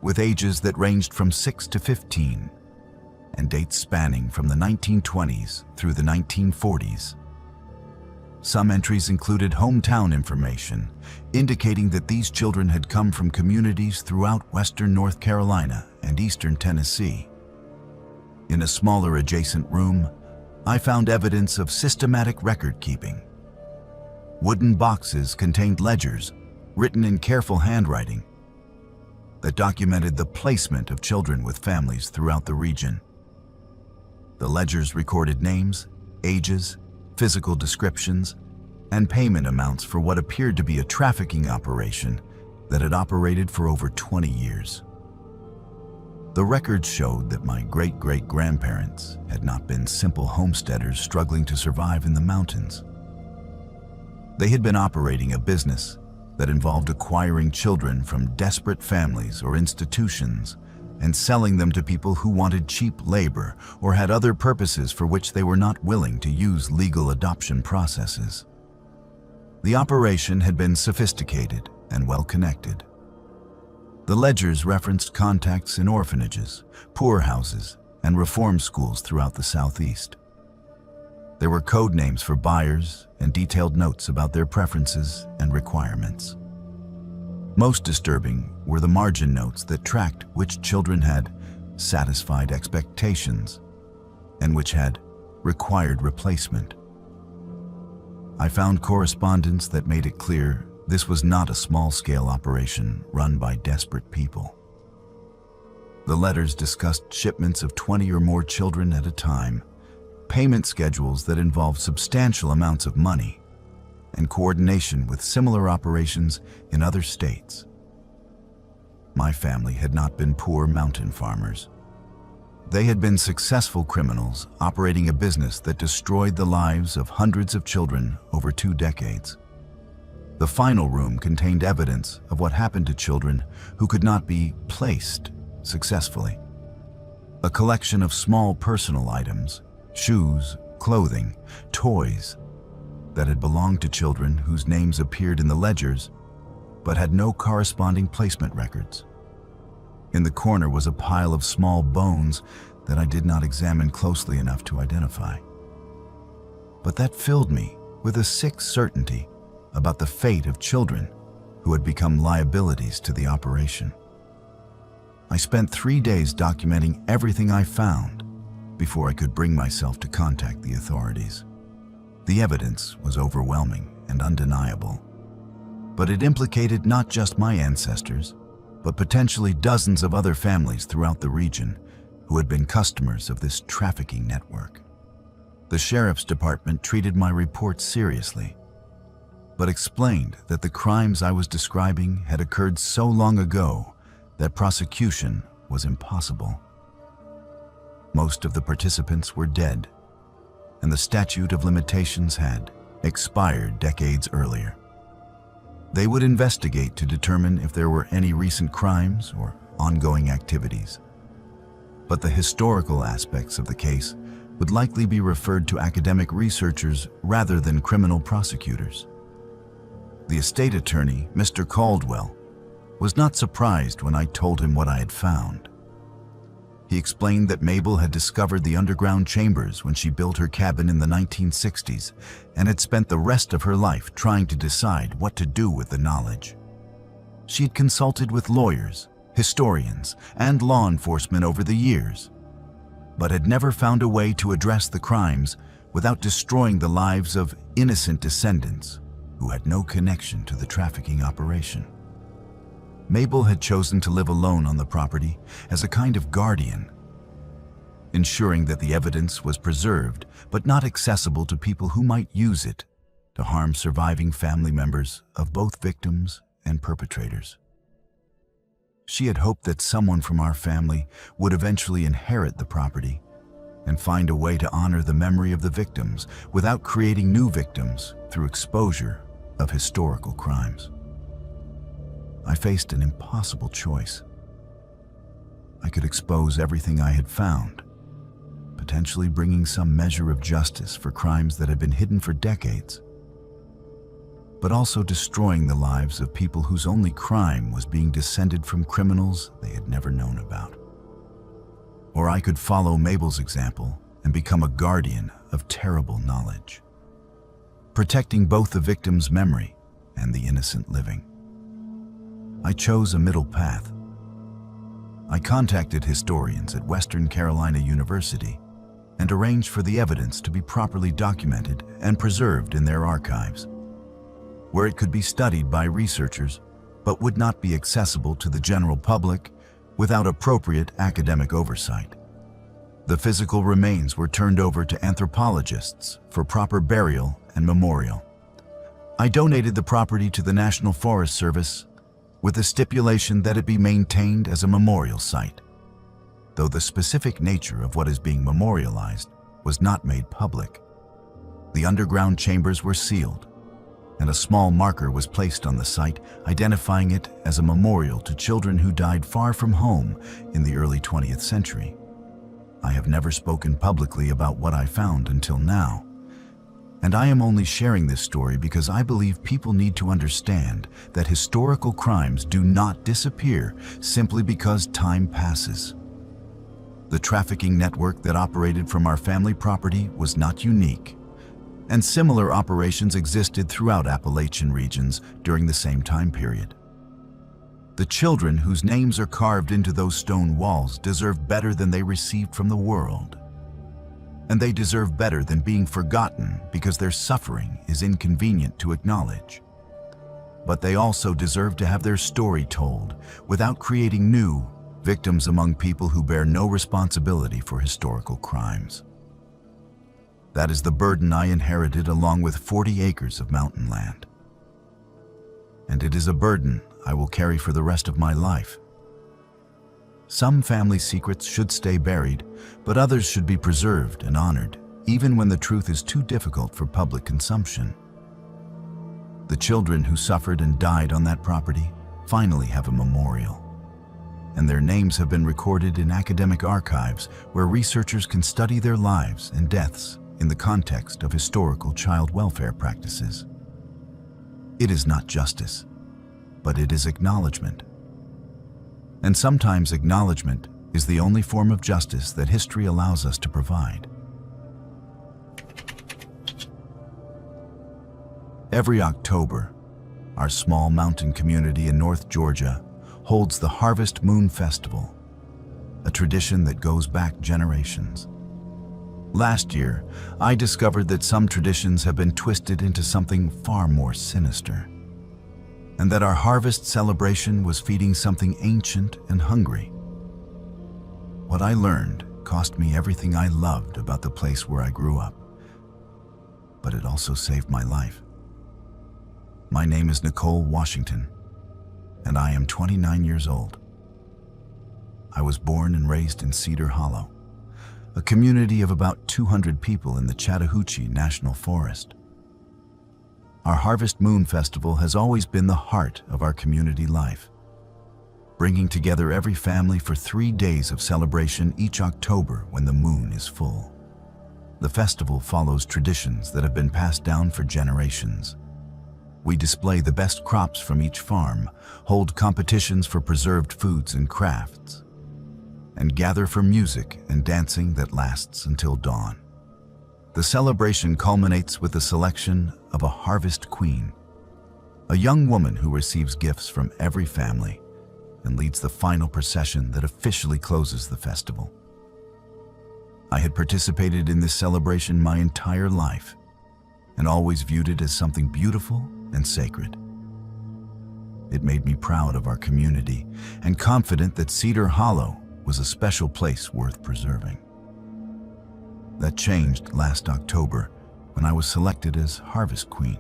with ages that ranged from 6 to 15, and dates spanning from the 1920s through the 1940s. Some entries included hometown information, indicating that these children had come from communities throughout western North Carolina and eastern Tennessee. In a smaller adjacent room, I found evidence of systematic record-keeping. Wooden boxes contained ledgers, written in careful handwriting, that documented the placement of children with families throughout the region. The ledgers recorded names, ages, physical descriptions, and payment amounts for what appeared to be a trafficking operation that had operated for over 20 years. The records showed that my great-great-grandparents had not been simple homesteaders struggling to survive in the mountains. They had been operating a business that involved acquiring children from desperate families or institutions and selling them to people who wanted cheap labor or had other purposes for which they were not willing to use legal adoption processes. The operation had been sophisticated and well-connected. The ledgers referenced contacts in orphanages, poorhouses, and reform schools throughout the Southeast. There were code names for buyers and detailed notes about their preferences and requirements. Most disturbing were the margin notes that tracked which children had satisfied expectations and which had required replacement. I found correspondence that made it clear this was not a small-scale operation run by desperate people. The letters discussed shipments of 20 or more children at a time, payment schedules that involved substantial amounts of money, and coordination with similar operations in other states. My family had not been poor mountain farmers. They had been successful criminals operating a business that destroyed the lives of hundreds of children over 2 decades. The final room contained evidence of what happened to children who could not be placed successfully. A collection of small personal items, shoes, clothing, toys, that had belonged to children whose names appeared in the ledgers but had no corresponding placement records. In the corner was a pile of small bones that I did not examine closely enough to identify. But that filled me with a sick certainty about the fate of children who had become liabilities to the operation. I spent 3 days documenting everything I found before I could bring myself to contact the authorities. The evidence was overwhelming and undeniable, but it implicated not just my ancestors, but potentially dozens of other families throughout the region who had been customers of this trafficking network. The sheriff's department treated my report seriously, but explained that the crimes I was describing had occurred so long ago that prosecution was impossible. Most of the participants were dead, and the statute of limitations had expired decades earlier. They would investigate to determine if there were any recent crimes or ongoing activities. But the historical aspects of the case would likely be referred to academic researchers rather than criminal prosecutors. The estate attorney, Mr. Caldwell, was not surprised when I told him what I had found. He explained that Mabel had discovered the underground chambers when she built her cabin in the 1960s and had spent the rest of her life trying to decide what to do with the knowledge. She had consulted with lawyers, historians, and law enforcement over the years, but had never found a way to address the crimes without destroying the lives of innocent descendants who had no connection to the trafficking operation. Mabel had chosen to live alone on the property as a kind of guardian, ensuring that the evidence was preserved but not accessible to people who might use it to harm surviving family members of both victims and perpetrators. She had hoped that someone from our family would eventually inherit the property and find a way to honor the memory of the victims without creating new victims through exposure of historical crimes. I faced an impossible choice. I could expose everything I had found, potentially bringing some measure of justice for crimes that had been hidden for decades, but also destroying the lives of people whose only crime was being descended from criminals they had never known about. Or I could follow Mabel's example and become a guardian of terrible knowledge, protecting both the victim's memory and the innocent living. I chose a middle path. I contacted historians at Western Carolina University and arranged for the evidence to be properly documented and preserved in their archives, where it could be studied by researchers but would not be accessible to the general public without appropriate academic oversight. The physical remains were turned over to anthropologists for proper burial and memorial. I donated the property to the National Forest Service with the stipulation that it be maintained as a memorial site, though the specific nature of what is being memorialized was not made public. The underground chambers were sealed, and a small marker was placed on the site identifying it as a memorial to children who died far from home in the early 20th century. I have never spoken publicly about what I found until now, and I am only sharing this story because I believe people need to understand that historical crimes do not disappear simply because time passes. The trafficking network that operated from our family property was not unique, and similar operations existed throughout Appalachian regions during the same time period. The children whose names are carved into those stone walls deserve better than they received from the world. And they deserve better than being forgotten because their suffering is inconvenient to acknowledge. But they also deserve to have their story told without creating new victims among people who bear no responsibility for historical crimes. That is the burden I inherited along with 40 acres of mountain land. And it is a burden I will carry for the rest of my life. Some family secrets should stay buried, but others should be preserved and honored, even when the truth is too difficult for public consumption. The children who suffered and died on that property finally have a memorial, and their names have been recorded in academic archives where researchers can study their lives and deaths in the context of historical child welfare practices. It is not justice, but it is acknowledgement. And sometimes acknowledgement is the only form of justice that history allows us to provide. Every October, our small mountain community in North Georgia holds the Harvest Moon Festival, a tradition that goes back generations. Last year, I discovered that some traditions have been twisted into something far more sinister, and that our harvest celebration was feeding something ancient and hungry. What I learned cost me everything I loved about the place where I grew up, but it also saved my life. My name is Nicole Washington, and I am 29 years old. I was born and raised in Cedar Hollow, a community of about 200 people in the Chattahoochee National Forest. Our Harvest Moon Festival has always been the heart of our community life, bringing together every family for 3 days of celebration each October when the moon is full. The festival follows traditions that have been passed down for generations. We display the best crops from each farm, hold competitions for preserved foods and crafts, and gather for music and dancing that lasts until dawn. The celebration culminates with the selection of a harvest queen, a young woman who receives gifts from every family and leads the final procession that officially closes the festival. I had participated in this celebration my entire life and always viewed it as something beautiful and sacred. It made me proud of our community and confident that Cedar Hollow was a special place worth preserving. That changed last October when I was selected as Harvest Queen.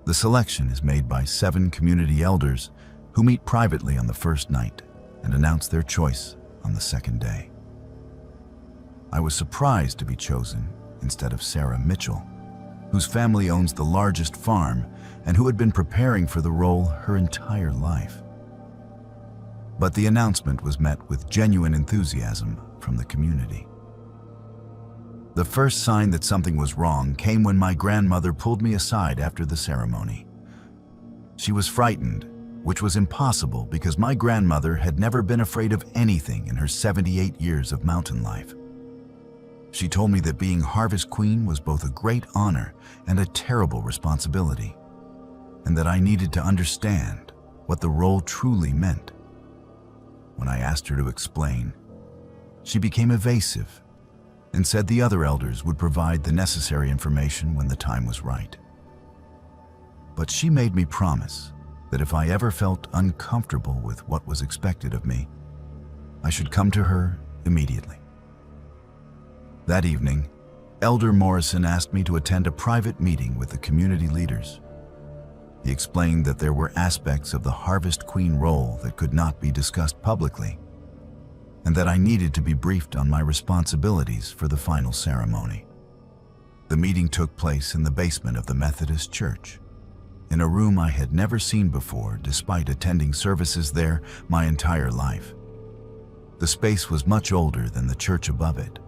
The selection is made by 7 community elders who meet privately on the first night and announce their choice on the second day. I was surprised to be chosen instead of Sarah Mitchell, whose family owns the largest farm and who had been preparing for the role her entire life. But the announcement was met with genuine enthusiasm from the community. The first sign that something was wrong came when my grandmother pulled me aside after the ceremony. She was frightened, which was impossible because my grandmother had never been afraid of anything in her 78 years of mountain life. She told me that being Harvest Queen was both a great honor and a terrible responsibility, and that I needed to understand what the role truly meant. When I asked her to explain, she became evasive and said the other elders would provide the necessary information when the time was right. But she made me promise that if I ever felt uncomfortable with what was expected of me, I should come to her immediately. That evening, Elder Morrison asked me to attend a private meeting with the community leaders. He explained that there were aspects of the Harvest Queen role that could not be discussed publicly, and that I needed to be briefed on my responsibilities for the final ceremony. The meeting took place in the basement of the Methodist Church, in a room I had never seen before despite attending services there my entire life. The space was much older than the church above it,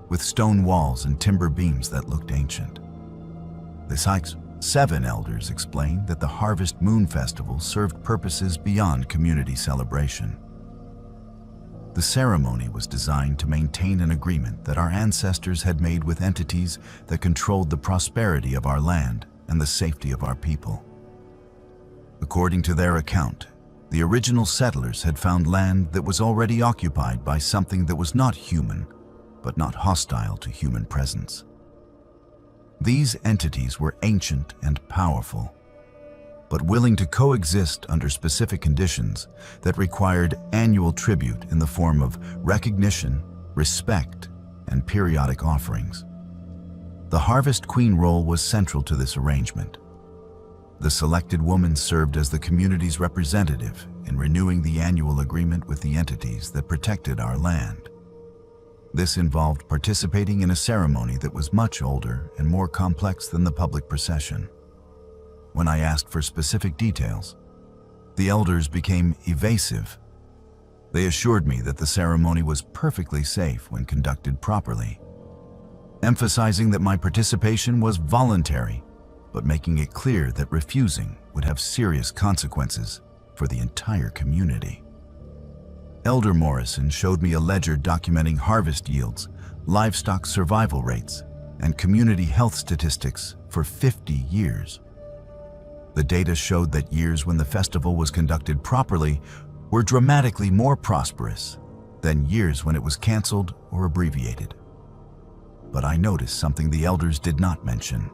with stone walls and timber beams that looked ancient. The 7 elders explained that the Harvest Moon Festival served purposes beyond community celebration. The ceremony was designed to maintain an agreement that our ancestors had made with entities that controlled the prosperity of our land and the safety of our people. According to their account, the original settlers had found land that was already occupied by something that was not human, but not hostile to human presence. These entities were ancient and powerful, but willing to coexist under specific conditions that required annual tribute in the form of recognition, respect, and periodic offerings. The Harvest Queen role was central to this arrangement. The selected woman served as the community's representative in renewing the annual agreement with the entities that protected our land. This involved participating in a ceremony that was much older and more complex than the public procession. When I asked for specific details, the elders became evasive They assured me that the ceremony was perfectly safe when conducted properly, emphasizing that my participation was voluntary, but making it clear that refusing would have serious consequences for the entire community. Elder Morrison showed me a ledger documenting harvest yields, livestock survival rates, and community health statistics for 50 years. The data showed that years when the festival was conducted properly were dramatically more prosperous than years when it was canceled or abbreviated. But I noticed something the elders did not mention.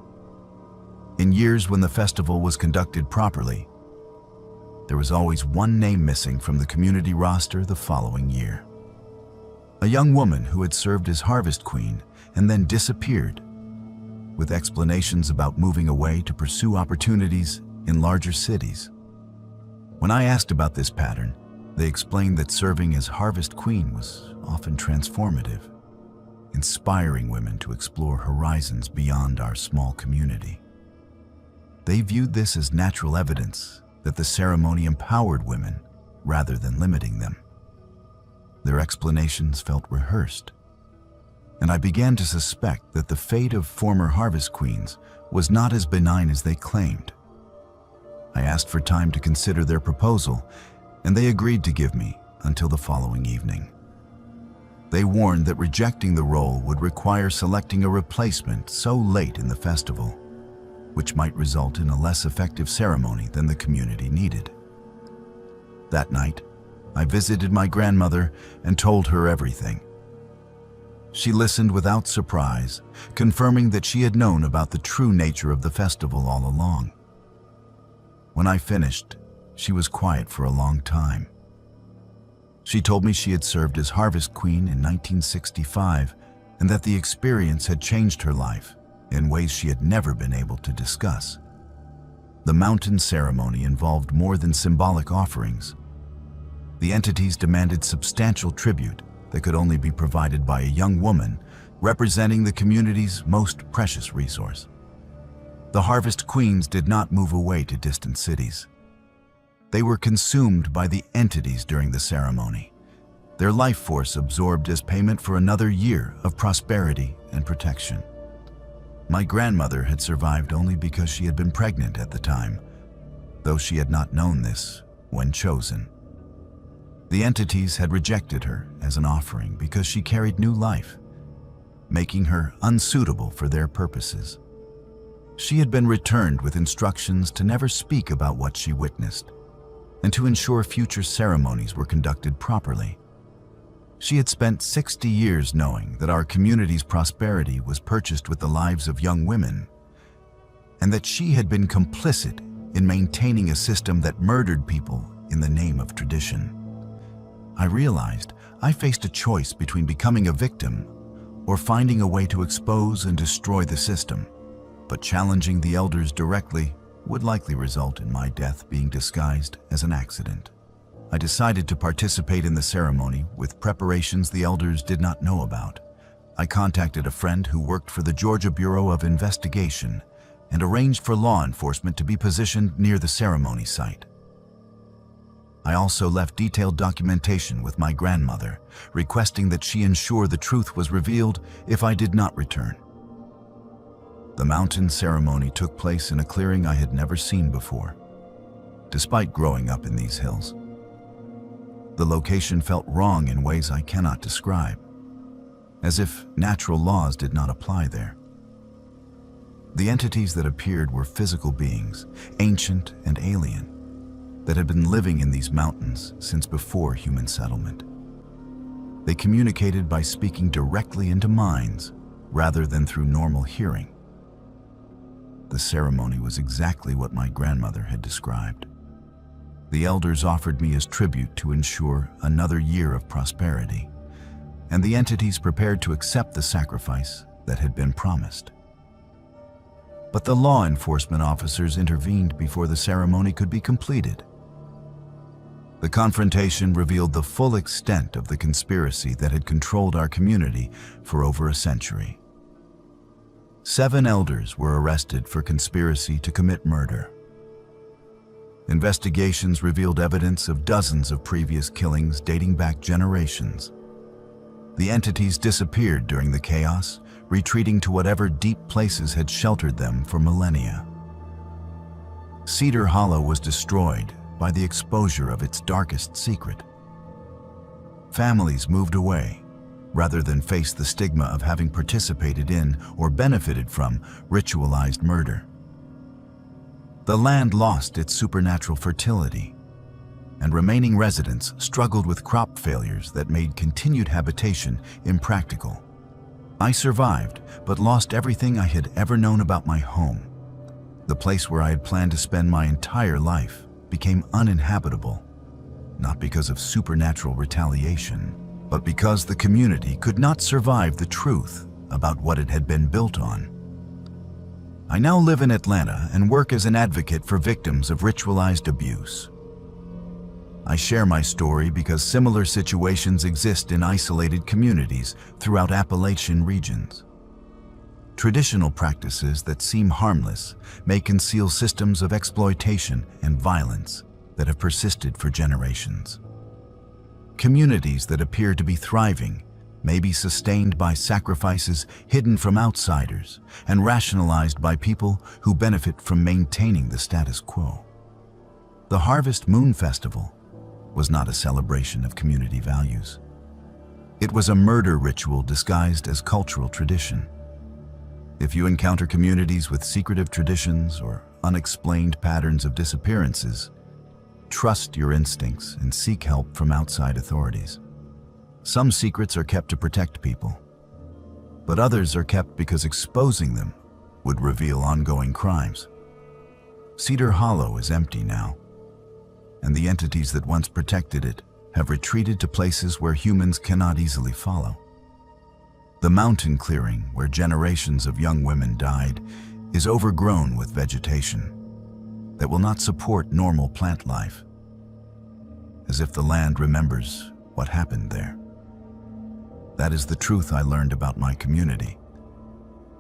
In years when the festival was conducted properly, there was always one name missing from the community roster the following year. A young woman who had served as harvest queen and then disappeared, with explanations about moving away to pursue opportunities in larger cities. When I asked about this pattern, they explained that serving as harvest queen was often transformative, inspiring women to explore horizons beyond our small community. They viewed this as natural evidence that the ceremony empowered women rather than limiting them. Their explanations felt rehearsed, and I began to suspect that the fate of former harvest queens was not as benign as they claimed. I asked for time to consider their proposal, and they agreed to give me until the following evening. They warned that rejecting the role would require selecting a replacement so late in the festival, which might result in a less effective ceremony than the community needed. That night, I visited my grandmother and told her everything. She listened without surprise, confirming that she had known about the true nature of the festival all along. When I finished, she was quiet for a long time. She told me she had served as harvest queen in 1965 and that the experience had changed her life in ways she had never been able to discuss. The mountain ceremony involved more than symbolic offerings. The entities demanded substantial tribute that could only be provided by a young woman representing the community's most precious resource. The harvest queens did not move away to distant cities. They were consumed by the entities during the ceremony, their life force absorbed as payment for another year of prosperity and protection. My grandmother had survived only because she had been pregnant at the time, though she had not known this when chosen. The entities had rejected her as an offering because she carried new life, making her unsuitable for their purposes. She had been returned with instructions to never speak about what she witnessed and to ensure future ceremonies were conducted properly. She had spent 60 years knowing that our community's prosperity was purchased with the lives of young women, and that she had been complicit in maintaining a system that murdered people in the name of tradition. I realized I faced a choice between becoming a victim or finding a way to expose and destroy the system, but challenging the elders directly would likely result in my death being disguised as an accident. I decided to participate in the ceremony with preparations the elders did not know about. I contacted a friend who worked for the Georgia Bureau of Investigation and arranged for law enforcement to be positioned near the ceremony site. I also left detailed documentation with my grandmother, requesting that she ensure the truth was revealed if I did not return. The mountain ceremony took place in a clearing I had never seen before, despite growing up in these hills. The location felt wrong in ways I cannot describe, as if natural laws did not apply there. The entities that appeared were physical beings, ancient and alien, that had been living in these mountains since before human settlement. They communicated by speaking directly into minds rather than through normal hearing. The ceremony was exactly what my grandmother had described. The elders offered me as tribute to ensure another year of prosperity, and the entities prepared to accept the sacrifice that had been promised. But the law enforcement officers intervened before the ceremony could be completed. The confrontation revealed the full extent of the conspiracy that had controlled our community for over a century. 7 elders were arrested for conspiracy to commit murder. Investigations revealed evidence of dozens of previous killings dating back generations. The entities disappeared during the chaos, retreating to whatever deep places had sheltered them for millennia. Cedar Hollow was destroyed by the exposure of its darkest secret. Families moved away, rather than face the stigma of having participated in or benefited from ritualized murder. The land lost its supernatural fertility, and remaining residents struggled with crop failures that made continued habitation impractical. I survived, but lost everything I had ever known about my home. The place where I had planned to spend my entire life became uninhabitable, not because of supernatural retaliation, but because the community could not survive the truth about what it had been built on. I now live in Atlanta and work as an advocate for victims of ritualized abuse. I share my story because similar situations exist in isolated communities throughout Appalachian regions. Traditional practices that seem harmless may conceal systems of exploitation and violence that have persisted for generations. Communities that appear to be thriving may be sustained by sacrifices hidden from outsiders and rationalized by people who benefit from maintaining the status quo. The Harvest Moon Festival was not a celebration of community values. It was a murder ritual disguised as cultural tradition. If you encounter communities with secretive traditions or unexplained patterns of disappearances, trust your instincts and seek help from outside authorities. Some secrets are kept to protect people, but others are kept because exposing them would reveal ongoing crimes. Cedar Hollow is empty now, and the entities that once protected it have retreated to places where humans cannot easily follow. The mountain clearing where generations of young women died is overgrown with vegetation that will not support normal plant life, as if the land remembers what happened there. That is the truth I learned about my community,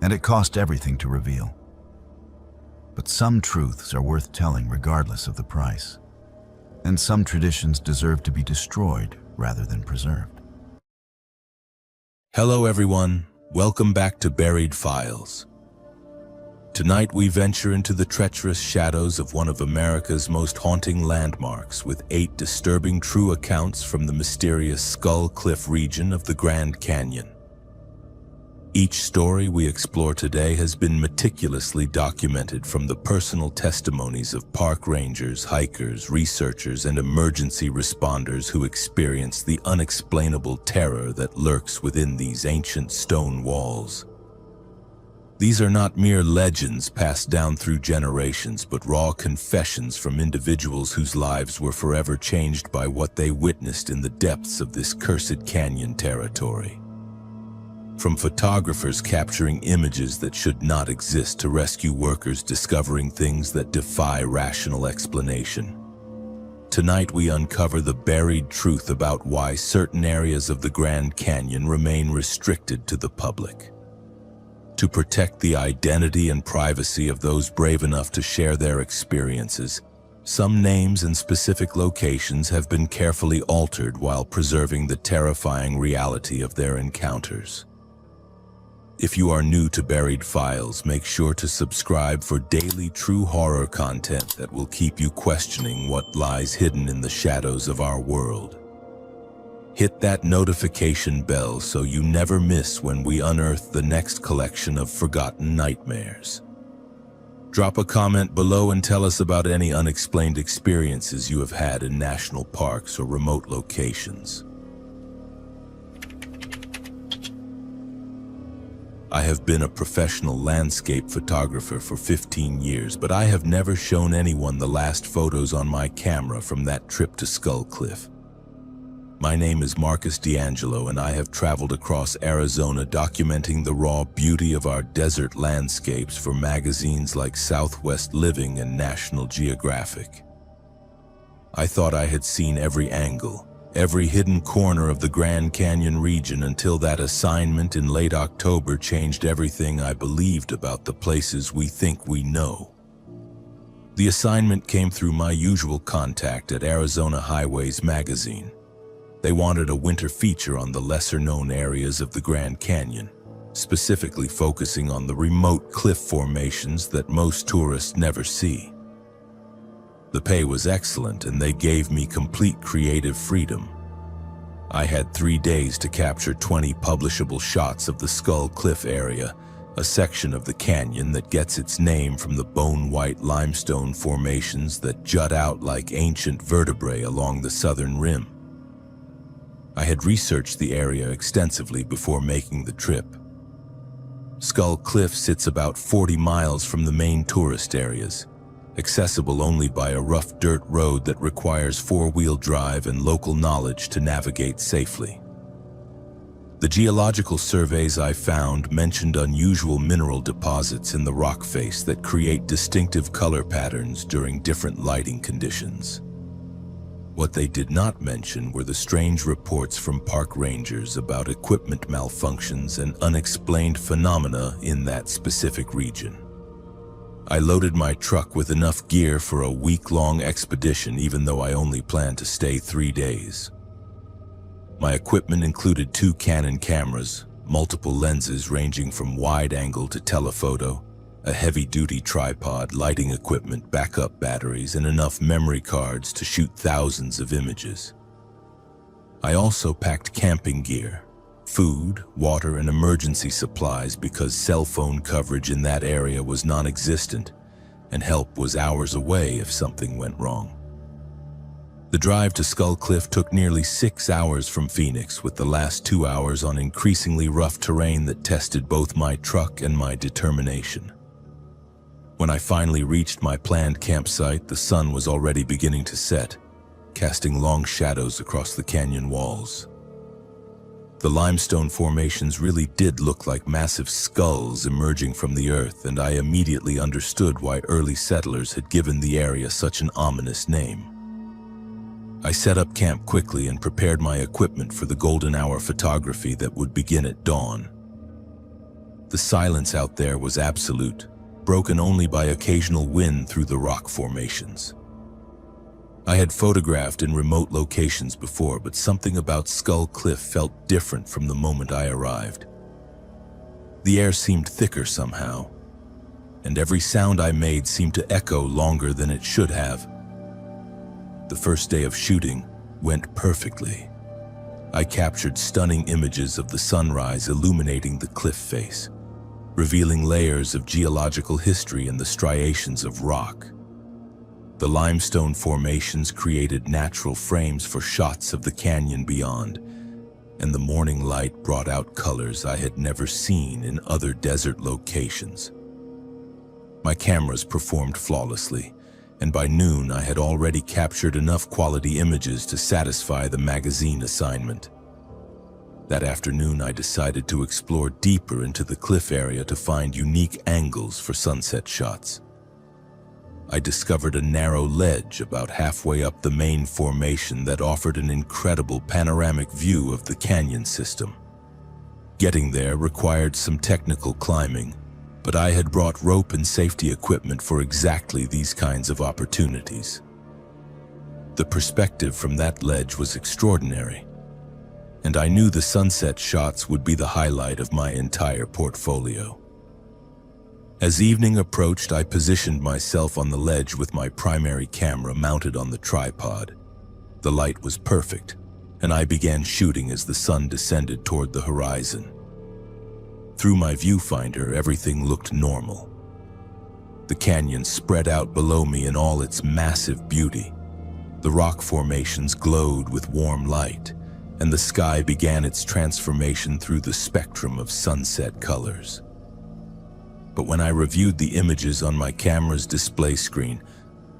and it cost everything to reveal. But some truths are worth telling regardless of the price, and some traditions deserve to be destroyed rather than preserved. Hello everyone, welcome back to Buried Files. Tonight we venture into the treacherous shadows of one of America's most haunting landmarks with 8 disturbing true accounts from the mysterious Skull Cliff region of the Grand Canyon. Each story we explore today has been meticulously documented from the personal testimonies of park rangers, hikers, researchers, and emergency responders who experienced the unexplainable terror that lurks within these ancient stone walls. These are not mere legends passed down through generations, but raw confessions from individuals whose lives were forever changed by what they witnessed in the depths of this cursed canyon territory. From photographers capturing images that should not exist to rescue workers discovering things that defy rational explanation. Tonight we uncover the buried truth about why certain areas of the Grand Canyon remain restricted to the public. To protect the identity and privacy of those brave enough to share their experiences, some names and specific locations have been carefully altered while preserving the terrifying reality of their encounters. If you are new to Buried Files, make sure to subscribe for daily true horror content that will keep you questioning what lies hidden in the shadows of our world. Hit that notification bell so you never miss when we unearth the next collection of forgotten nightmares. Drop a comment below and tell us about any unexplained experiences you have had in national parks or remote locations. I have been a professional landscape photographer for 15 years, but I have never shown anyone the last photos on my camera from that trip to Skull Cliff. My name is Marcus D'Angelo, and I have traveled across Arizona documenting the raw beauty of our desert landscapes for magazines like Southwest Living and National Geographic. I thought I had seen every angle, every hidden corner of the Grand Canyon region until that assignment in late October changed everything I believed about the places we think we know. The assignment came through my usual contact at Arizona Highways magazine. They wanted a winter feature on the lesser-known areas of the Grand Canyon, specifically focusing on the remote cliff formations that most tourists never see. The pay was excellent, and they gave me complete creative freedom. I had 3 days to capture 20 publishable shots of the Skull Cliff area, a section of the canyon that gets its name from the bone-white limestone formations that jut out like ancient vertebrae along the southern rim. I had researched the area extensively before making the trip. Skull Cliff sits about 40 miles from the main tourist areas, accessible only by a rough dirt road that requires four-wheel drive and local knowledge to navigate safely. The geological surveys I found mentioned unusual mineral deposits in the rock face that create distinctive color patterns during different lighting conditions. What they did not mention were the strange reports from park rangers about equipment malfunctions and unexplained phenomena in that specific region. I loaded my truck with enough gear for a week-long expedition, even though I only planned to stay 3 days. My equipment included 2 Canon cameras, multiple lenses ranging from wide-angle to telephoto, a heavy-duty tripod, lighting equipment, backup batteries, and enough memory cards to shoot thousands of images. I also packed camping gear, food, water, and emergency supplies because cell phone coverage in that area was non-existent, and help was hours away if something went wrong. The drive to Skull Cliff took nearly 6 hours from Phoenix, with the last 2 hours on increasingly rough terrain that tested both my truck and my determination. When I finally reached my planned campsite, the sun was already beginning to set, casting long shadows across the canyon walls. The limestone formations really did look like massive skulls emerging from the earth, and I immediately understood why early settlers had given the area such an ominous name. I set up camp quickly and prepared my equipment for the golden hour photography that would begin at dawn. The silence out there was absolute, broken only by occasional wind through the rock formations. I had photographed in remote locations before, but something about Skull Cliff felt different from the moment I arrived. The air seemed thicker somehow, and every sound I made seemed to echo longer than it should have. The first day of shooting went perfectly. I captured stunning images of the sunrise illuminating the cliff face, revealing layers of geological history and the striations of rock. The limestone formations created natural frames for shots of the canyon beyond, and the morning light brought out colors I had never seen in other desert locations. My cameras performed flawlessly, and by noon I had already captured enough quality images to satisfy the magazine assignment. That afternoon I decided to explore deeper into the cliff area to find unique angles for sunset shots. I discovered a narrow ledge about halfway up the main formation that offered an incredible panoramic view of the canyon system. Getting there required some technical climbing, but I had brought rope and safety equipment for exactly these kinds of opportunities. The perspective from that ledge was extraordinary, and I knew the sunset shots would be the highlight of my entire portfolio. As evening approached, I positioned myself on the ledge with my primary camera mounted on the tripod. The light was perfect, and I began shooting as the sun descended toward the horizon. Through my viewfinder, everything looked normal. The canyon spread out below me in all its massive beauty. The rock formations glowed with warm light, and the sky began its transformation through the spectrum of sunset colors. But when I reviewed the images on my camera's display screen,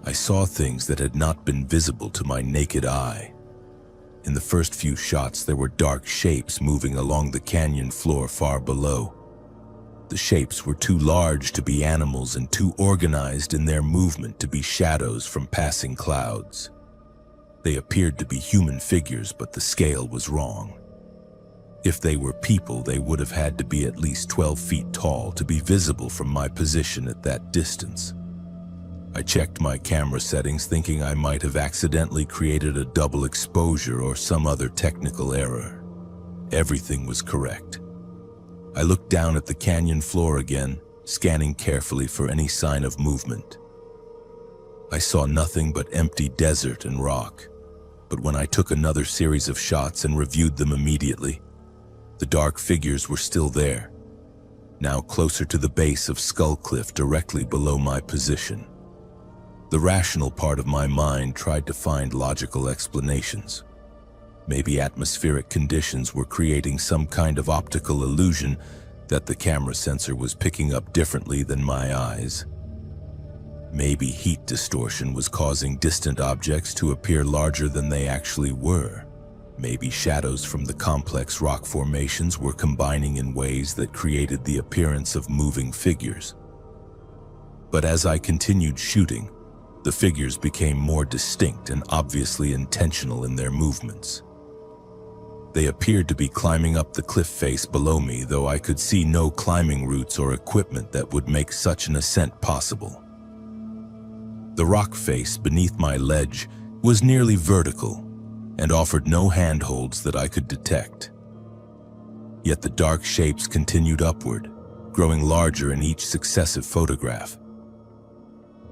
I saw things that had not been visible to my naked eye. In the first few shots, there were dark shapes moving along the canyon floor far below. The shapes were too large to be animals and too organized in their movement to be shadows from passing clouds. They appeared to be human figures, but the scale was wrong. If they were people, they would have had to be at least 12 feet tall to be visible from my position at that distance. I checked my camera settings thinking I might have accidentally created a double exposure or some other technical error. Everything was correct. I looked down at the canyon floor again, scanning carefully for any sign of movement. I saw nothing but empty desert and rock, but when I took another series of shots and reviewed them immediately, the dark figures were still there, now closer to the base of Skull Cliff directly below my position. The rational part of my mind tried to find logical explanations. Maybe atmospheric conditions were creating some kind of optical illusion that the camera sensor was picking up differently than my eyes. Maybe heat distortion was causing distant objects to appear larger than they actually were. Maybe shadows from the complex rock formations were combining in ways that created the appearance of moving figures. But as I continued shooting, the figures became more distinct and obviously intentional in their movements. They appeared to be climbing up the cliff face below me, though I could see no climbing routes or equipment that would make such an ascent possible. The rock face beneath my ledge was nearly vertical and offered no handholds that I could detect. Yet the dark shapes continued upward, growing larger in each successive photograph.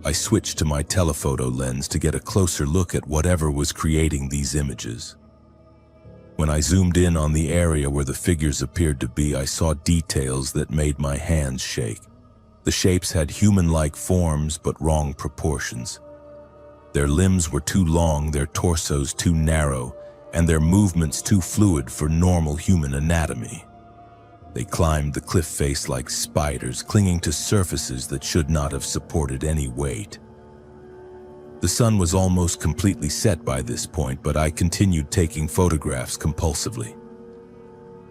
I switched to my telephoto lens to get a closer look at whatever was creating these images. When I zoomed in on the area where the figures appeared to be, I saw details that made my hands shake. The shapes had human-like forms but wrong proportions. Their limbs were too long, their torsos too narrow, and their movements too fluid for normal human anatomy. They climbed the cliff face like spiders, clinging to surfaces that should not have supported any weight. The sun was almost completely set by this point, but I continued taking photographs compulsively.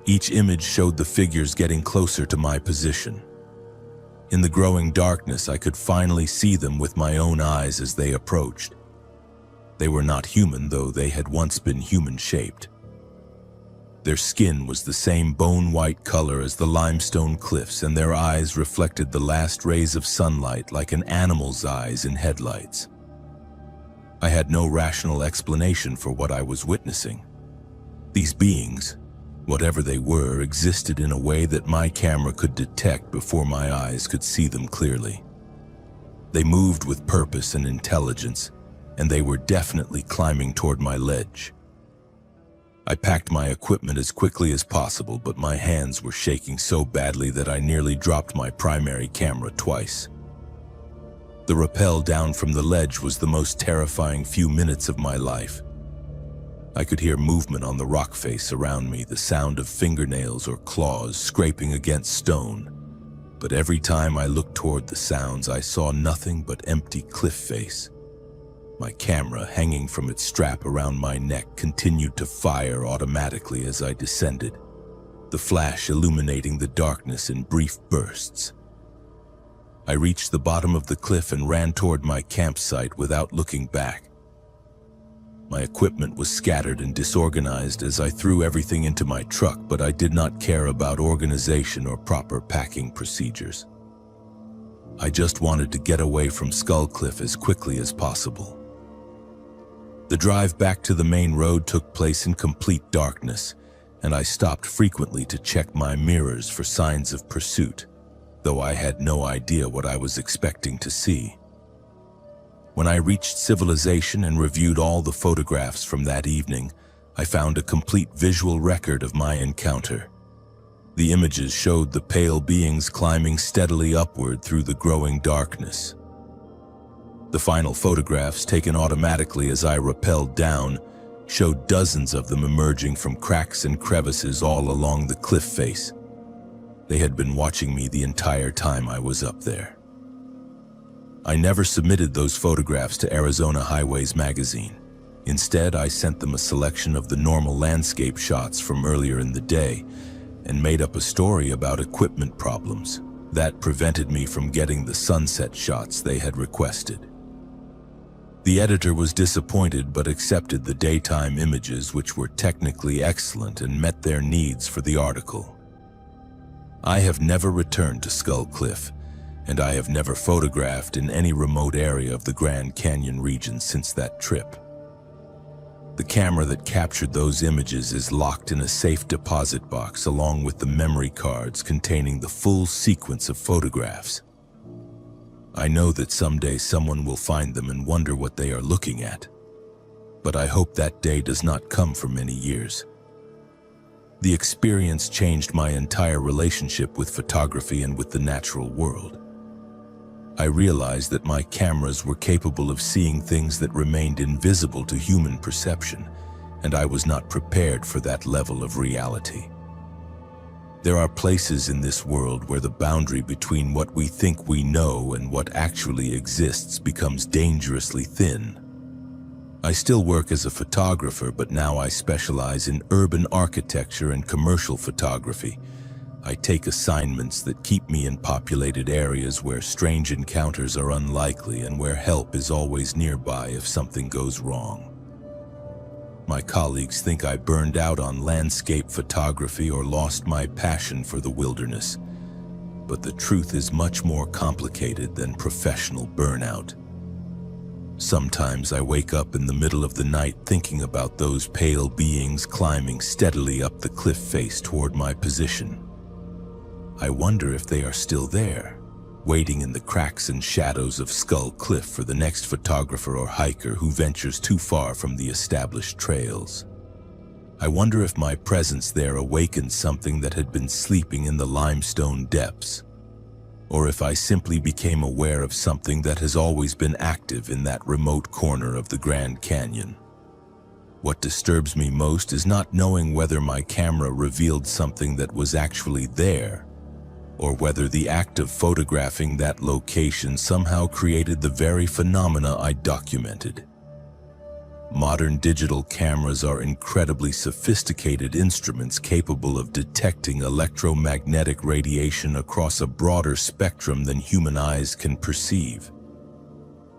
Each image showed the figures getting closer to my position. In the growing darkness, I could finally see them with my own eyes as they approached. They were not human, though they had once been human-shaped. Their skin was the same bone-white color as the limestone cliffs, and their eyes reflected the last rays of sunlight like an animal's eyes in headlights. I had no rational explanation for what I was witnessing. These beings, whatever they were, existed in a way that my camera could detect before my eyes could see them clearly. They moved with purpose and intelligence, and they were definitely climbing toward my ledge. I packed my equipment as quickly as possible, but my hands were shaking so badly that I nearly dropped my primary camera twice. The rappel down from the ledge was the most terrifying few minutes of my life. I could hear movement on the rock face around me, the sound of fingernails or claws scraping against stone. But every time I looked toward the sounds, I saw nothing but empty cliff face. My camera, hanging from its strap around my neck, continued to fire automatically as I descended, the flash illuminating the darkness in brief bursts. I reached the bottom of the cliff and ran toward my campsite without looking back. My equipment was scattered and disorganized as I threw everything into my truck, but I did not care about organization or proper packing procedures. I just wanted to get away from Skull Cliff as quickly as possible. The drive back to the main road took place in complete darkness, and I stopped frequently to check my mirrors for signs of pursuit, though I had no idea what I was expecting to see. When I reached civilization and reviewed all the photographs from that evening, I found a complete visual record of my encounter. The images showed the pale beings climbing steadily upward through the growing darkness. The final photographs, taken automatically as I rappelled down, showed dozens of them emerging from cracks and crevices all along the cliff face. They had been watching me the entire time I was up there. I never submitted those photographs to Arizona Highways magazine. Instead, I sent them a selection of the normal landscape shots from earlier in the day and made up a story about equipment problems that prevented me from getting the sunset shots they had requested. The editor was disappointed but accepted the daytime images, which were technically excellent and met their needs for the article. I have never returned to Skull Cliff, and I have never photographed in any remote area of the Grand Canyon region since that trip. The camera that captured those images is locked in a safe deposit box along with the memory cards containing the full sequence of photographs. I know that someday someone will find them and wonder what they are looking at, but I hope that day does not come for many years. The experience changed my entire relationship with photography and with the natural world. I realized that my cameras were capable of seeing things that remained invisible to human perception, and I was not prepared for that level of reality. There are places in this world where the boundary between what we think we know and what actually exists becomes dangerously thin. I still work as a photographer, but now I specialize in urban architecture and commercial photography. I take assignments that keep me in populated areas where strange encounters are unlikely and where help is always nearby if something goes wrong. My colleagues think I burned out on landscape photography or lost my passion for the wilderness, but the truth is much more complicated than professional burnout. Sometimes I wake up in the middle of the night thinking about those pale beings climbing steadily up the cliff face toward my position. I wonder if they are still there, waiting in the cracks and shadows of Skull Cliff for the next photographer or hiker who ventures too far from the established trails. I wonder if my presence there awakened something that had been sleeping in the limestone depths, or if I simply became aware of something that has always been active in that remote corner of the Grand Canyon. What disturbs me most is not knowing whether my camera revealed something that was actually there, or whether the act of photographing that location somehow created the very phenomena I documented. Modern digital cameras are incredibly sophisticated instruments capable of detecting electromagnetic radiation across a broader spectrum than human eyes can perceive.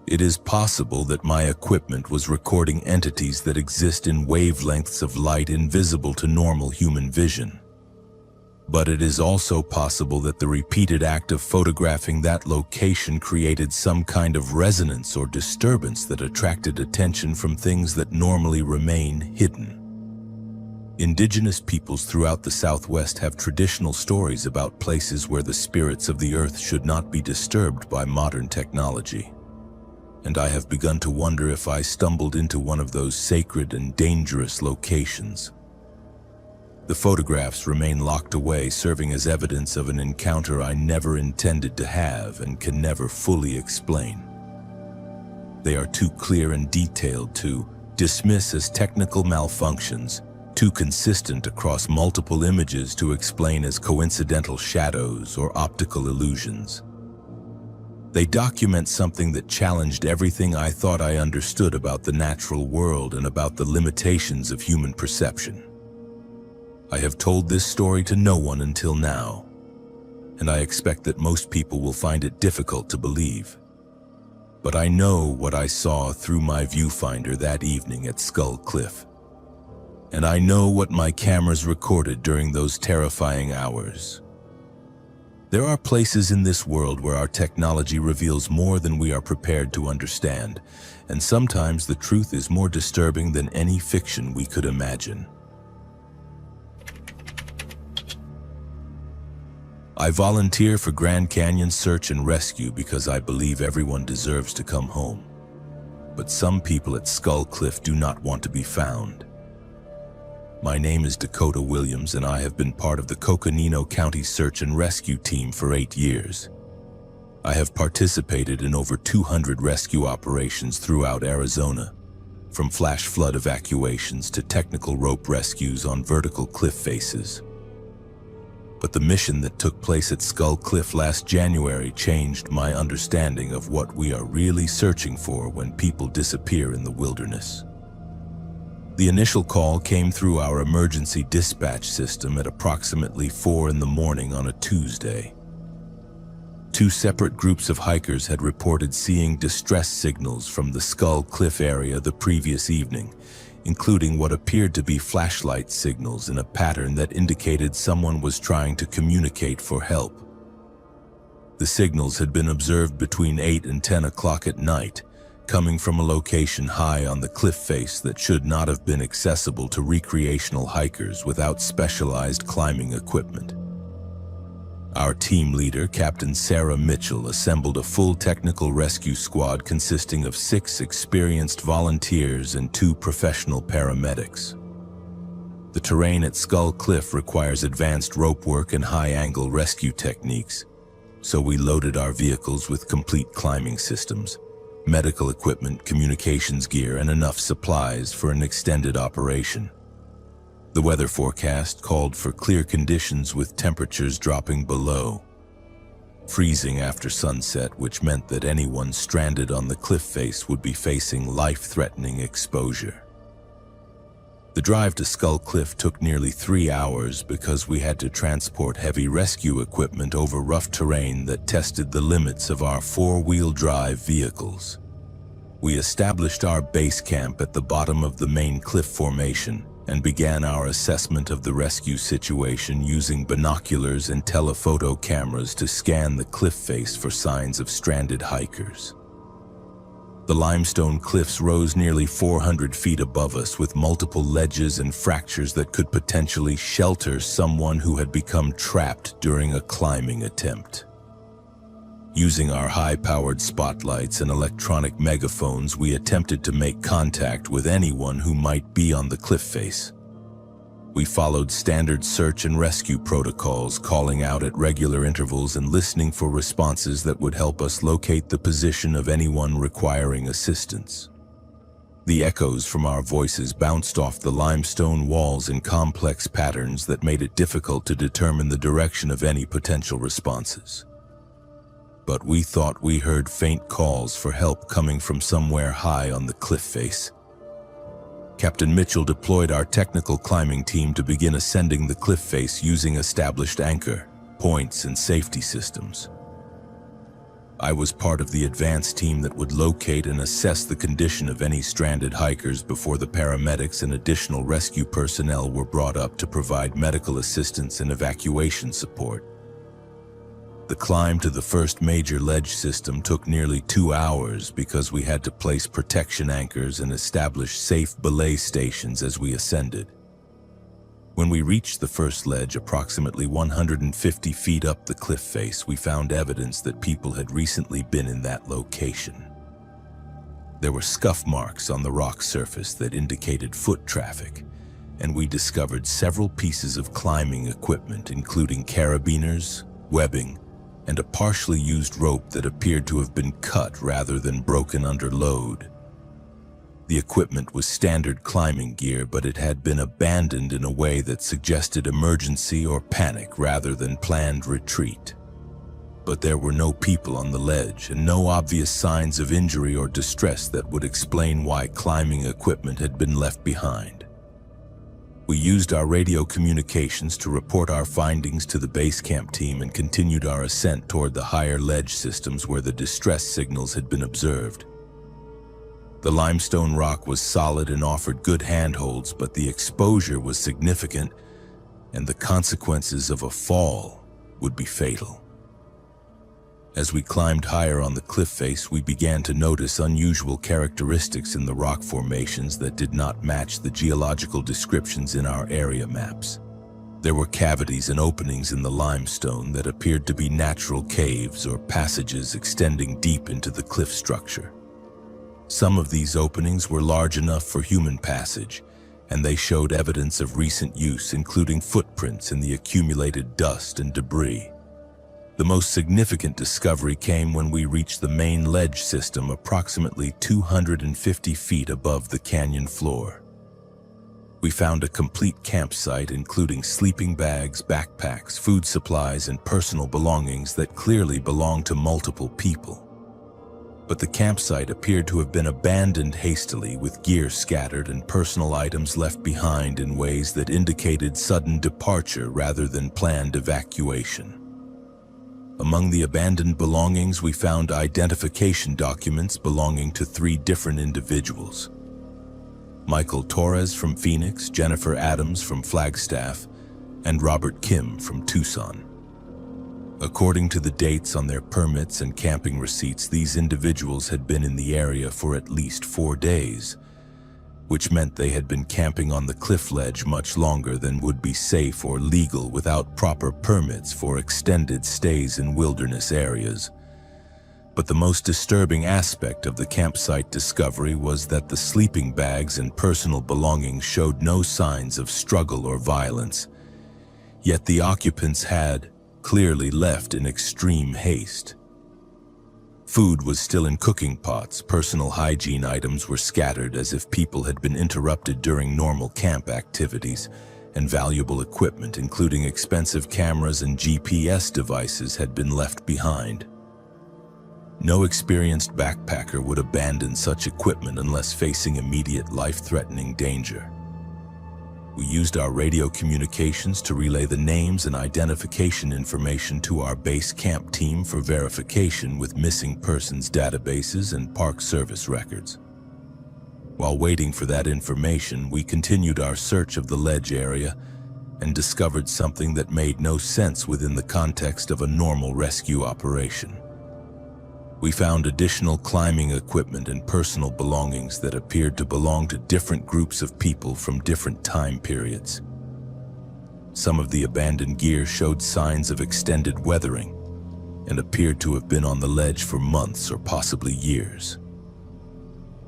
It is possible that my equipment was recording entities that exist in wavelengths of light invisible to normal human vision. But it is also possible that the repeated act of photographing that location created some kind of resonance or disturbance that attracted attention from things that normally remain hidden. Indigenous peoples throughout the Southwest have traditional stories about places where the spirits of the earth should not be disturbed by modern technology. And I have begun to wonder if I stumbled into one of those sacred and dangerous locations. The photographs remain locked away, serving as evidence of an encounter I never intended to have and can never fully explain. They are too clear and detailed to dismiss as technical malfunctions, too consistent across multiple images to explain as coincidental shadows or optical illusions. They document something that challenged everything I thought I understood about the natural world and about the limitations of human perception. I have told this story to no one until now, and I expect that most people will find it difficult to believe. But I know what I saw through my viewfinder that evening at Skull Cliff, and I know what my cameras recorded during those terrifying hours. There are places in this world where our technology reveals more than we are prepared to understand, and sometimes the truth is more disturbing than any fiction we could imagine. I volunteer for Grand Canyon Search and Rescue because I believe everyone deserves to come home. But some people at Skull Cliff do not want to be found. My name is Dakota Williams, and I have been part of the Coconino County Search and Rescue Team for 8 years. I have participated in over 200 rescue operations throughout Arizona, from flash flood evacuations to technical rope rescues on vertical cliff faces. But the mission that took place at Skull Cliff last January changed my understanding of what we are really searching for when people disappear in the wilderness. The initial call came through our emergency dispatch system at approximately 4 in the morning on a Tuesday. 2 separate groups of hikers had reported seeing distress signals from the Skull Cliff area the previous evening, including what appeared to be flashlight signals in a pattern that indicated someone was trying to communicate for help. The signals had been observed between 8 and 10 o'clock at night, coming from a location high on the cliff face that should not have been accessible to recreational hikers without specialized climbing equipment. Our team leader, Captain Sarah Mitchell, assembled a full technical rescue squad consisting of 6 experienced volunteers and 2 professional paramedics. The terrain at Skull Cliff requires advanced rope work and high-angle rescue techniques, so we loaded our vehicles with complete climbing systems, medical equipment, communications gear, and enough supplies for an extended operation. The weather forecast called for clear conditions with temperatures dropping below freezing after sunset, which meant that anyone stranded on the cliff face would be facing life-threatening exposure. The drive to Skull Cliff took nearly 3 hours because we had to transport heavy rescue equipment over rough terrain that tested the limits of our 4-wheel drive vehicles. We established our base camp at the bottom of the main cliff formation and began our assessment of the rescue situation using binoculars and telephoto cameras to scan the cliff face for signs of stranded hikers. The limestone cliffs rose nearly 400 feet above us with multiple ledges and fractures that could potentially shelter someone who had become trapped during a climbing attempt. Using our high-powered spotlights and electronic megaphones, we attempted to make contact with anyone who might be on the cliff face. We followed standard search and rescue protocols, calling out at regular intervals and listening for responses that would help us locate the position of anyone requiring assistance. The echoes from our voices bounced off the limestone walls in complex patterns that made it difficult to determine the direction of any potential responses. But we thought we heard faint calls for help coming from somewhere high on the cliff face. Captain Mitchell deployed our technical climbing team to begin ascending the cliff face using established anchor points and safety systems. I was part of the advance team that would locate and assess the condition of any stranded hikers before the paramedics and additional rescue personnel were brought up to provide medical assistance and evacuation support. The climb to the first major ledge system took nearly 2 hours because we had to place protection anchors and establish safe belay stations as we ascended. When we reached the first ledge, approximately 150 feet up the cliff face, we found evidence that people had recently been in that location. There were scuff marks on the rock surface that indicated foot traffic, and we discovered several pieces of climbing equipment, including carabiners, webbing, and a partially used rope that appeared to have been cut rather than broken under load. The equipment was standard climbing gear, but it had been abandoned in a way that suggested emergency or panic rather than planned retreat. But there were no people on the ledge and no obvious signs of injury or distress that would explain why climbing equipment had been left behind. We used our radio communications to report our findings to the base camp team and continued our ascent toward the higher ledge systems where the distress signals had been observed. The limestone rock was solid and offered good handholds, but the exposure was significant, and the consequences of a fall would be fatal. As we climbed higher on the cliff face, we began to notice unusual characteristics in the rock formations that did not match the geological descriptions in our area maps. There were cavities and openings in the limestone that appeared to be natural caves or passages extending deep into the cliff structure. Some of these openings were large enough for human passage, and they showed evidence of recent use, including footprints in the accumulated dust and debris. The most significant discovery came when we reached the main ledge system approximately 250 feet above the canyon floor. We found a complete campsite including sleeping bags, backpacks, food supplies, and personal belongings that clearly belonged to multiple people. But the campsite appeared to have been abandoned hastily, with gear scattered and personal items left behind in ways that indicated sudden departure rather than planned evacuation. Among the abandoned belongings, we found identification documents belonging to 3 different individuals: Michael Torres from Phoenix, Jennifer Adams from Flagstaff, and Robert Kim from Tucson. According to the dates on their permits and camping receipts, these individuals had been in the area for at least 4 days, which meant they had been camping on the cliff ledge much longer than would be safe or legal without proper permits for extended stays in wilderness areas. But the most disturbing aspect of the campsite discovery was that the sleeping bags and personal belongings showed no signs of struggle or violence, yet the occupants had clearly left in extreme haste. Food was still in cooking pots, personal hygiene items were scattered as if people had been interrupted during normal camp activities, and valuable equipment, including expensive cameras and GPS devices, had been left behind. No experienced backpacker would abandon such equipment unless facing immediate life-threatening danger. We used our radio communications to relay the names and identification information to our base camp team for verification with missing persons databases and Park Service records. While waiting for that information, we continued our search of the ledge area and discovered something that made no sense within the context of a normal rescue operation. We found additional climbing equipment and personal belongings that appeared to belong to different groups of people from different time periods. Some of the abandoned gear showed signs of extended weathering and appeared to have been on the ledge for months or possibly years.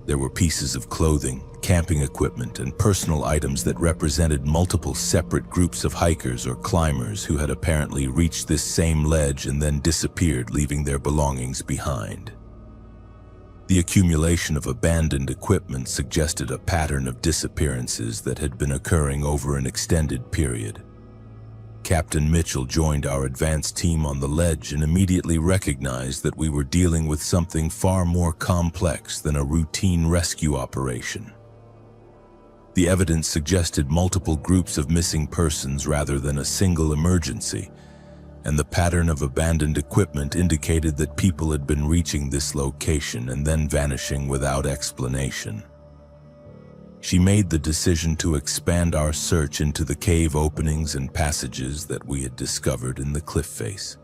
There were pieces of clothing, camping equipment, and personal items that represented multiple separate groups of hikers or climbers who had apparently reached this same ledge and then disappeared, leaving their belongings behind. The accumulation of abandoned equipment suggested a pattern of disappearances that had been occurring over an extended period. Captain Mitchell joined our advance team on the ledge and immediately recognized that we were dealing with something far more complex than a routine rescue operation. The evidence suggested multiple groups of missing persons rather than a single emergency, and the pattern of abandoned equipment indicated that people had been reaching this location and then vanishing without explanation. She made the decision to expand our search into the cave openings and passages that we had discovered in the cliff face.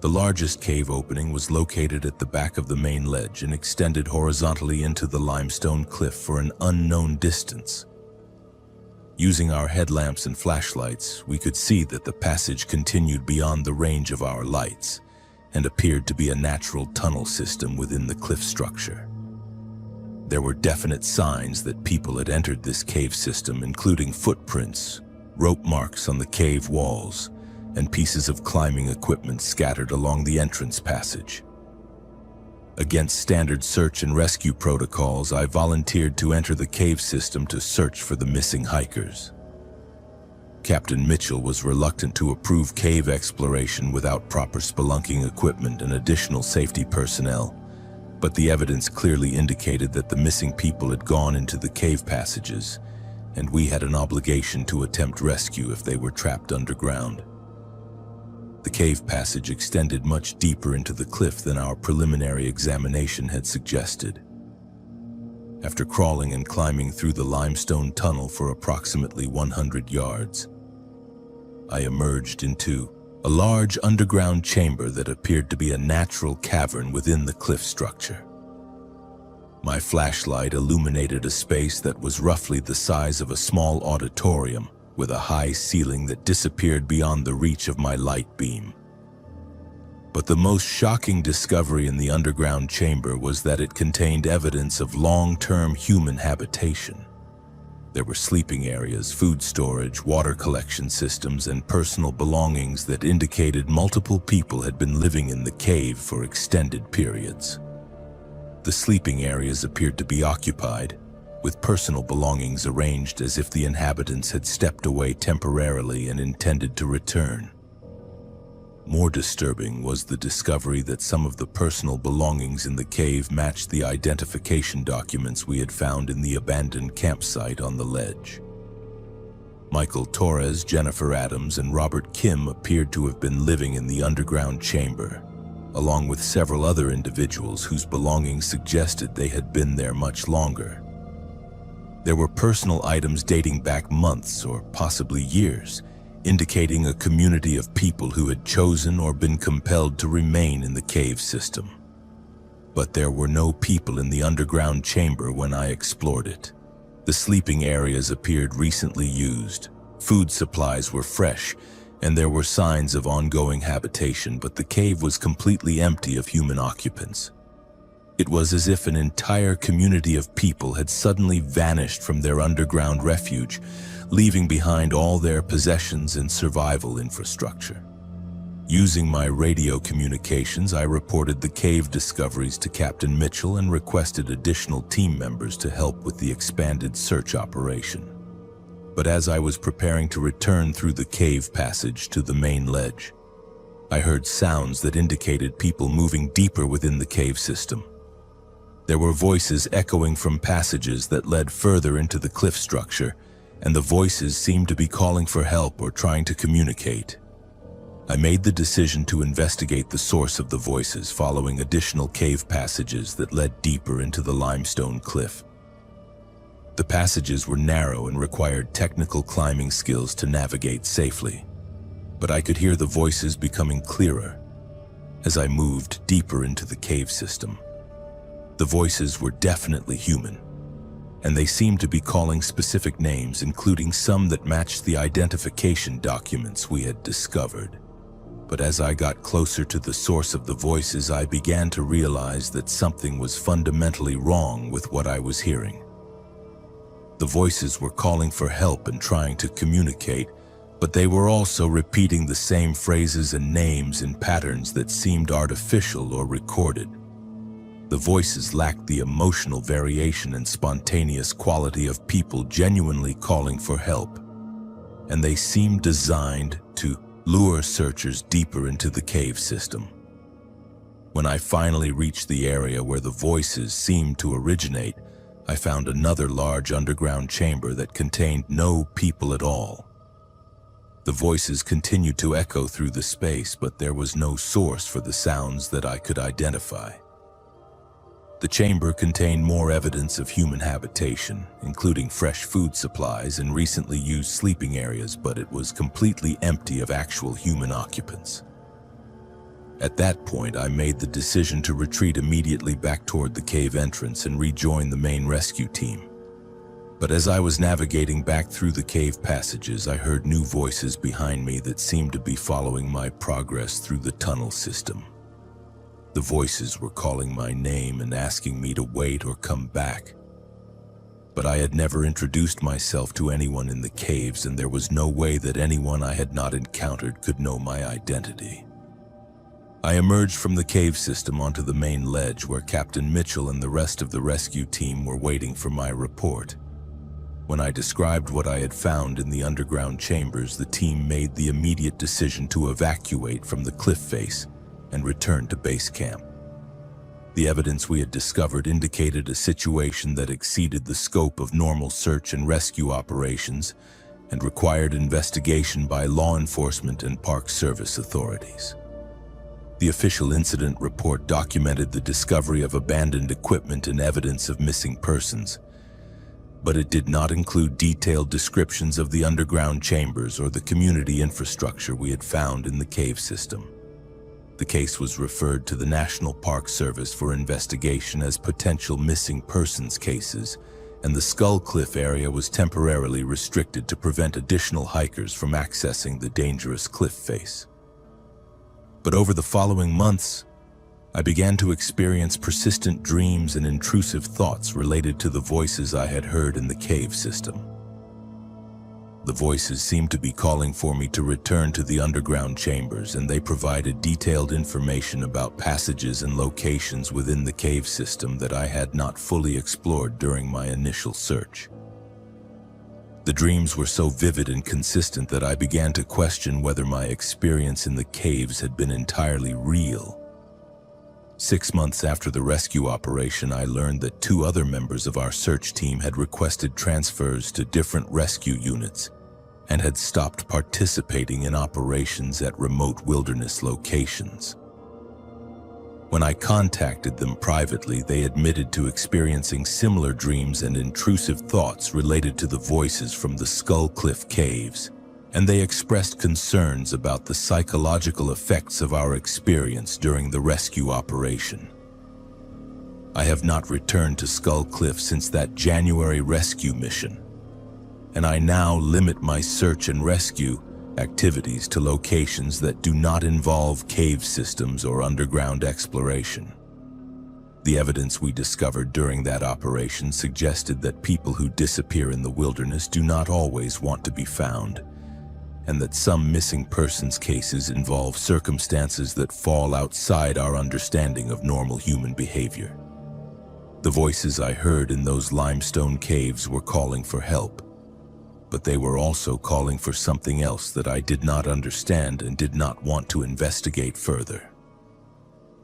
The largest cave opening was located at the back of the main ledge and extended horizontally into the limestone cliff for an unknown distance. Using our headlamps and flashlights, we could see that the passage continued beyond the range of our lights and appeared to be a natural tunnel system within the cliff structure. There were definite signs that people had entered this cave system, including footprints, rope marks on the cave walls, and pieces of climbing equipment scattered along the entrance passage. Against standard search and rescue protocols, I volunteered to enter the cave system to search for the missing hikers. Captain Mitchell was reluctant to approve cave exploration without proper spelunking equipment and additional safety personnel, but the evidence clearly indicated that the missing people had gone into the cave passages, and we had an obligation to attempt rescue if they were trapped underground. The cave passage extended much deeper into the cliff than our preliminary examination had suggested. After crawling and climbing through the limestone tunnel for approximately 100 yards, I emerged into a large underground chamber that appeared to be a natural cavern within the cliff structure. My flashlight illuminated a space that was roughly the size of a small auditorium, with a high ceiling that disappeared beyond the reach of my light beam. But the most shocking discovery in the underground chamber was that it contained evidence of long-term human habitation. There were sleeping areas, food storage, water collection systems, and personal belongings that indicated multiple people had been living in the cave for extended periods. The sleeping areas appeared to be occupied, with personal belongings arranged as if the inhabitants had stepped away temporarily and intended to return. More disturbing was the discovery that some of the personal belongings in the cave matched the identification documents we had found in the abandoned campsite on the ledge. Michael Torres, Jennifer Adams, and Robert Kim appeared to have been living in the underground chamber, along with several other individuals whose belongings suggested they had been there much longer. There were personal items dating back months or possibly years, indicating a community of people who had chosen or been compelled to remain in the cave system. But there were no people in the underground chamber when I explored it. The sleeping areas appeared recently used, food supplies were fresh, and there were signs of ongoing habitation, but the cave was completely empty of human occupants. It was as if an entire community of people had suddenly vanished from their underground refuge, leaving behind all their possessions and survival infrastructure. Using my radio communications, I reported the cave discoveries to Captain Mitchell and requested additional team members to help with the expanded search operation. But as I was preparing to return through the cave passage to the main ledge, I heard sounds that indicated people moving deeper within the cave system. There were voices echoing from passages that led further into the cliff structure, and the voices seemed to be calling for help or trying to communicate. I made the decision to investigate the source of the voices, following additional cave passages that led deeper into the limestone cliff. The passages were narrow and required technical climbing skills to navigate safely, but I could hear the voices becoming clearer as I moved deeper into the cave system. The voices were definitely human, and they seemed to be calling specific names, including some that matched the identification documents we had discovered. But as I got closer to the source of the voices, I began to realize that something was fundamentally wrong with what I was hearing. The voices were calling for help and trying to communicate, but they were also repeating the same phrases and names in patterns that seemed artificial or recorded. The voices lacked the emotional variation and spontaneous quality of people genuinely calling for help, and they seemed designed to lure searchers deeper into the cave system. When I finally reached the area where the voices seemed to originate, I found another large underground chamber that contained no people at all. The voices continued to echo through the space, but there was no source for the sounds that I could identify. The chamber contained more evidence of human habitation, including fresh food supplies and recently used sleeping areas, but it was completely empty of actual human occupants. At that point, I made the decision to retreat immediately back toward the cave entrance and rejoin the main rescue team. But as I was navigating back through the cave passages, I heard new voices behind me that seemed to be following my progress through the tunnel system. The voices were calling my name and asking me to wait or come back. But I had never introduced myself to anyone in the caves, and there was no way that anyone I had not encountered could know my identity. I emerged from the cave system onto the main ledge where Captain Mitchell and the rest of the rescue team were waiting for my report. When I described what I had found in the underground chambers, the team made the immediate decision to evacuate from the cliff face and return to base camp. The evidence we had discovered indicated a situation that exceeded the scope of normal search and rescue operations and required investigation by law enforcement and Park Service authorities. The official incident report documented the discovery of abandoned equipment and evidence of missing persons, but it did not include detailed descriptions of the underground chambers or the community infrastructure we had found in the cave system. The case was referred to the National Park Service for investigation as potential missing persons cases, and the Skull Cliff area was temporarily restricted to prevent additional hikers from accessing the dangerous cliff face. But over the following months, I began to experience persistent dreams and intrusive thoughts related to the voices I had heard in the cave system. The voices seemed to be calling for me to return to the underground chambers, and they provided detailed information about passages and locations within the cave system that I had not fully explored during my initial search. The dreams were so vivid and consistent that I began to question whether my experience in the caves had been entirely real. 6 months after the rescue operation, I learned that 2 other members of our search team had requested transfers to different rescue units and had stopped participating in operations at remote wilderness locations. When I contacted them privately, they admitted to experiencing similar dreams and intrusive thoughts related to the voices from the Skull Cliff caves, and they expressed concerns about the psychological effects of our experience during the rescue operation. I have not returned to Skull Cliff since that January rescue mission, and I now limit my search and rescue activities to locations that do not involve cave systems or underground exploration. The evidence we discovered during that operation suggested that people who disappear in the wilderness do not always want to be found, and that some missing persons cases involve circumstances that fall outside our understanding of normal human behavior. The voices I heard in those limestone caves were calling for help, but they were also calling for something else that I did not understand and did not want to investigate further.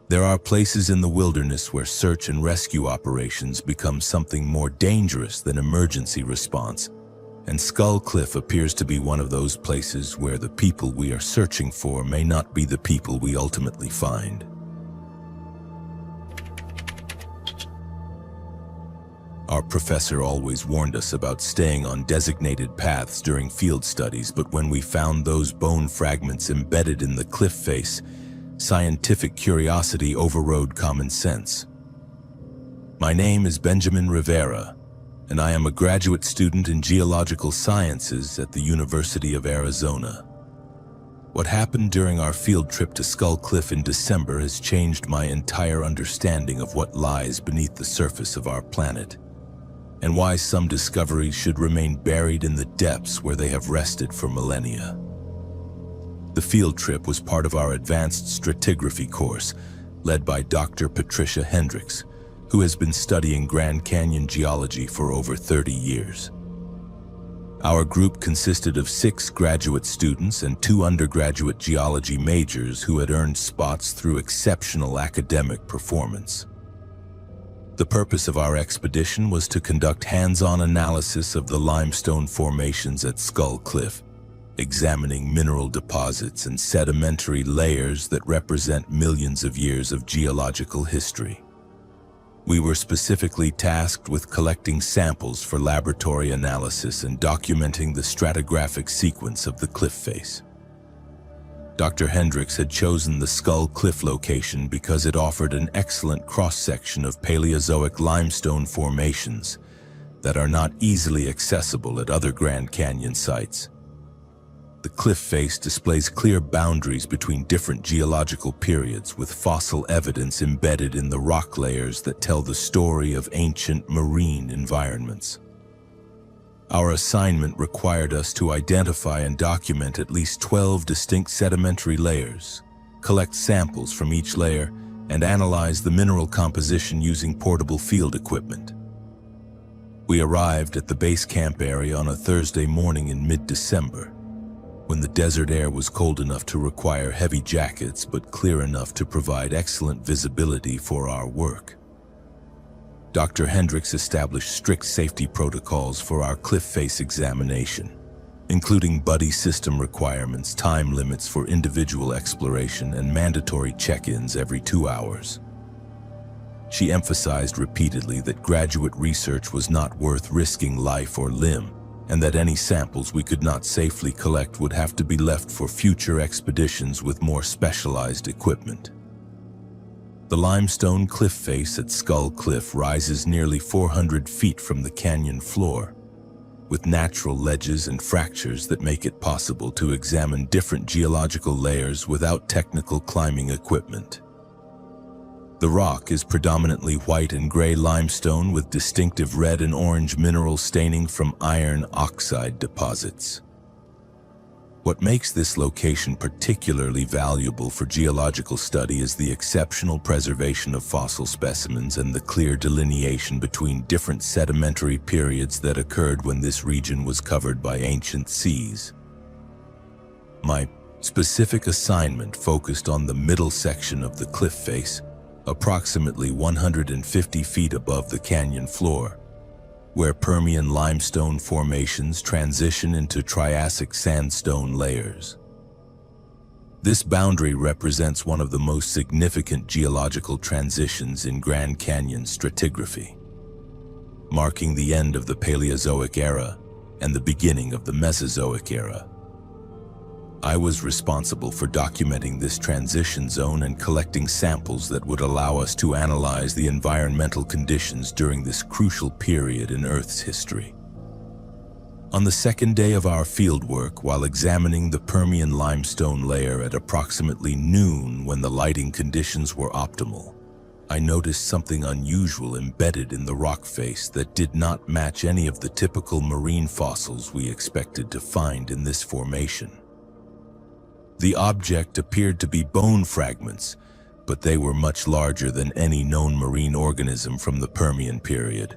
There are places in the wilderness where search and rescue operations become something more dangerous than emergency response, and Skull Cliff appears to be one of those places where the people we are searching for may not be the people we ultimately find. Our professor always warned us about staying on designated paths during field studies, but when we found those bone fragments embedded in the cliff face, scientific curiosity overrode common sense. My name is Benjamin Rivera, and I am a graduate student in geological sciences at the University of Arizona. What happened during our field trip to Skull Cliff in December has changed my entire understanding of what lies beneath the surface of our planet, and why some discoveries should remain buried in the depths where they have rested for millennia. The field trip was part of our advanced stratigraphy course, led by Dr. Patricia Hendricks, who has been studying Grand Canyon geology for over 30 years. Our group consisted of 6 graduate students and 2 undergraduate geology majors who had earned spots through exceptional academic performance. The purpose of our expedition was to conduct hands-on analysis of the limestone formations at Skull Cliff, examining mineral deposits and sedimentary layers that represent millions of years of geological history. We were specifically tasked with collecting samples for laboratory analysis and documenting the stratigraphic sequence of the cliff face. Dr. Hendricks had chosen the Skull Cliff location because it offered an excellent cross-section of Paleozoic limestone formations that are not easily accessible at other Grand Canyon sites. The cliff face displays clear boundaries between different geological periods, with fossil evidence embedded in the rock layers that tell the story of ancient marine environments. Our assignment required us to identify and document at least 12 distinct sedimentary layers, collect samples from each layer, and analyze the mineral composition using portable field equipment. We arrived at the base camp area on a Thursday morning in mid-December, when the desert air was cold enough to require heavy jackets but clear enough to provide excellent visibility for our work. Dr. Hendricks established strict safety protocols for our cliff face examination, including buddy system requirements, time limits for individual exploration, and mandatory check-ins every 2 hours. She emphasized repeatedly that graduate research was not worth risking life or limb, and that any samples we could not safely collect would have to be left for future expeditions with more specialized equipment. The limestone cliff face at Skull Cliff rises nearly 400 feet from the canyon floor, with natural ledges and fractures that make it possible to examine different geological layers without technical climbing equipment. The rock is predominantly white and gray limestone with distinctive red and orange mineral staining from iron oxide deposits. What makes this location particularly valuable for geological study is the exceptional preservation of fossil specimens and the clear delineation between different sedimentary periods that occurred when this region was covered by ancient seas. My specific assignment focused on the middle section of the cliff face, approximately 150 feet above the canyon floor, where Permian limestone formations transition into Triassic sandstone layers. This boundary represents one of the most significant geological transitions in Grand Canyon stratigraphy, marking the end of the Paleozoic era and the beginning of the Mesozoic era. I was responsible for documenting this transition zone and collecting samples that would allow us to analyze the environmental conditions during this crucial period in Earth's history. On the second day of our fieldwork, while examining the Permian limestone layer at approximately noon when the lighting conditions were optimal, I noticed something unusual embedded in the rock face that did not match any of the typical marine fossils we expected to find in this formation. The object appeared to be bone fragments, but they were much larger than any known marine organism from the Permian period,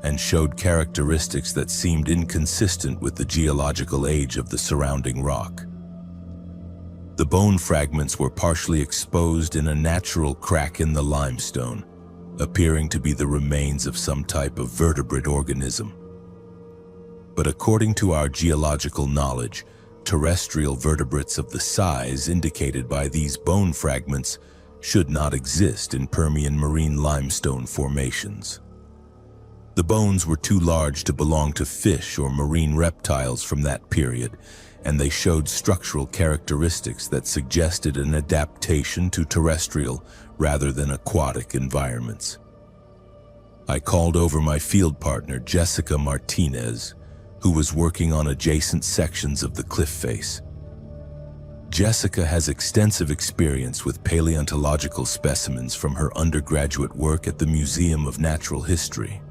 and showed characteristics that seemed inconsistent with the geological age of the surrounding rock. The bone fragments were partially exposed in a natural crack in the limestone, appearing to be the remains of some type of vertebrate organism. But according to our geological knowledge, terrestrial vertebrates of the size indicated by these bone fragments should not exist in Permian marine limestone formations. The bones were too large to belong to fish or marine reptiles from that period, and they showed structural characteristics that suggested an adaptation to terrestrial rather than aquatic environments. I called over my field partner, Jessica Martinez, who was working on adjacent sections of the cliff face. Jessica has extensive experience with paleontological specimens from her undergraduate work at the Museum of Natural History,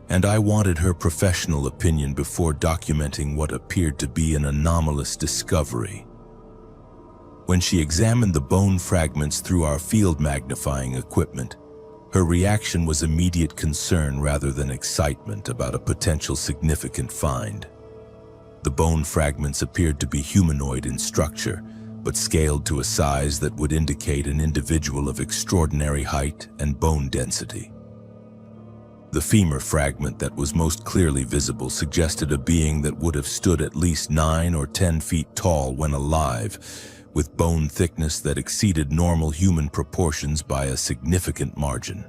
and I wanted her professional opinion before documenting what appeared to be an anomalous discovery. When she examined the bone fragments through our field magnifying equipment, her reaction was immediate concern rather than excitement about a potential significant find. The bone fragments appeared to be humanoid in structure, but scaled to a size that would indicate an individual of extraordinary height and bone density. The femur fragment that was most clearly visible suggested a being that would have stood at least 9 or 10 feet tall when alive, with bone thickness that exceeded normal human proportions by a significant margin.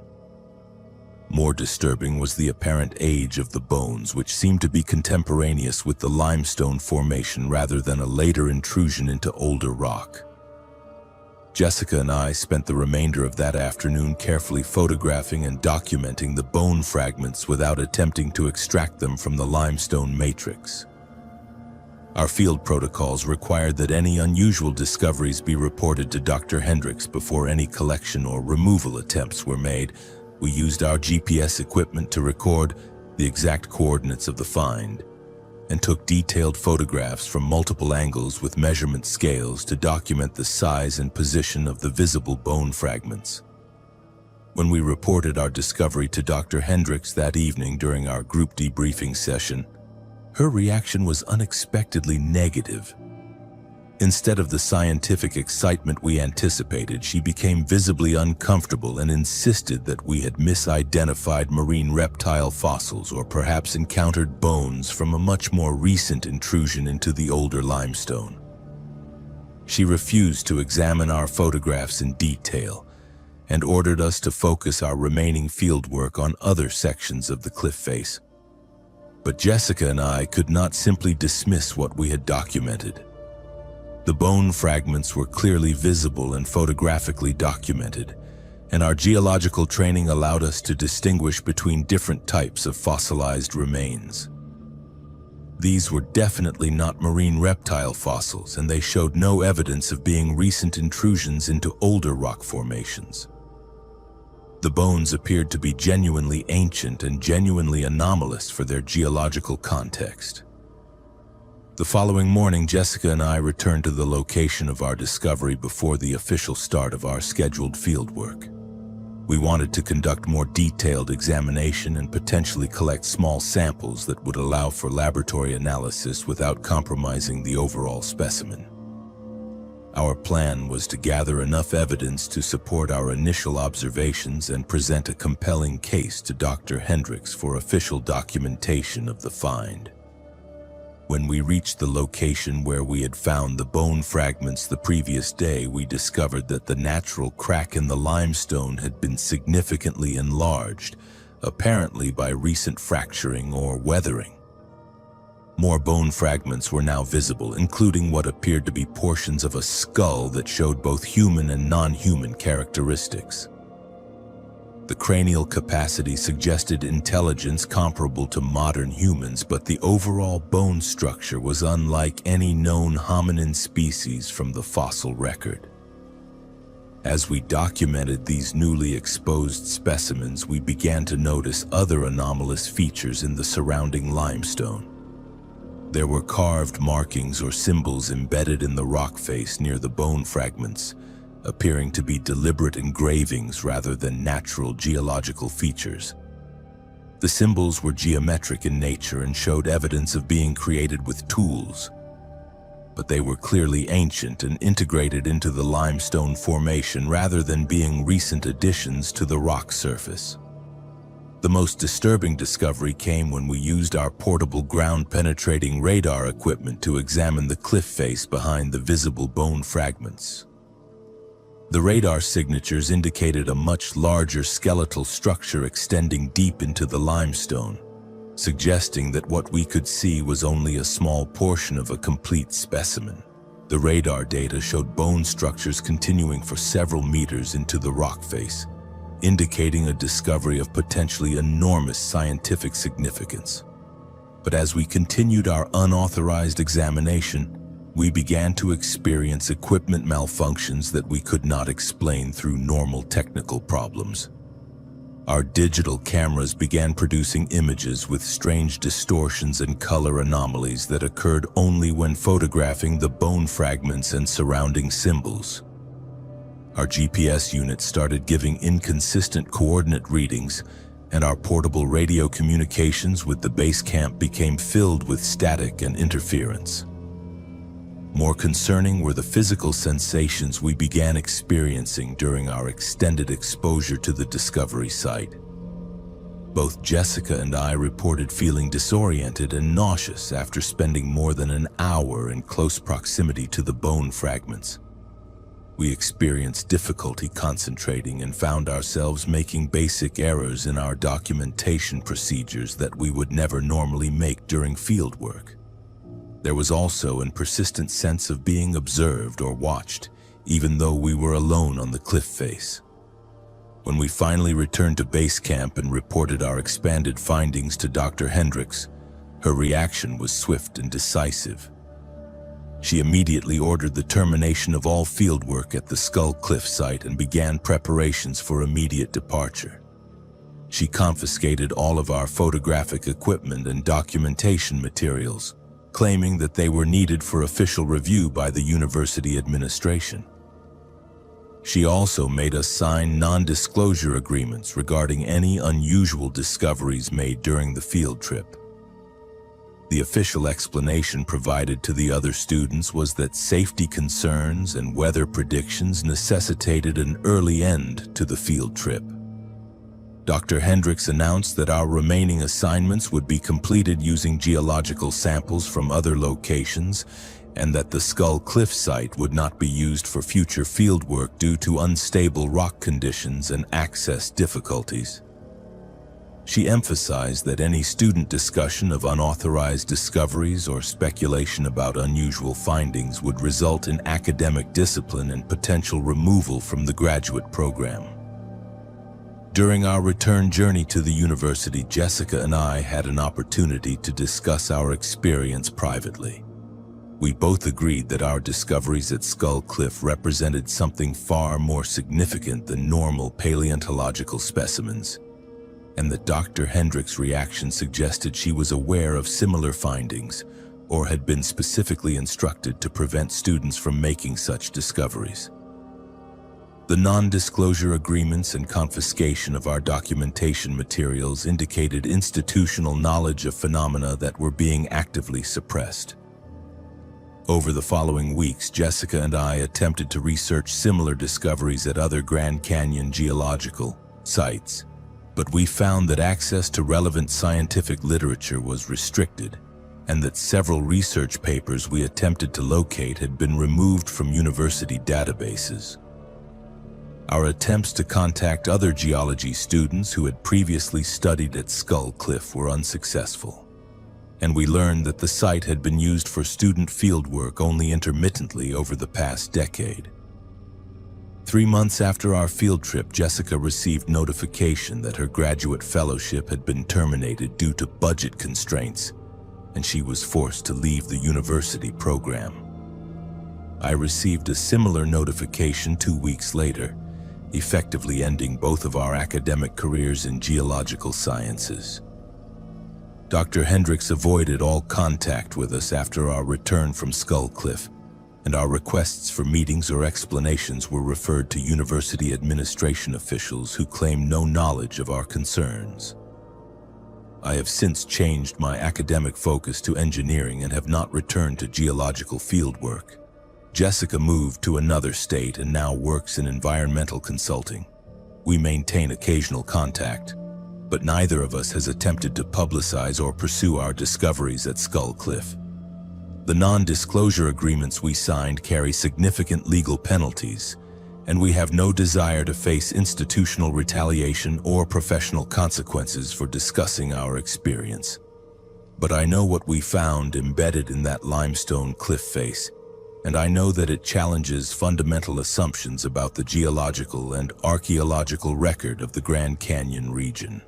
More disturbing was the apparent age of the bones, which seemed to be contemporaneous with the limestone formation rather than a later intrusion into older rock. Jessica and I spent the remainder of that afternoon carefully photographing and documenting the bone fragments without attempting to extract them from the limestone matrix. Our field protocols required that any unusual discoveries be reported to Dr. Hendricks before any collection or removal attempts were made. We used our GPS equipment to record the exact coordinates of the find, and took detailed photographs from multiple angles with measurement scales to document the size and position of the visible bone fragments. When we reported our discovery to Dr. Hendricks that evening during our group debriefing session, her reaction was unexpectedly negative. Instead of the scientific excitement we anticipated, she became visibly uncomfortable and insisted that we had misidentified marine reptile fossils or perhaps encountered bones from a much more recent intrusion into the older limestone. She refused to examine our photographs in detail and ordered us to focus our remaining fieldwork on other sections of the cliff face. But Jessica and I could not simply dismiss what we had documented. The bone fragments were clearly visible and photographically documented, and our geological training allowed us to distinguish between different types of fossilized remains. These were definitely not marine reptile fossils, and they showed no evidence of being recent intrusions into older rock formations. The bones appeared to be genuinely ancient and genuinely anomalous for their geological context. The following morning, Jessica and I returned to the location of our discovery before the official start of our scheduled fieldwork. We wanted to conduct more detailed examination and potentially collect small samples that would allow for laboratory analysis without compromising the overall specimen. Our plan was to gather enough evidence to support our initial observations and present a compelling case to Dr. Hendricks for official documentation of the find. When we reached the location where we had found the bone fragments the previous day, we discovered that the natural crack in the limestone had been significantly enlarged, apparently by recent fracturing or weathering. More bone fragments were now visible, including what appeared to be portions of a skull that showed both human and non-human characteristics. The cranial capacity suggested intelligence comparable to modern humans, but the overall bone structure was unlike any known hominin species from the fossil record. As we documented these newly exposed specimens, we began to notice other anomalous features in the surrounding limestone. There were carved markings or symbols embedded in the rock face near the bone fragments, appearing to be deliberate engravings rather than natural geological features. The symbols were geometric in nature and showed evidence of being created with tools, but they were clearly ancient and integrated into the limestone formation rather than being recent additions to the rock surface. The most disturbing discovery came when we used our portable ground-penetrating radar equipment to examine the cliff face behind the visible bone fragments. The radar signatures indicated a much larger skeletal structure extending deep into the limestone, suggesting that what we could see was only a small portion of a complete specimen. The radar data showed bone structures continuing for several meters into the rock face, indicating a discovery of potentially enormous scientific significance. But as we continued our unauthorized examination, we began to experience equipment malfunctions that we could not explain through normal technical problems. Our digital cameras began producing images with strange distortions and color anomalies that occurred only when photographing the bone fragments and surrounding symbols. Our GPS unit started giving inconsistent coordinate readings, and our portable radio communications with the base camp became filled with static and interference. More concerning were the physical sensations we began experiencing during our extended exposure to the discovery site. Both Jessica and I reported feeling disoriented and nauseous after spending more than an hour in close proximity to the bone fragments. We experienced difficulty concentrating and found ourselves making basic errors in our documentation procedures that we would never normally make during fieldwork. There was also a persistent sense of being observed or watched, even though we were alone on the cliff face. When we finally returned to base camp and reported our expanded findings to Dr. Hendricks, her reaction was swift and decisive. She immediately ordered the termination of all fieldwork at the Skull Cliff site and began preparations for immediate departure. She confiscated all of our photographic equipment and documentation materials, claiming that they were needed for official review by the university administration. She also made us sign non-disclosure agreements regarding any unusual discoveries made during the field trip. The official explanation provided to the other students was that safety concerns and weather predictions necessitated an early end to the field trip. Dr. Hendricks announced that our remaining assignments would be completed using geological samples from other locations, and that the Skull Cliff site would not be used for future fieldwork due to unstable rock conditions and access difficulties. She emphasized that any student discussion of unauthorized discoveries or speculation about unusual findings would result in academic discipline and potential removal from the graduate program. During our return journey to the university, Jessica and I had an opportunity to discuss our experience privately. We both agreed that our discoveries at Skull Cliff represented something far more significant than normal paleontological specimens, and that Dr. Hendricks' reaction suggested she was aware of similar findings or had been specifically instructed to prevent students from making such discoveries. The non-disclosure agreements and confiscation of our documentation materials indicated institutional knowledge of phenomena that were being actively suppressed. Over the following weeks, Jessica and I attempted to research similar discoveries at other Grand Canyon geological sites, but we found that access to relevant scientific literature was restricted, and that several research papers we attempted to locate had been removed from university databases. Our attempts to contact other geology students who had previously studied at Skull Cliff were unsuccessful. and we learned that the site had been used for student fieldwork only intermittently over the past decade. 3 months after our field trip, Jessica received notification that her graduate fellowship had been terminated due to budget constraints, and she was forced to leave the university program. I received a similar notification 2 weeks later, effectively ending both of our academic careers in geological sciences. Dr. Hendricks avoided all contact with us after our return from Skull Cliff, and our requests for meetings or explanations were referred to university administration officials who claimed no knowledge of our concerns. I have since changed my academic focus to engineering and have not returned to geological fieldwork. Jessica moved to another state and now works in environmental consulting. We maintain occasional contact, but neither of us has attempted to publicize or pursue our discoveries at Skull Cliff. The non-disclosure agreements we signed carry significant legal penalties, and we have no desire to face institutional retaliation or professional consequences for discussing our experience. But I know what we found embedded in that limestone cliff face, and I know that it challenges fundamental assumptions about the geological and archaeological record of the Grand Canyon region.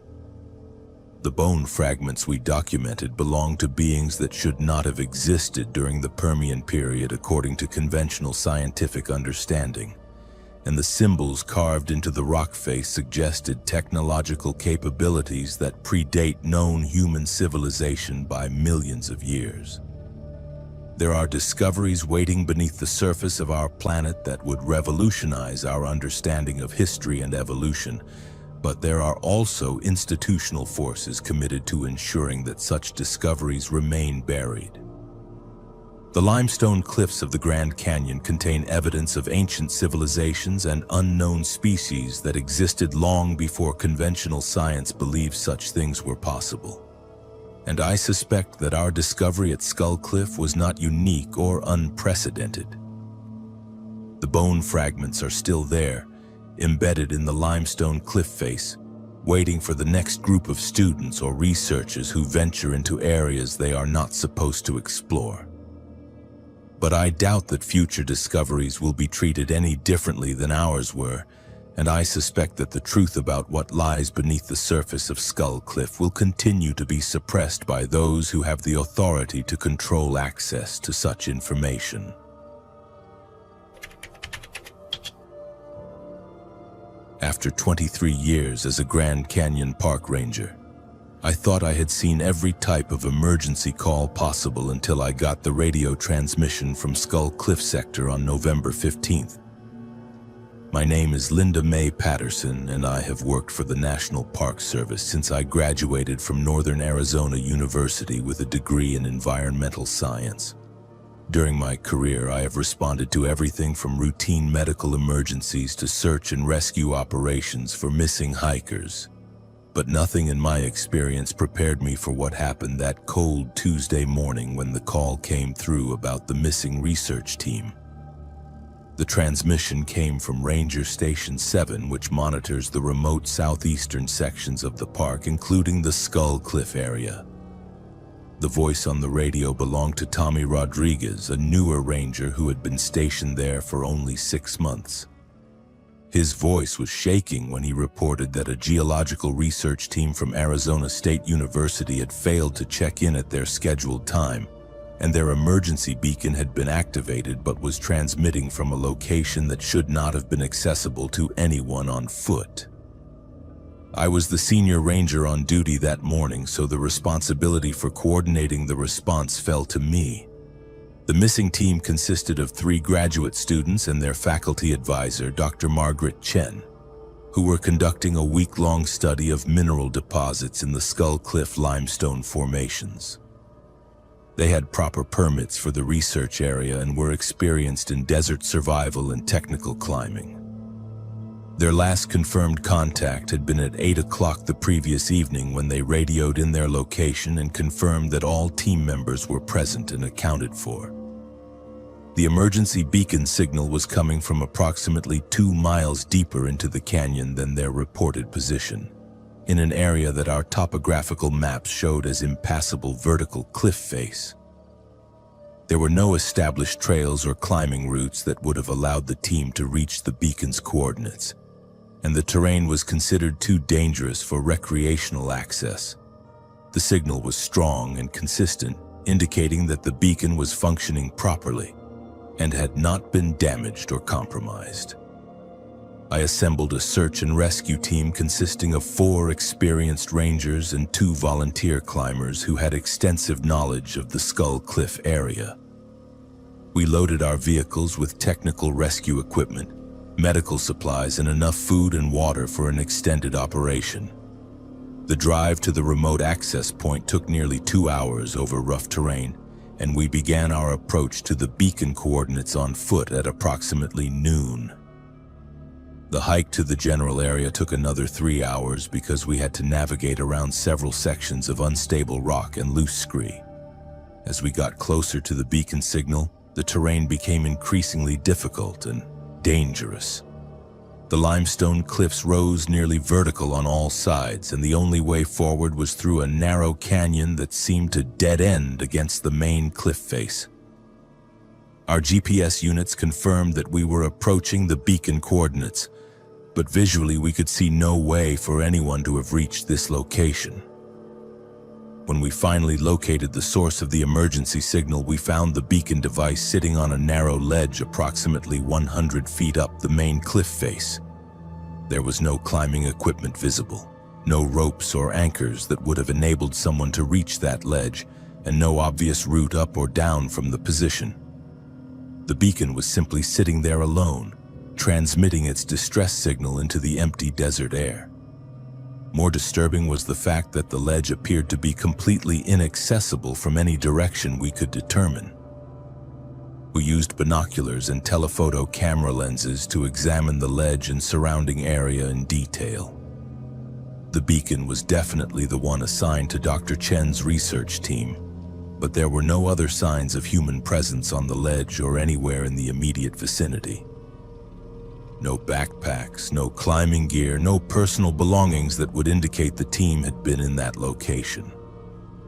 The bone fragments we documented belong to beings that should not have existed during the Permian period according to conventional scientific understanding, and the symbols carved into the rock face suggested technological capabilities that predate known human civilization by millions of years. There are discoveries waiting beneath the surface of our planet that would revolutionize our understanding of history and evolution, but there are also institutional forces committed to ensuring that such discoveries remain buried. The limestone cliffs of the Grand Canyon contain evidence of ancient civilizations and unknown species that existed long before conventional science believed such things were possible. And I suspect that our discovery at Skull Cliff was not unique or unprecedented. The bone fragments are still there, embedded in the limestone cliff face, waiting for the next group of students or researchers who venture into areas they are not supposed to explore. But I doubt that future discoveries will be treated any differently than ours were, and I suspect that the truth about what lies beneath the surface of Skull Cliff will continue to be suppressed by those who have the authority to control access to such information. After 23 years as a Grand Canyon park ranger, I thought I had seen every type of emergency call possible until I got the radio transmission from Skull Cliff sector on November 15th. My name is Linda Mae Patterson, and I have worked for the National Park Service since I graduated from Northern Arizona University with a degree in environmental science. During my career, I have responded to everything from routine medical emergencies to search and rescue operations for missing hikers. But nothing in my experience prepared me for what happened that cold Tuesday morning when the call came through about the missing research team. The transmission came from Ranger Station 7, which monitors the remote southeastern sections of the park, including the Skull Cliff area. The voice on the radio belonged to Tommy Rodriguez, a newer ranger who had been stationed there for only 6 months. His voice was shaking when he reported that a geological research team from Arizona State University had failed to check in at their scheduled time, and their emergency beacon had been activated but was transmitting from a location that should not have been accessible to anyone on foot. I was the senior ranger on duty that morning, so the responsibility for coordinating the response fell to me. The missing team consisted of 3 graduate students and their faculty advisor, Dr. Margaret Chen, who were conducting a week-long study of mineral deposits in the Skull Cliff limestone formations. They had proper permits for the research area and were experienced in desert survival and technical climbing. Their last confirmed contact had been at 8 o'clock the previous evening when they radioed in their location and confirmed that all team members were present and accounted for. The emergency beacon signal was coming from approximately 2 miles deeper into the canyon than their reported position. in an area that our topographical maps showed as impassable vertical cliff face. There were no established trails or climbing routes that would have allowed the team to reach the beacon's coordinates, and the terrain was considered too dangerous for recreational access. The signal was strong and consistent, indicating that the beacon was functioning properly and had not been damaged or compromised. I assembled a search and rescue team consisting of 4 experienced rangers and 2 volunteer climbers who had extensive knowledge of the Skull Cliff area. We loaded our vehicles with technical rescue equipment, medical supplies, and enough food and water for an extended operation. The drive to the remote access point took nearly 2 hours over rough terrain, and we began our approach to the beacon coordinates on foot at approximately noon. The hike to the general area took another 3 hours because we had to navigate around several sections of unstable rock and loose scree. As we got closer to the beacon signal, the terrain became increasingly difficult and dangerous. The limestone cliffs rose nearly vertical on all sides, and the only way forward was through a narrow canyon that seemed to dead end against the main cliff face. Our GPS units confirmed that we were approaching the beacon coordinates, but visually we could see no way for anyone to have reached this location. When we finally located the source of the emergency signal, we found the beacon device sitting on a narrow ledge approximately 100 feet up the main cliff face. There was no climbing equipment visible, no ropes or anchors that would have enabled someone to reach that ledge, and no obvious route up or down from the position. The beacon was simply sitting there alone, transmitting its distress signal into the empty desert air. More disturbing was the fact that the ledge appeared to be completely inaccessible from any direction we could determine. We used binoculars and telephoto camera lenses to examine the ledge and surrounding area in detail. The beacon was definitely the one assigned to Dr. Chen's research team, but there were no other signs of human presence on the ledge or anywhere in the immediate vicinity. No backpacks, no climbing gear, no personal belongings that would indicate the team had been in that location.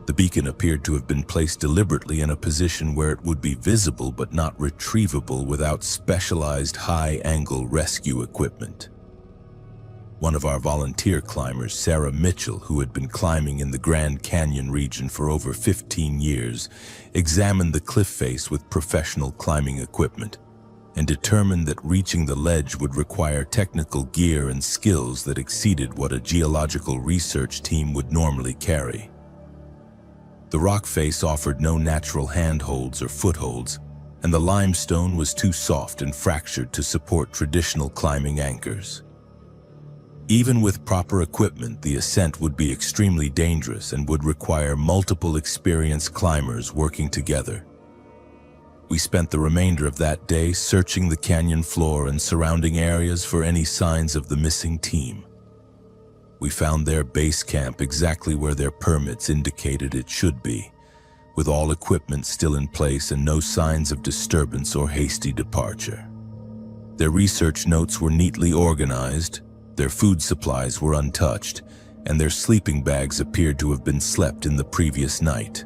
The beacon appeared to have been placed deliberately in a position where it would be visible but not retrievable without specialized high-angle rescue equipment. One of our volunteer climbers, Sarah Mitchell, who had been climbing in the Grand Canyon region for over 15 years, examined the cliff face with professional climbing equipment and determined that reaching the ledge would require technical gear and skills that exceeded what a geological research team would normally carry. The rock face offered no natural handholds or footholds, and the limestone was too soft and fractured to support traditional climbing anchors. Even with proper equipment, the ascent would be extremely dangerous and would require multiple experienced climbers working together. We spent the remainder of that day searching the canyon floor and surrounding areas for any signs of the missing team. We found their base camp exactly where their permits indicated it should be, with all equipment still in place and no signs of disturbance or hasty departure. Their research notes were neatly organized, their food supplies were untouched, and their sleeping bags appeared to have been slept in the previous night.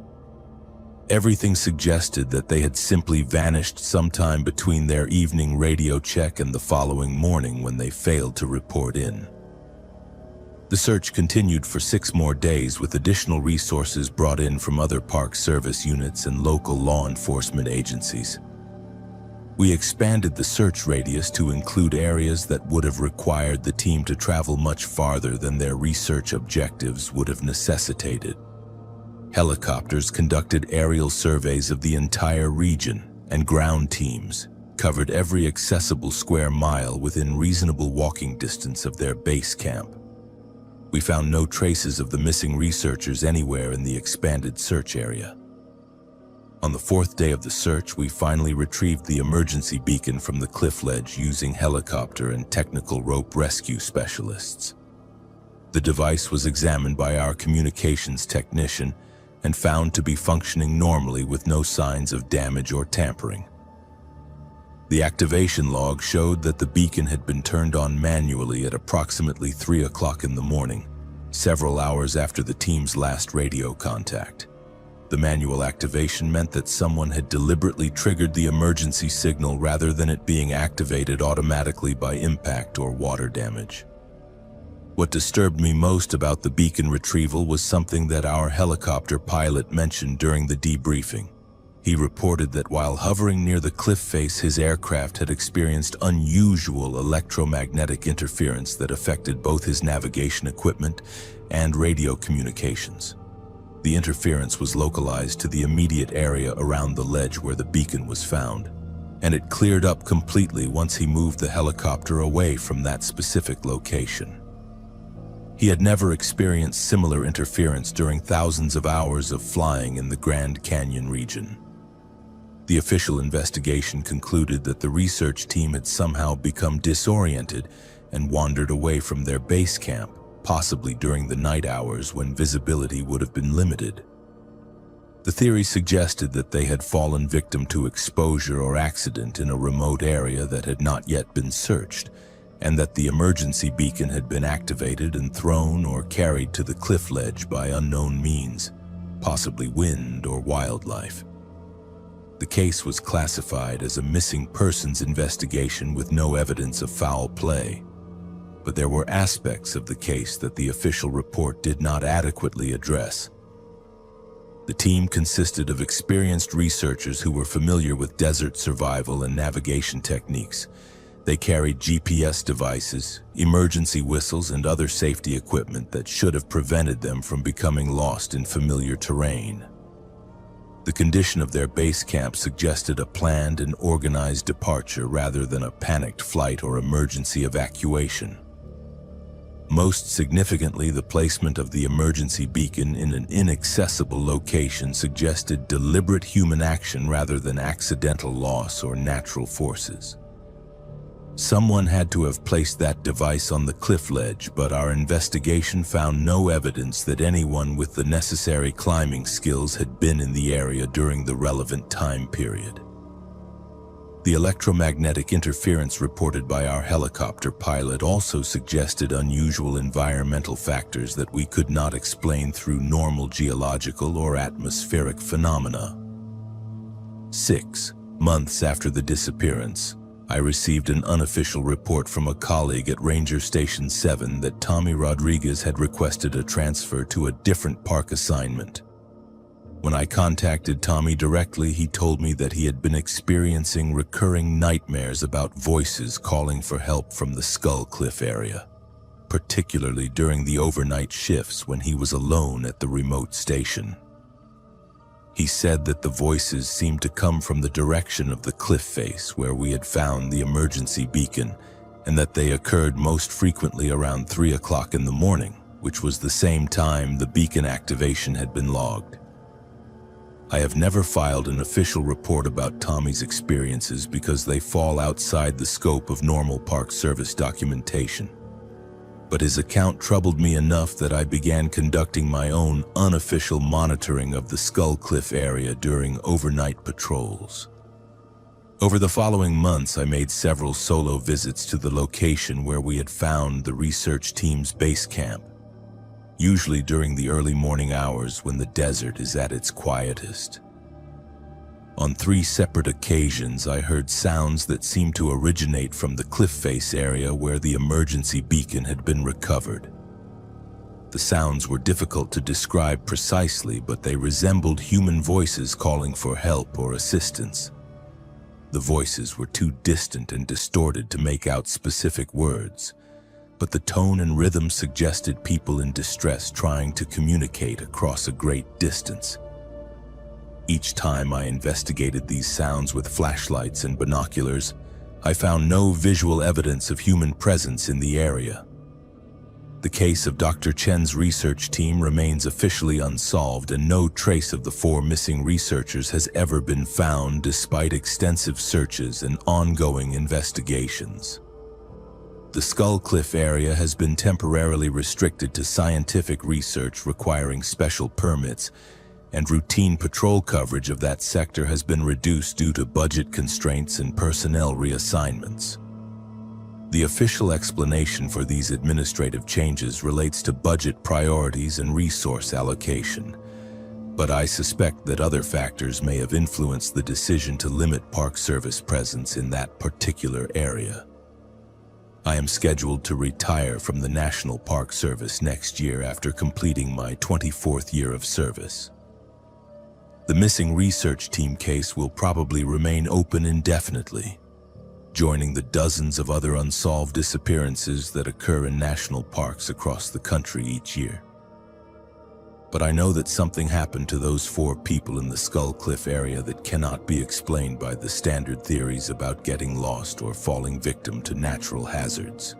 Everything suggested that they had simply vanished sometime between their evening radio check and the following morning when they failed to report in. The search continued for 6 more days with additional resources brought in from other Park Service units and local law enforcement agencies. We expanded the search radius to include areas that would have required the team to travel much farther than their research objectives would have necessitated. Helicopters conducted aerial surveys of the entire region, and ground teams covered every accessible square mile within reasonable walking distance of their base camp. We found no traces of the missing researchers anywhere in the expanded search area. On the 4th day of the search, we finally retrieved the emergency beacon from the cliff ledge using helicopter and technical rope rescue specialists. The device was examined by our communications technician and found to be functioning normally with no signs of damage or tampering. The activation log showed that the beacon had been turned on manually at approximately 3 o'clock in the morning, several hours after the team's last radio contact. The manual activation meant that someone had deliberately triggered the emergency signal rather than it being activated automatically by impact or water damage. What disturbed me most about the beacon retrieval was something that our helicopter pilot mentioned during the debriefing. He reported that while hovering near the cliff face, his aircraft had experienced unusual electromagnetic interference that affected both his navigation equipment and radio communications. The interference was localized to the immediate area around the ledge where the beacon was found, and it cleared up completely once he moved the helicopter away from that specific location. He had never experienced similar interference during thousands of hours of flying in the Grand Canyon region. The official investigation concluded that the research team had somehow become disoriented and wandered away from their base camp, possibly during the night hours when visibility would have been limited. The theory suggested that they had fallen victim to exposure or accident in a remote area that had not yet been searched, and that the emergency beacon had been activated and thrown or carried to the cliff ledge by unknown means, possibly wind or wildlife. The case was classified as a missing persons investigation with no evidence of foul play, but there were aspects of the case that the official report did not adequately address. The team consisted of experienced researchers who were familiar with desert survival and navigation techniques. They carried GPS devices, emergency whistles, and other safety equipment that should have prevented them from becoming lost in familiar terrain. The condition of their base camp suggested a planned and organized departure rather than a panicked flight or emergency evacuation. Most significantly, the placement of the emergency beacon in an inaccessible location suggested deliberate human action rather than accidental loss or natural forces. Someone had to have placed that device on the cliff ledge, but our investigation found no evidence that anyone with the necessary climbing skills had been in the area during the relevant time period. The electromagnetic interference reported by our helicopter pilot also suggested unusual environmental factors that we could not explain through normal geological or atmospheric phenomena. 6 months after the disappearance, I received an unofficial report from a colleague at Ranger Station 7 that Tommy Rodriguez had requested a transfer to a different park assignment. When I contacted Tommy directly, he told me that he had been experiencing recurring nightmares about voices calling for help from the Skull Cliff area, particularly during the overnight shifts when he was alone at the remote station. He said that the voices seemed to come from the direction of the cliff face where we had found the emergency beacon, and that they occurred most frequently around 3 o'clock in the morning, which was the same time the beacon activation had been logged. I have never filed an official report about Tommy's experiences because they fall outside the scope of normal Park Service documentation. But his account troubled me enough that I began conducting my own unofficial monitoring of the Skull Cliff area during overnight patrols. Over the following months, I made several solo visits to the location where we had found the research team's base camp, usually during the early morning hours when the desert is at its quietest. On 3 separate occasions, I heard sounds that seemed to originate from the cliff face area where the emergency beacon had been recovered. The sounds were difficult to describe precisely, but they resembled human voices calling for help or assistance. The voices were too distant and distorted to make out specific words, but the tone and rhythm suggested people in distress trying to communicate across a great distance. Each time I investigated these sounds with flashlights and binoculars, I found no visual evidence of human presence in the area. The case of Dr. Chen's research team remains officially unsolved, and no trace of the 4 missing researchers has ever been found despite extensive searches and ongoing investigations. The Skull Cliff area has been temporarily restricted to scientific research requiring special permits, and routine patrol coverage of that sector has been reduced due to budget constraints and personnel reassignments. The official explanation for these administrative changes relates to budget priorities and resource allocation, but I suspect that other factors may have influenced the decision to limit Park Service presence in that particular area. I am scheduled to retire from the National Park Service next year after completing my 24th year of service. The missing research team case will probably remain open indefinitely, joining the dozens of other unsolved disappearances that occur in national parks across the country each year. But I know that something happened to those 4 people in the Skull Cliff area that cannot be explained by the standard theories about getting lost or falling victim to natural hazards.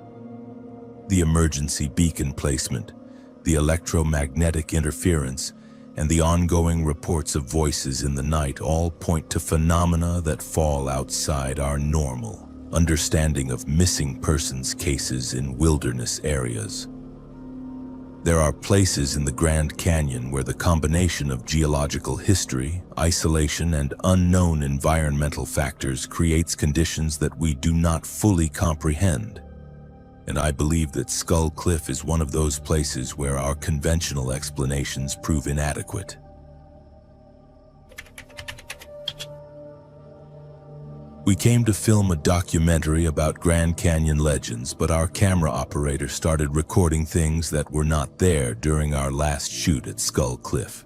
The emergency beacon placement, the electromagnetic interference, and the ongoing reports of voices in the night all point to phenomena that fall outside our normal understanding of missing persons cases in wilderness areas. There are places in the Grand Canyon where the combination of geological history, isolation, and unknown environmental factors creates conditions that we do not fully comprehend. And I believe that Skull Cliff is one of those places where our conventional explanations prove inadequate. We came to film a documentary about Grand Canyon legends, but our camera operator started recording things that were not there during our last shoot at Skull Cliff.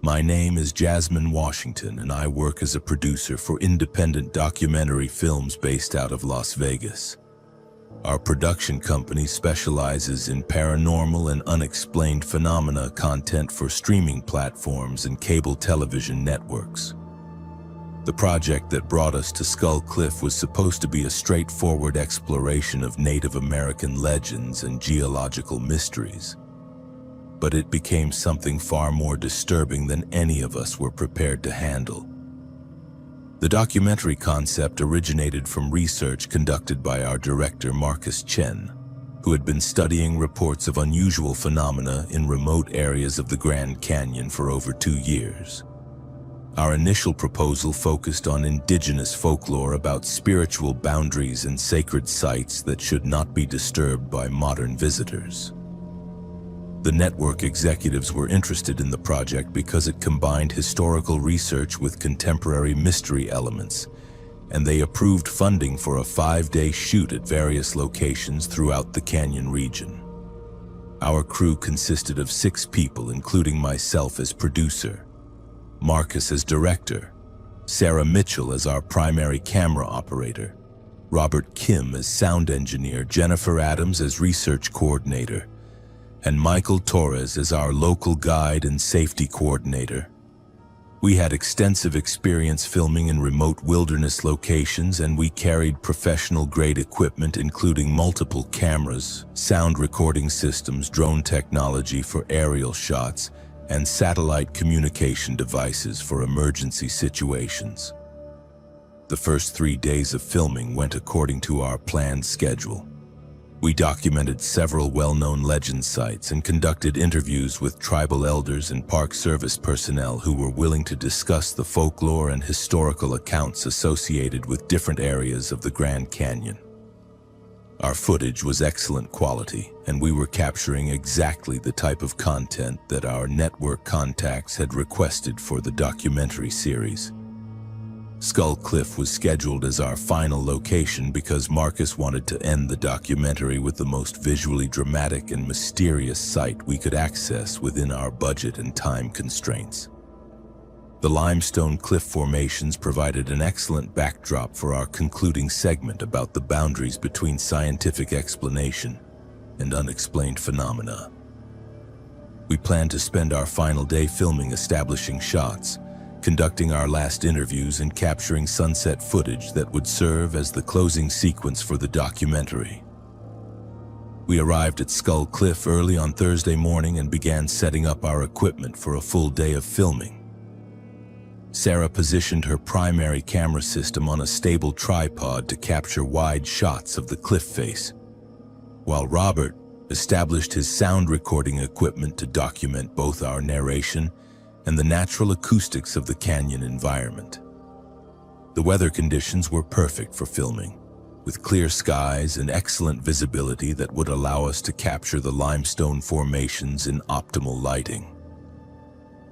My name is Jasmine Washington, and I work as a producer for independent documentary films based out of Las Vegas. Our production company specializes in paranormal and unexplained phenomena content for streaming platforms and cable television networks. The project that brought us to Skull Cliff was supposed to be a straightforward exploration of Native American legends and geological mysteries. But it became something far more disturbing than any of us were prepared to handle. The documentary concept originated from research conducted by our director Marcus Chen, who had been studying reports of unusual phenomena in remote areas of the Grand Canyon for over 2 years. Our initial proposal focused on indigenous folklore about spiritual boundaries and sacred sites that should not be disturbed by modern visitors. The network executives were interested in the project because it combined historical research with contemporary mystery elements, and they approved funding for a 5-day shoot at various locations throughout the canyon region. Our crew consisted of 6 people, including myself as producer, Marcus as director, Sarah Mitchell as our primary camera operator, Robert Kim as sound engineer, Jennifer Adams as research coordinator, and Michael Torres as our local guide and safety coordinator. We had extensive experience filming in remote wilderness locations, and we carried professional-grade equipment including multiple cameras, sound recording systems, drone technology for aerial shots, and satellite communication devices for emergency situations. The first 3 days of filming went according to our planned schedule. We documented several well-known legend sites and conducted interviews with tribal elders and Park Service personnel who were willing to discuss the folklore and historical accounts associated with different areas of the Grand Canyon. Our footage was excellent quality, and we were capturing exactly the type of content that our network contacts had requested for the documentary series. Skull Cliff was scheduled as our final location because Marcus wanted to end the documentary with the most visually dramatic and mysterious site we could access within our budget and time constraints. The limestone cliff formations provided an excellent backdrop for our concluding segment about the boundaries between scientific explanation and unexplained phenomena. We planned to spend our final day filming establishing shots, conducting our last interviews, and capturing sunset footage that would serve as the closing sequence for the documentary. We arrived at Skull Cliff early on Thursday morning and began setting up our equipment for a full day of filming. Sarah positioned her primary camera system on a stable tripod to capture wide shots of the cliff face, while Robert established his sound recording equipment to document both our narration and the natural acoustics of the canyon environment. The weather conditions were perfect for filming, with clear skies and excellent visibility that would allow us to capture the limestone formations in optimal lighting.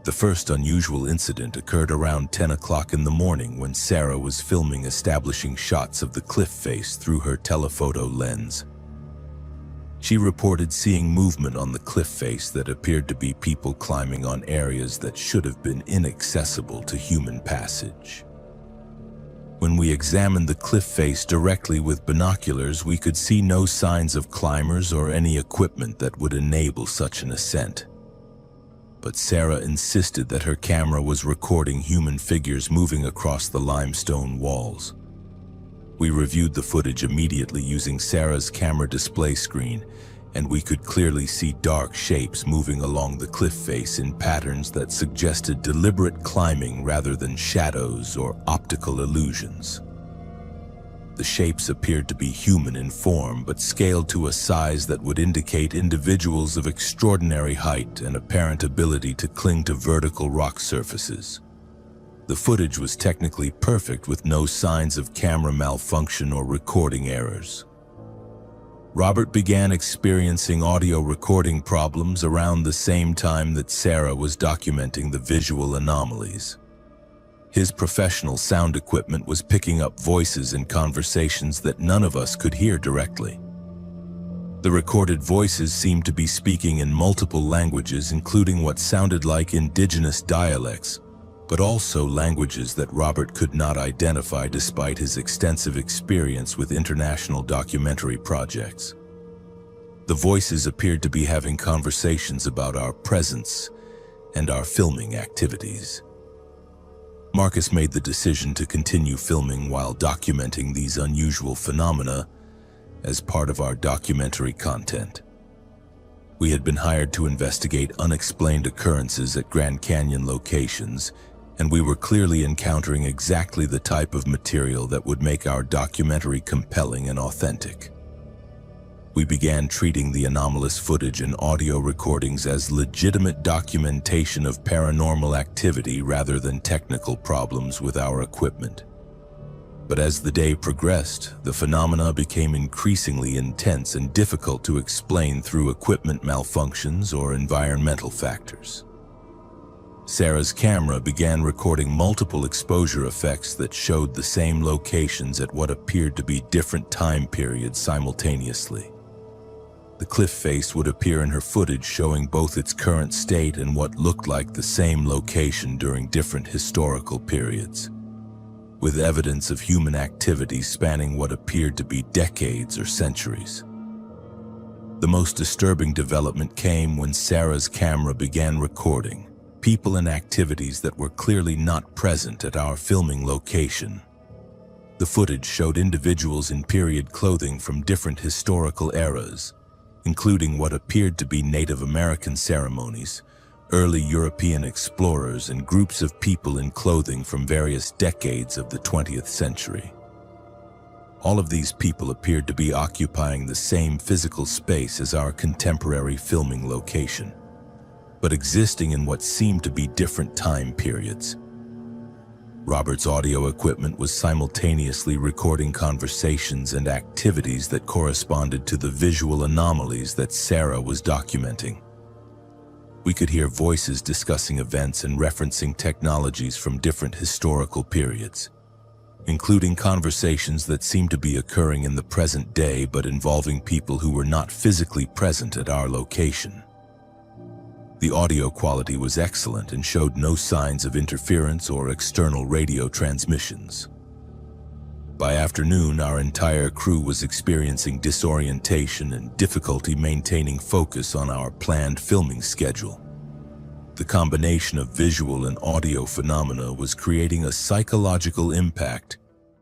The first unusual incident occurred around 10 o'clock in the morning when Sarah was filming establishing shots of the cliff face through her telephoto lens. She reported seeing movement on the cliff face that appeared to be people climbing on areas that should have been inaccessible to human passage. When we examined the cliff face directly with binoculars, we could see no signs of climbers or any equipment that would enable such an ascent. But Sarah insisted that her camera was recording human figures moving across the limestone walls. We reviewed the footage immediately using Sarah's camera display screen, and we could clearly see dark shapes moving along the cliff face in patterns that suggested deliberate climbing rather than shadows or optical illusions. The shapes appeared to be human in form, but scaled to a size that would indicate individuals of extraordinary height and apparent ability to cling to vertical rock surfaces. The footage was technically perfect with no signs of camera malfunction or recording errors. Robert began experiencing audio recording problems around the same time that Sarah was documenting the visual anomalies. His professional sound equipment was picking up voices and conversations that none of us could hear directly. The recorded voices seemed to be speaking in multiple languages, including what sounded like indigenous dialects, but also languages that Robert could not identify despite his extensive experience with international documentary projects. The voices appeared to be having conversations about our presence and our filming activities. Marcus made the decision to continue filming while documenting these unusual phenomena as part of our documentary content. We had been hired to investigate unexplained occurrences at Grand Canyon locations, and we were clearly encountering exactly the type of material that would make our documentary compelling and authentic. We began treating the anomalous footage and audio recordings as legitimate documentation of paranormal activity rather than technical problems with our equipment. But as the day progressed, the phenomena became increasingly intense and difficult to explain through equipment malfunctions or environmental factors. Sarah's camera began recording multiple exposure effects that showed the same locations at what appeared to be different time periods simultaneously. The cliff face would appear in her footage showing both its current state and what looked like the same location during different historical periods, with evidence of human activity spanning what appeared to be decades or centuries. The most disturbing development came when Sarah's camera began recording people and activities that were clearly not present at our filming location. The footage showed individuals in period clothing from different historical eras, including what appeared to be Native American ceremonies, early European explorers, and groups of people in clothing from various decades of the 20th century. All of these people appeared to be occupying the same physical space as our contemporary filming location, but existing in what seemed to be different time periods. Robert's audio equipment was simultaneously recording conversations and activities that corresponded to the visual anomalies that Sarah was documenting. We could hear voices discussing events and referencing technologies from different historical periods, including conversations that seemed to be occurring in the present day but involving people who were not physically present at our location. The audio quality was excellent and showed no signs of interference or external radio transmissions. By afternoon, our entire crew was experiencing disorientation and difficulty maintaining focus on our planned filming schedule. The combination of visual and audio phenomena was creating a psychological impact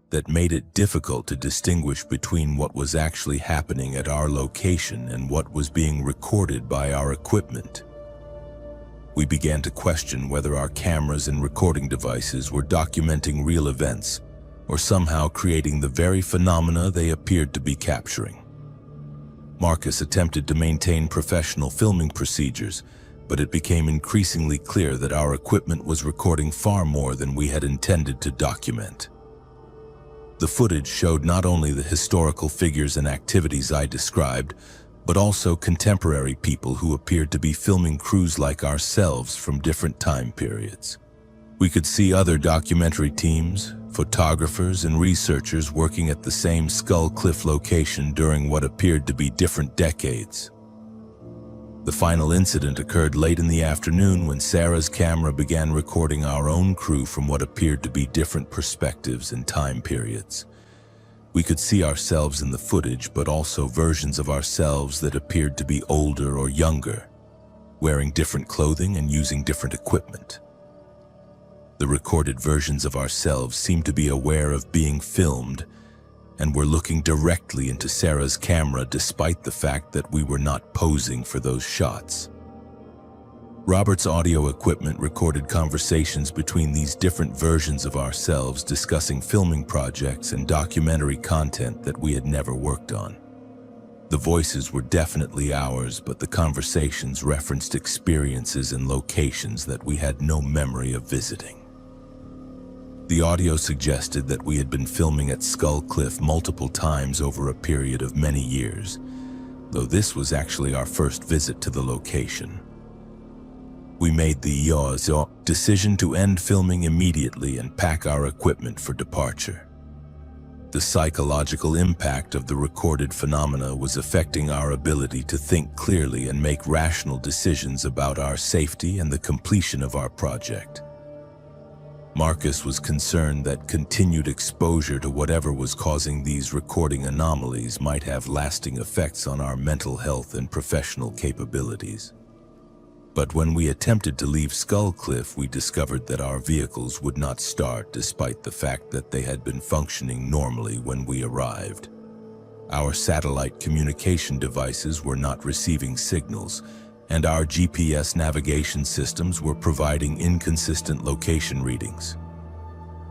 that made it difficult to distinguish between what was actually happening at our location and what was being recorded by our equipment. We began to question whether our cameras and recording devices were documenting real events or somehow creating the very phenomena they appeared to be capturing. Marcus attempted to maintain professional filming procedures, but it became increasingly clear that our equipment was recording far more than we had intended to document. The footage showed not only the historical figures and activities I described, but also contemporary people who appeared to be filming crews like ourselves from different time periods. We could see other documentary teams, photographers, and researchers working at the same Skull Cliff location during what appeared to be different decades. The final incident occurred late in the afternoon when Sarah's camera began recording our own crew from what appeared to be different perspectives and time periods. We could see ourselves in the footage, but also versions of ourselves that appeared to be older or younger, wearing different clothing and using different equipment. The recorded versions of ourselves seemed to be aware of being filmed and were looking directly into Sarah's camera despite the fact that we were not posing for those shots. Robert's audio equipment recorded conversations between these different versions of ourselves discussing filming projects and documentary content that we had never worked on. The voices were definitely ours, but the conversations referenced experiences and locations that we had no memory of visiting. The audio suggested that we had been filming at Skull Cliff multiple times over a period of many years, though this was actually our first visit to the location. We made the decision to end filming immediately and pack our equipment for departure. The psychological impact of the recorded phenomena was affecting our ability to think clearly and make rational decisions about our safety and the completion of our project. Marcus was concerned that continued exposure to whatever was causing these recording anomalies might have lasting effects on our mental health and professional capabilities. But when we attempted to leave Skull Cliff, we discovered that our vehicles would not start despite the fact that they had been functioning normally when we arrived. Our satellite communication devices were not receiving signals, and our GPS navigation systems were providing inconsistent location readings.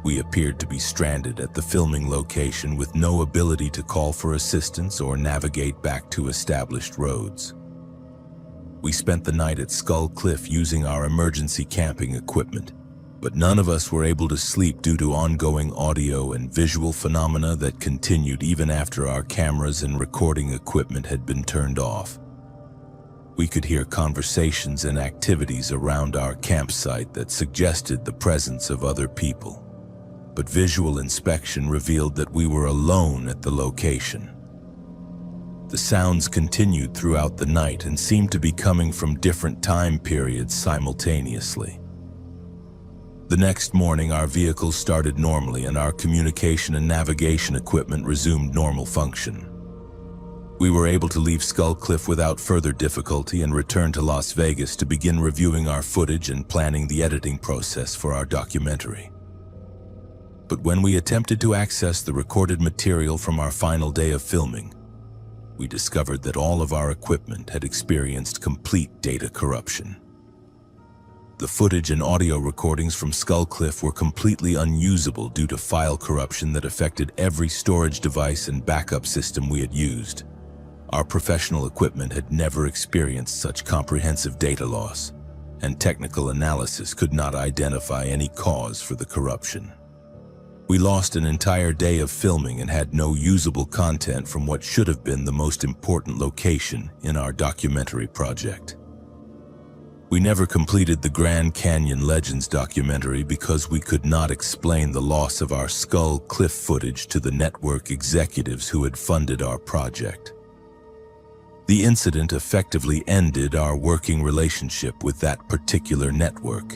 We appeared to be stranded at the filming location with no ability to call for assistance or navigate back to established roads. We spent the night at Skull Cliff using our emergency camping equipment, but none of us were able to sleep due to ongoing audio and visual phenomena that continued even after our cameras and recording equipment had been turned off. We could hear conversations and activities around our campsite that suggested the presence of other people, but visual inspection revealed that we were alone at the location. The sounds continued throughout the night and seemed to be coming from different time periods simultaneously. The next morning, our vehicles started normally and our communication and navigation equipment resumed normal function. We were able to leave Skull Cliff without further difficulty and return to Las Vegas to begin reviewing our footage and planning the editing process for our documentary. But when we attempted to access the recorded material from our final day of filming, we discovered that all of our equipment had experienced complete data corruption. The footage and audio recordings from Skull Cliff were completely unusable due to file corruption that affected every storage device and backup system we had used. Our professional equipment had never experienced such comprehensive data loss, and technical analysis could not identify any cause for the corruption. We lost an entire day of filming and had no usable content from what should have been the most important location in our documentary project. We never completed the Grand Canyon Legends documentary because we could not explain the loss of our Skull Cliff footage to the network executives who had funded our project. The incident effectively ended our working relationship with that particular network,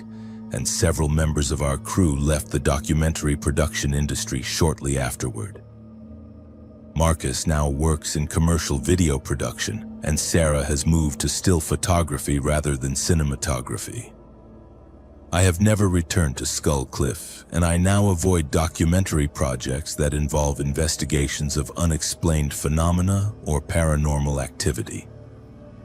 and several members of our crew left the documentary production industry shortly afterward. Marcus now works in commercial video production, and Sarah has moved to still photography rather than cinematography. I have never returned to Skull Cliff, and I now avoid documentary projects that involve investigations of unexplained phenomena or paranormal activity.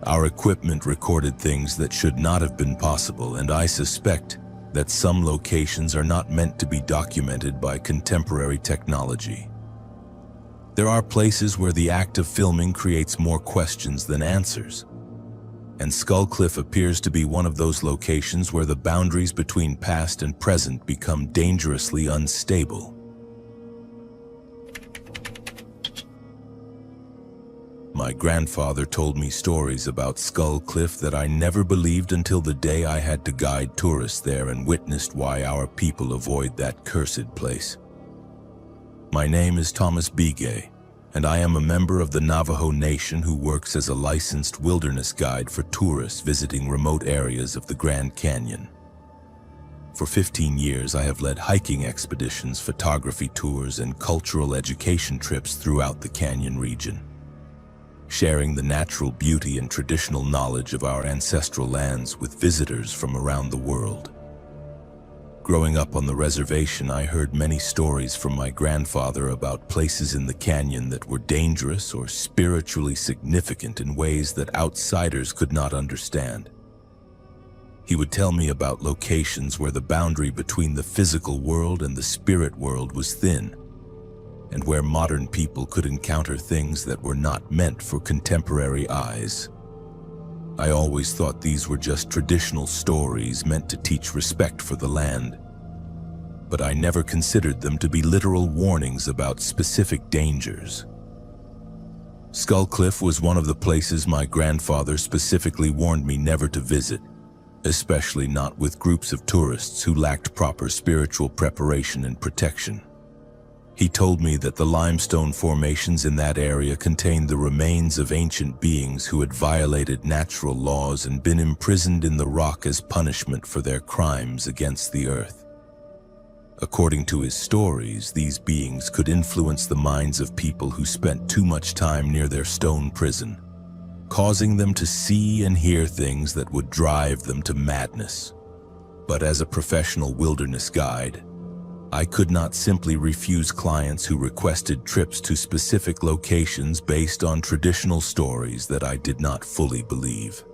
Our equipment recorded things that should not have been possible, and I suspect that some locations are not meant to be documented by contemporary technology. There are places where the act of filming creates more questions than answers, and Skull Cliff appears to be one of those locations where the boundaries between past and present become dangerously unstable. grandfather told me stories about Skull Cliff that I never believed until the day I had to guide tourists there and witnessed why our people avoid that cursed place. My name is Thomas Bigay, and I am a member of the Navajo Nation who works as a licensed wilderness guide for tourists visiting remote areas of the Grand Canyon. For 15 years, I have led hiking expeditions, photography tours, and cultural education trips throughout the canyon region, sharing the natural beauty and traditional knowledge of our ancestral lands with visitors from around the world. Growing up on the reservation, I heard many stories from my grandfather about places in the canyon that were dangerous or spiritually significant in ways that outsiders could not understand. He would tell me about locations where the boundary between the physical world and the spirit world was thin, and where modern people could encounter things that were not meant for contemporary eyes. I always thought these were just traditional stories meant to teach respect for the land, but I never considered them to be literal warnings about specific dangers. Skull Cliff was one of the places my grandfather specifically warned me never to visit, especially not with groups of tourists who lacked proper spiritual preparation and protection. He told me that the limestone formations in that area contained the remains of ancient beings who had violated natural laws and been imprisoned in the rock as punishment for their crimes against the earth. According to his stories, these beings could influence the minds of people who spent too much time near their stone prison, causing them to see and hear things that would drive them to madness. But as a professional wilderness guide, I could not simply refuse clients who requested trips to specific locations based on traditional stories that I did not fully believe.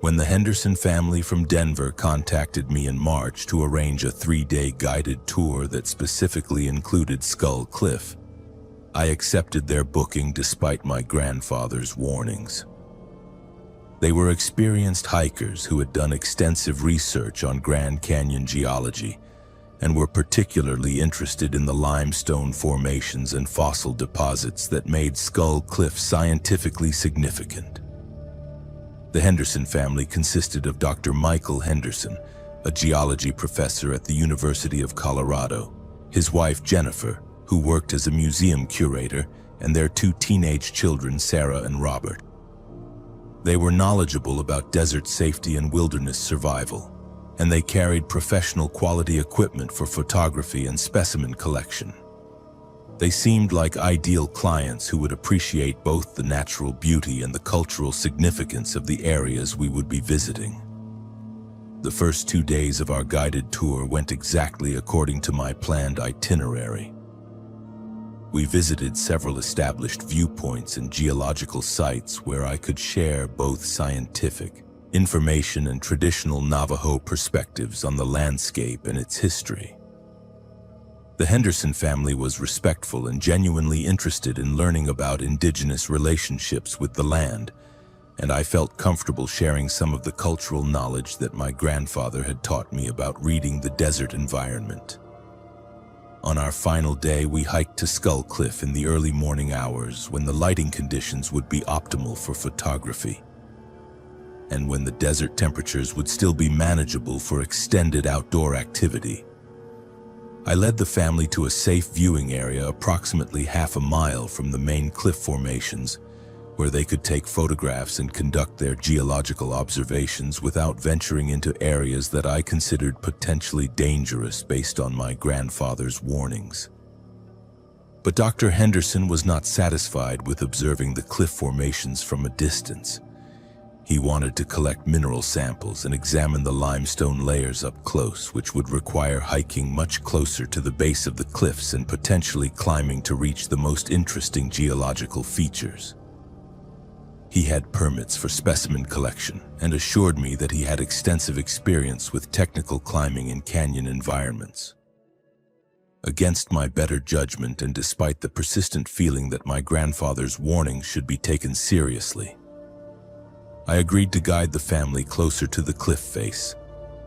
When the Henderson family from Denver contacted me in March to arrange a 3-day guided tour that specifically included Skull Cliff, I accepted their booking despite my grandfather's warnings. They were experienced hikers who had done extensive research on Grand Canyon geology and were particularly interested in the limestone formations and fossil deposits that made Skull Cliff scientifically significant. The Henderson family consisted of Dr. Michael Henderson, a geology professor at the University of Colorado, his wife Jennifer, who worked as a museum curator, and their 2 teenage children, Sarah and Robert. They were knowledgeable about desert safety and wilderness survival, and they carried professional quality equipment for photography and specimen collection. They seemed like ideal clients who would appreciate both the natural beauty and the cultural significance of the areas we would be visiting. The first 2 days of our guided tour went exactly according to my planned itinerary. We visited several established viewpoints and geological sites where I could share both scientific information and traditional Navajo perspectives on the landscape and its history. The Henderson family was respectful and genuinely interested in learning about indigenous relationships with the land, and I felt comfortable sharing some of the cultural knowledge that my grandfather had taught me about reading the desert environment. On our final day, we hiked to Skull Cliff in the early morning hours when the lighting conditions would be optimal for photography, and when the desert temperatures would still be manageable for extended outdoor activity. I led the family to a safe viewing area approximately half a mile from the main cliff formations, where they could take photographs and conduct their geological observations without venturing into areas that I considered potentially dangerous based on my grandfather's warnings. But Dr. Henderson was not satisfied with observing the cliff formations from a distance. He wanted to collect mineral samples and examine the limestone layers up close, which would require hiking much closer to the base of the cliffs and potentially climbing to reach the most interesting geological features. He had permits for specimen collection and assured me that he had extensive experience with technical climbing in canyon environments. Against my better judgment and despite the persistent feeling that my grandfather's warnings should be taken seriously, I agreed to guide the family closer to the cliff face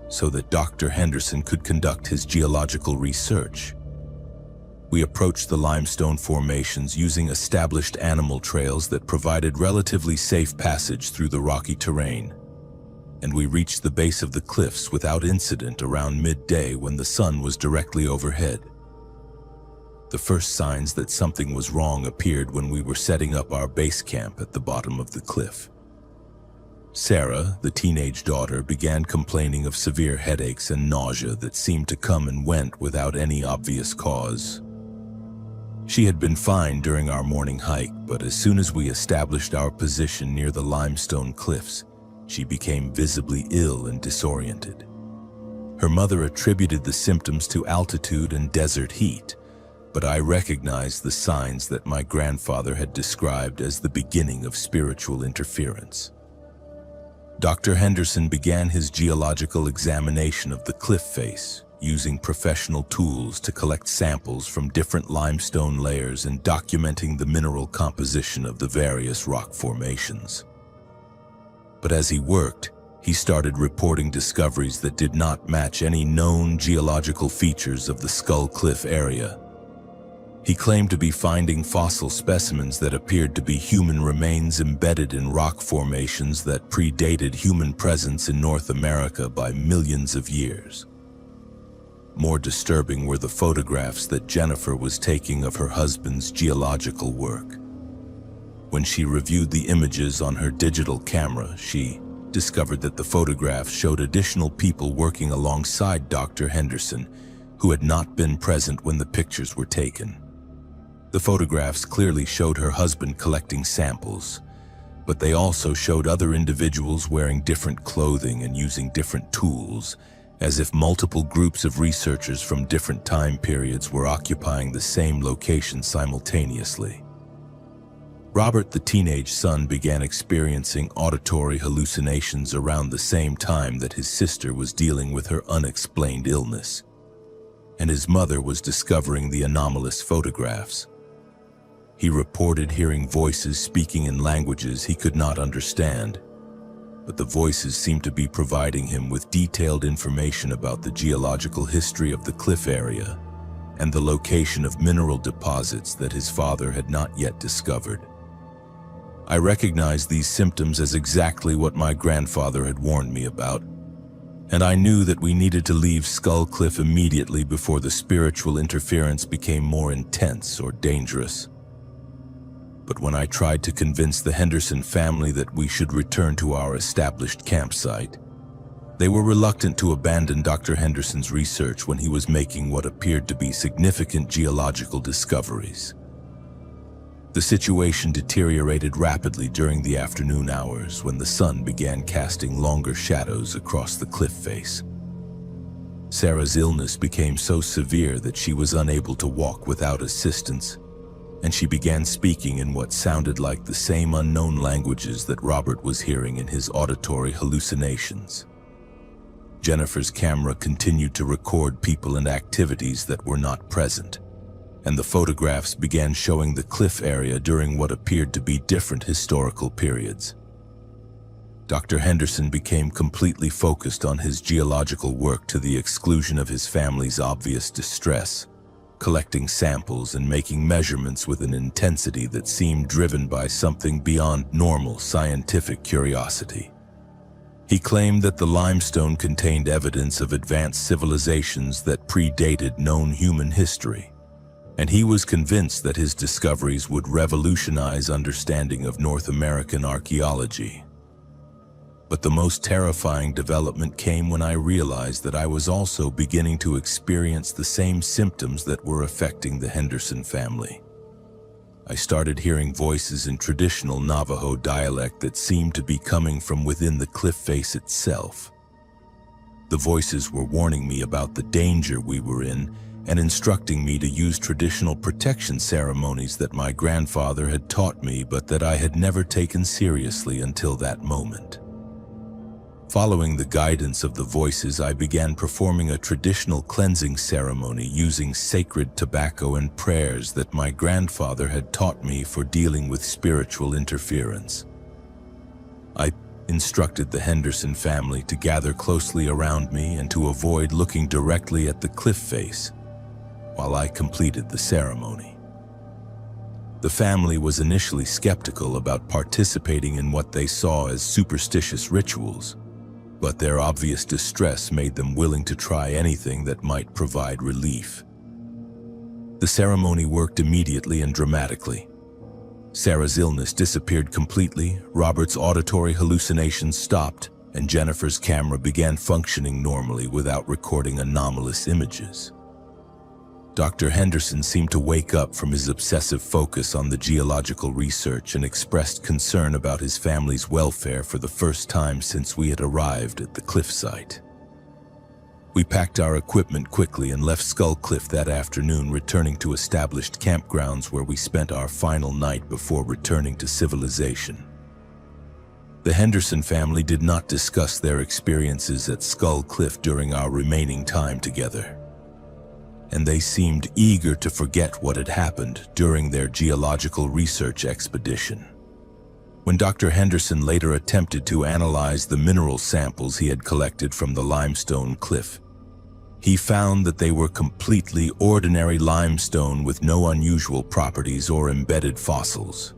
so that Dr. Henderson could conduct his geological research. We approached the limestone formations using established animal trails that provided relatively safe passage through the rocky terrain. And we reached the base of the cliffs without incident around midday when the sun was directly overhead. The first signs that something was wrong appeared when we were setting up our base camp at the bottom of the cliff. Sarah, the teenage daughter, began complaining of severe headaches and nausea that seemed to come and went without any obvious cause. She had been fine during our morning hike, but as soon as we established our position near the limestone cliffs, she became visibly ill and disoriented. Her mother attributed the symptoms to altitude and desert heat, but I recognized the signs that my grandfather had described as the beginning of spiritual interference. Dr. Henderson began his geological examination of the cliff face, using professional tools to collect samples from different limestone layers and documenting the mineral composition of the various rock formations. But as he worked, he started reporting discoveries that did not match any known geological features of the Skull Cliff area. He claimed to be finding fossil specimens that appeared to be human remains embedded in rock formations that predated human presence in North America by millions of years. More disturbing were the photographs that Jennifer was taking of her husband's geological work. When she reviewed the images on her digital camera, she discovered that the photographs showed additional people working alongside Dr. Henderson who had not been present when the pictures were taken. The photographs clearly showed her husband collecting samples, but they also showed other individuals wearing different clothing and using different tools, as if multiple groups of researchers from different time periods were occupying the same location simultaneously. Robert, the teenage son, began experiencing auditory hallucinations around the same time that his sister was dealing with her unexplained illness, and his mother was discovering the anomalous photographs. He reported hearing voices speaking in languages he could not understand, but the voices seemed to be providing him with detailed information about the geological history of the cliff area and the location of mineral deposits that his father had not yet discovered. I recognized these symptoms as exactly what my grandfather had warned me about, and I knew that we needed to leave Skull Cliff immediately before the spiritual interference became more intense or dangerous. But when I tried to convince the Henderson family that we should return to our established campsite, they were reluctant to abandon Dr. Henderson's research when he was making what appeared to be significant geological discoveries. The situation deteriorated rapidly during the afternoon hours when the sun began casting longer shadows across the cliff face. Sarah's illness became so severe that she was unable to walk without assistance, and she began speaking in what sounded like the same unknown languages that Robert was hearing in his auditory hallucinations. Jennifer's camera continued to record people and activities that were not present, and the photographs began showing the cliff area during what appeared to be different historical periods. Dr. Henderson became completely focused on his geological work to the exclusion of his family's obvious distress, collecting samples and making measurements with an intensity that seemed driven by something beyond normal scientific curiosity. He claimed that the limestone contained evidence of advanced civilizations that predated known human history, and he was convinced that his discoveries would revolutionize understanding of North American archaeology. But the most terrifying development came when I realized that I was also beginning to experience the same symptoms that were affecting the Henderson family. I started hearing voices in traditional Navajo dialect that seemed to be coming from within the cliff face itself. The voices were warning me about the danger we were in and instructing me to use traditional protection ceremonies that my grandfather had taught me but that I had never taken seriously until that moment. Following the guidance of the voices, I began performing a traditional cleansing ceremony using sacred tobacco and prayers that my grandfather had taught me for dealing with spiritual interference. I instructed the Henderson family to gather closely around me and to avoid looking directly at the cliff face. while I completed the ceremony. The family was initially skeptical about participating in what they saw as superstitious rituals, but their obvious distress made them willing to try anything that might provide relief. The ceremony worked immediately and dramatically. Sarah's illness disappeared completely, Robert's auditory hallucinations stopped, and Jennifer's camera began functioning normally without recording anomalous images. Dr. Henderson seemed to wake up from his obsessive focus on the geological research and expressed concern about his family's welfare for the first time since we had arrived at the cliff site. We packed our equipment quickly and left Skull Cliff that afternoon, returning to established campgrounds where we spent our final night before returning to civilization. The Henderson family did not discuss their experiences at Skull Cliff during our remaining time together, and they seemed eager to forget what had happened during their geological research expedition. When Dr. Henderson later attempted to analyze the mineral samples he had collected from the limestone cliff, he found that they were completely ordinary limestone with no unusual properties or embedded fossils.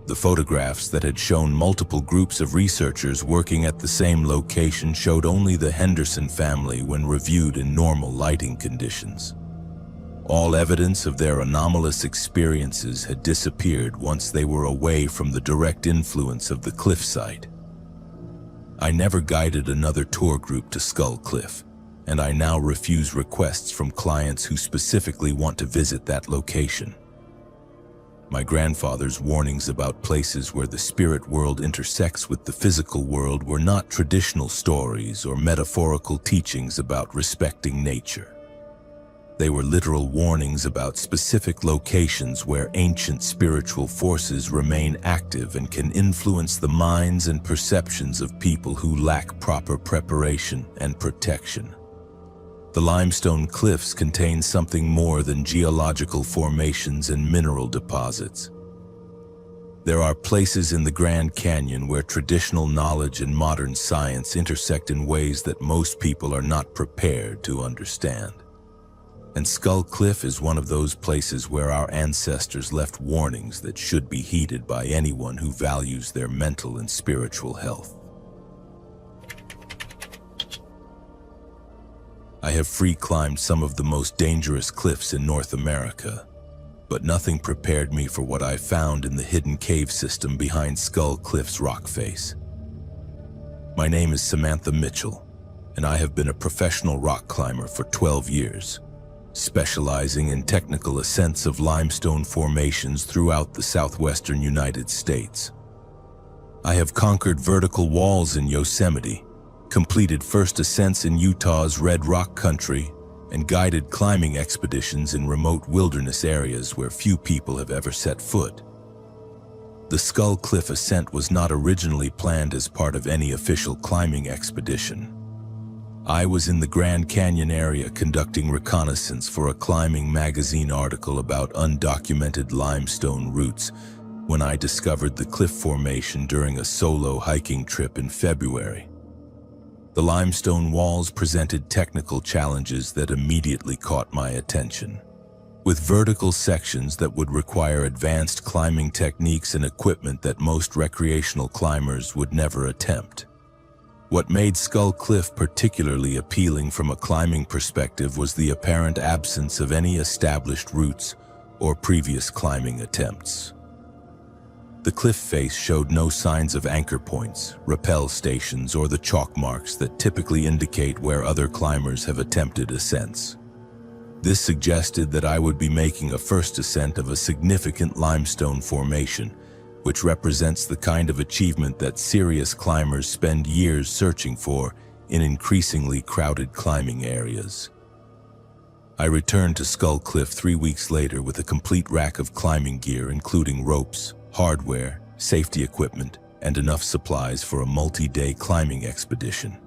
The photographs that had shown multiple groups of researchers working at the same location showed only the Henderson family when reviewed in normal lighting conditions. All evidence of their anomalous experiences had disappeared once they were away from the direct influence of the cliff site. I never guided another tour group to Skull Cliff, and I now refuse requests from clients who specifically want to visit that location. My grandfather's warnings about places where the spirit world intersects with the physical world were not traditional stories or metaphorical teachings about respecting nature. They were literal warnings about specific locations where ancient spiritual forces remain active and can influence the minds and perceptions of people who lack proper preparation and protection. The limestone cliffs contain something more than geological formations and mineral deposits. There are places in the Grand Canyon where traditional knowledge and modern science intersect in ways that most people are not prepared to understand. And Skull Cliff is one of those places where our ancestors left warnings that should be heeded by anyone who values their mental and spiritual health. I have free climbed some of the most dangerous cliffs in North America, but nothing prepared me for what I found in the hidden cave system behind Skull Cliff's rock face. My name is Samantha Mitchell, and I have been a professional rock climber for 12 years, specializing in technical ascents of limestone formations throughout the southwestern United States. I have conquered vertical walls in Yosemite, completed first ascents in Utah's Red Rock Country, and guided climbing expeditions in remote wilderness areas where few people have ever set foot. The Skull Cliff ascent was not originally planned as part of any official climbing expedition. I was in the Grand Canyon area conducting reconnaissance for a climbing magazine article about undocumented limestone routes when I discovered the cliff formation during a solo hiking trip in February. The limestone walls presented technical challenges that immediately caught my attention. With vertical sections that would require advanced climbing techniques and equipment that most recreational climbers would never attempt. What made Skull Cliff particularly appealing from a climbing perspective was the apparent absence of any established routes or previous climbing attempts. The cliff face showed no signs of anchor points, rappel stations, or the chalk marks that typically indicate where other climbers have attempted ascents. This suggested that I would be making a first ascent of a significant limestone formation, which represents the kind of achievement that serious climbers spend years searching for in increasingly crowded climbing areas. I returned to Skull Cliff 3 weeks later with a complete rack of climbing gear, including ropes, hardware, safety equipment, and enough supplies for a multi-day climbing expedition.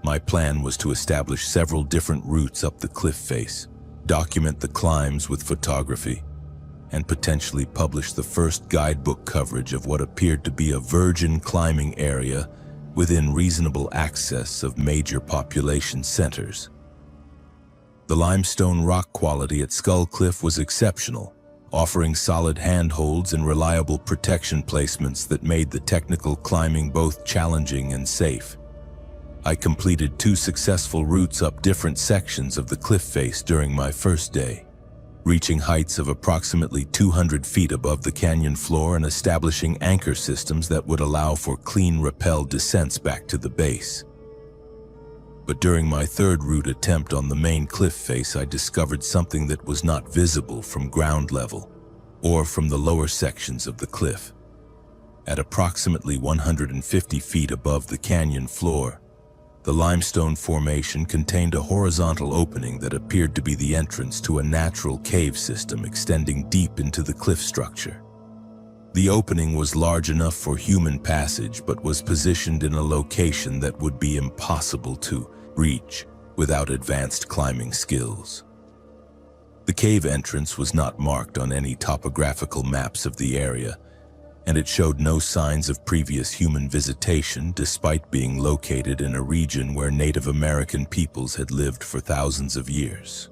My plan was to establish several different routes up the cliff face, document the climbs with photography, and potentially publish the first guidebook coverage of what appeared to be a virgin climbing area within reasonable access of major population centers. The limestone rock quality at Skull Cliff was exceptional, offering solid handholds and reliable protection placements that made the technical climbing both challenging and safe. I completed 2 successful routes up different sections of the cliff face during my first day, reaching heights of approximately 200 feet above the canyon floor and establishing anchor systems that would allow for clean rappel descents back to the base. But during my third route attempt on the main cliff face, I discovered something that was not visible from ground level or from the lower sections of the cliff. At approximately 150 feet above the canyon floor, the limestone formation contained a horizontal opening that appeared to be the entrance to a natural cave system extending deep into the cliff structure. The opening was large enough for human passage, but was positioned in a location that would be impossible to reach without advanced climbing skills. The cave entrance was not marked on any topographical maps of the area, and it showed no signs of previous human visitation despite being located in a region where Native American peoples had lived for thousands of years.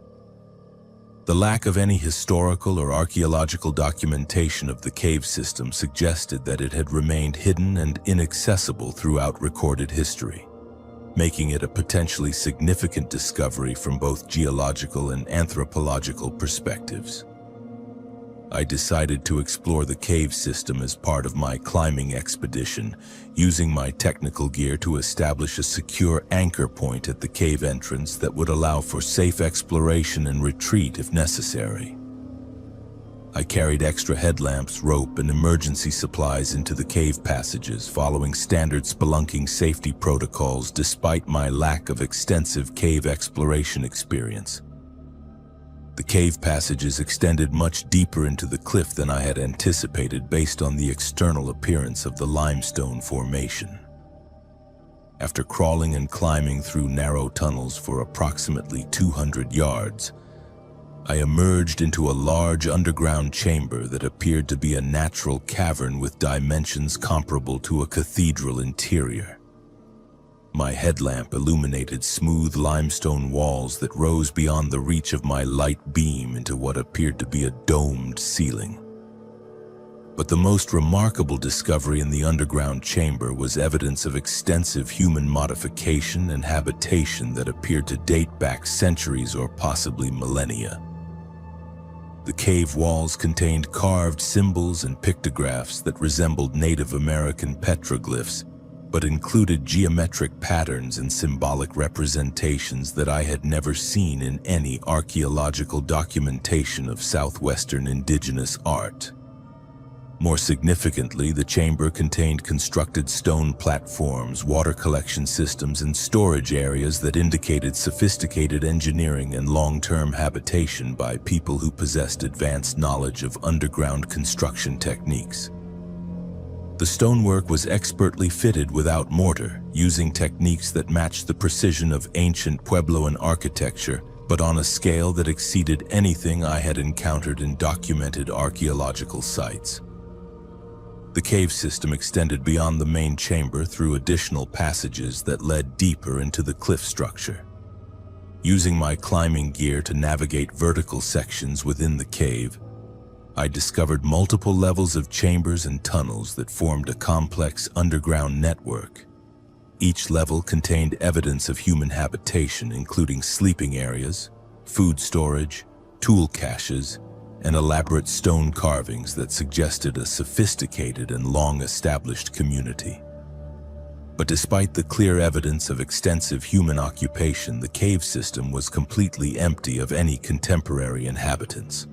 The lack of any historical or archaeological documentation of the cave system suggested that it had remained hidden and inaccessible throughout recorded history, making it a potentially significant discovery from both geological and anthropological perspectives. I decided to explore the cave system as part of my climbing expedition, using my technical gear to establish a secure anchor point at the cave entrance that would allow for safe exploration and retreat if necessary. I carried extra headlamps, rope, and emergency supplies into the cave passages, following standard spelunking safety protocols despite my lack of extensive cave exploration experience. The cave passages extended much deeper into the cliff than I had anticipated based on the external appearance of the limestone formation. After crawling and climbing through narrow tunnels for approximately 200 yards, I emerged into a large underground chamber that appeared to be a natural cavern with dimensions comparable to a cathedral interior. My headlamp illuminated smooth limestone walls that rose beyond the reach of my light beam into what appeared to be a domed ceiling. But the most remarkable discovery in the underground chamber was evidence of extensive human modification and habitation that appeared to date back centuries or possibly millennia. The cave walls contained carved symbols and pictographs that resembled Native American petroglyphs, but included geometric patterns and symbolic representations that I had never seen in any archaeological documentation of southwestern indigenous art. More significantly, the chamber contained constructed stone platforms, water collection systems, and storage areas that indicated sophisticated engineering and long-term habitation by people who possessed advanced knowledge of underground construction techniques. The stonework was expertly fitted without mortar, using techniques that matched the precision of ancient Puebloan architecture, but on a scale that exceeded anything I had encountered in documented archaeological sites. The cave system extended beyond the main chamber through additional passages that led deeper into the cliff structure. Using my climbing gear to navigate vertical sections within the cave, I discovered multiple levels of chambers and tunnels that formed a complex underground network. Each level contained evidence of human habitation, including sleeping areas, food storage, tool caches, and elaborate stone carvings that suggested a sophisticated and long-established community. But despite the clear evidence of extensive human occupation, the cave system was completely empty of any contemporary inhabitants.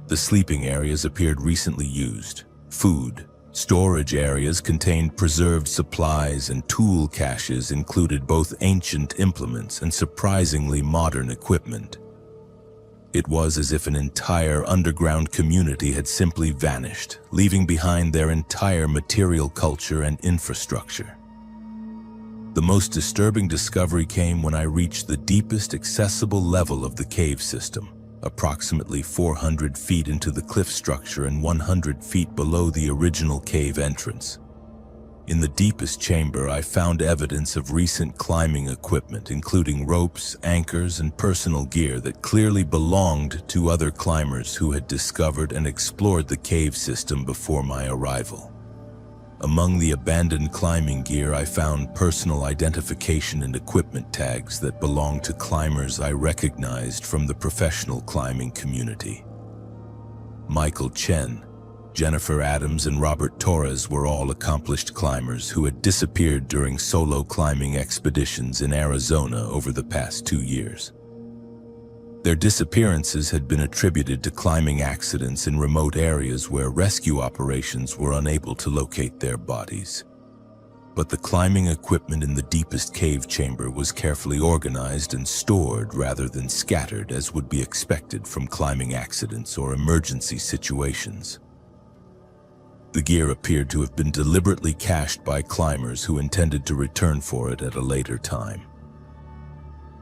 The sleeping areas appeared recently used. Food, storage areas contained preserved supplies, and tool caches included both ancient implements and surprisingly modern equipment. It was as if an entire underground community had simply vanished, leaving behind their entire material culture and infrastructure. The most disturbing discovery came when I reached the deepest accessible level of the cave system, approximately 400 feet into the cliff structure and 100 feet below the original cave entrance. In the deepest chamber, I found evidence of recent climbing equipment, including ropes, anchors, and personal gear that clearly belonged to other climbers who had discovered and explored the cave system before my arrival. Among the abandoned climbing gear, I found personal identification and equipment tags that belonged to climbers I recognized from the professional climbing community. Michael Chen, Jennifer Adams, and Robert Torres were all accomplished climbers who had disappeared during solo climbing expeditions in Arizona over the past 2 years. Their disappearances had been attributed to climbing accidents in remote areas where rescue operations were unable to locate their bodies. But the climbing equipment in the deepest cave chamber was carefully organized and stored rather than scattered, as would be expected from climbing accidents or emergency situations. The gear appeared to have been deliberately cached by climbers who intended to return for it at a later time.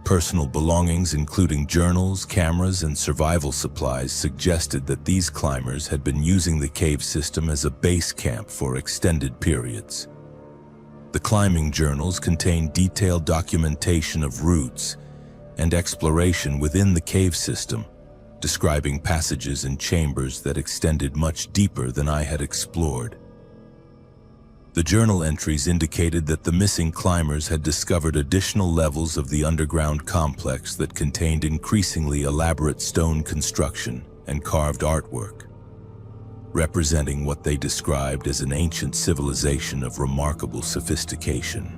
Personal belongings, including journals, cameras, and survival supplies, suggested that these climbers had been using the cave system as a base camp for extended periods. The climbing journals contained detailed documentation of routes and exploration within the cave system, describing passages and chambers that extended much deeper than I had explored. The journal entries indicated that the missing climbers had discovered additional levels of the underground complex that contained increasingly elaborate stone construction and carved artwork, representing what they described as an ancient civilization of remarkable sophistication.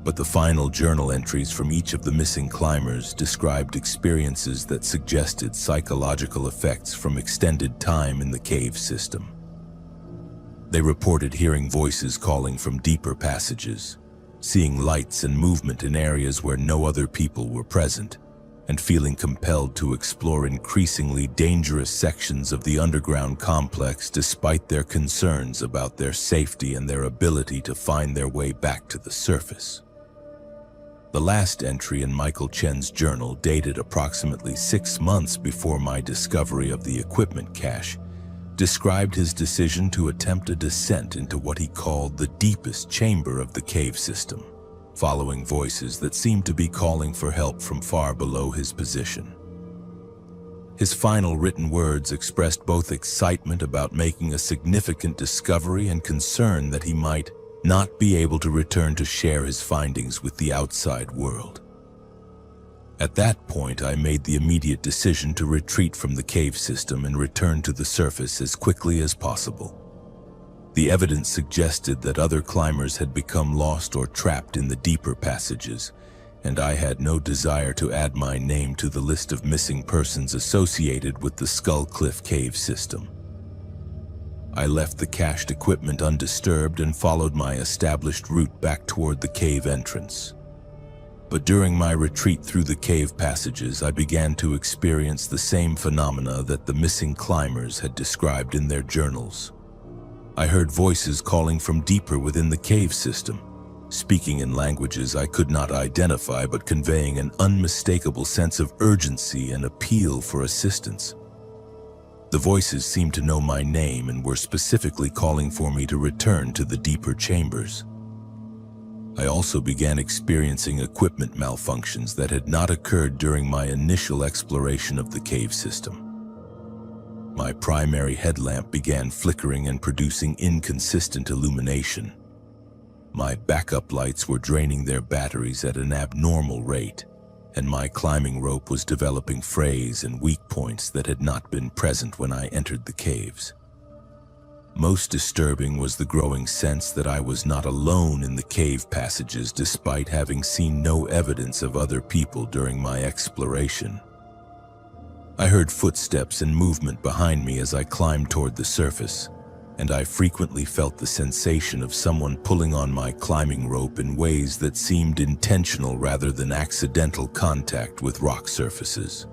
But the final journal entries from each of the missing climbers described experiences that suggested psychological effects from extended time in the cave system. They reported hearing voices calling from deeper passages, seeing lights and movement in areas where no other people were present, and feeling compelled to explore increasingly dangerous sections of the underground complex despite their concerns about their safety and their ability to find their way back to the surface. The last entry in Michael Chen's journal, dated approximately 6 months before my discovery of the equipment cache, described his decision to attempt a descent into what he called the deepest chamber of the cave system, following voices that seemed to be calling for help from far below his position. His final written words expressed both excitement about making a significant discovery and concern that he might not be able to return to share his findings with the outside world. At that point, I made the immediate decision to retreat from the cave system and return to the surface as quickly as possible. The evidence suggested that other climbers had become lost or trapped in the deeper passages, and I had no desire to add my name to the list of missing persons associated with the Skull Cliff cave system. I left the cached equipment undisturbed and followed my established route back toward the cave entrance. But during my retreat through the cave passages, I began to experience the same phenomena that the missing climbers had described in their journals. I heard voices calling from deeper within the cave system, speaking in languages I could not identify but conveying an unmistakable sense of urgency and appeal for assistance. The voices seemed to know my name and were specifically calling for me to return to the deeper chambers. I also began experiencing equipment malfunctions that had not occurred during my initial exploration of the cave system. My primary headlamp began flickering and producing inconsistent illumination. My backup lights were draining their batteries at an abnormal rate, and my climbing rope was developing frays and weak points that had not been present when I entered the caves. Most disturbing was the growing sense that I was not alone in the cave passages despite having seen no evidence of other people during my exploration. I heard footsteps and movement behind me as I climbed toward the surface, and I frequently felt the sensation of someone pulling on my climbing rope in ways that seemed intentional rather than accidental contact with rock surfaces.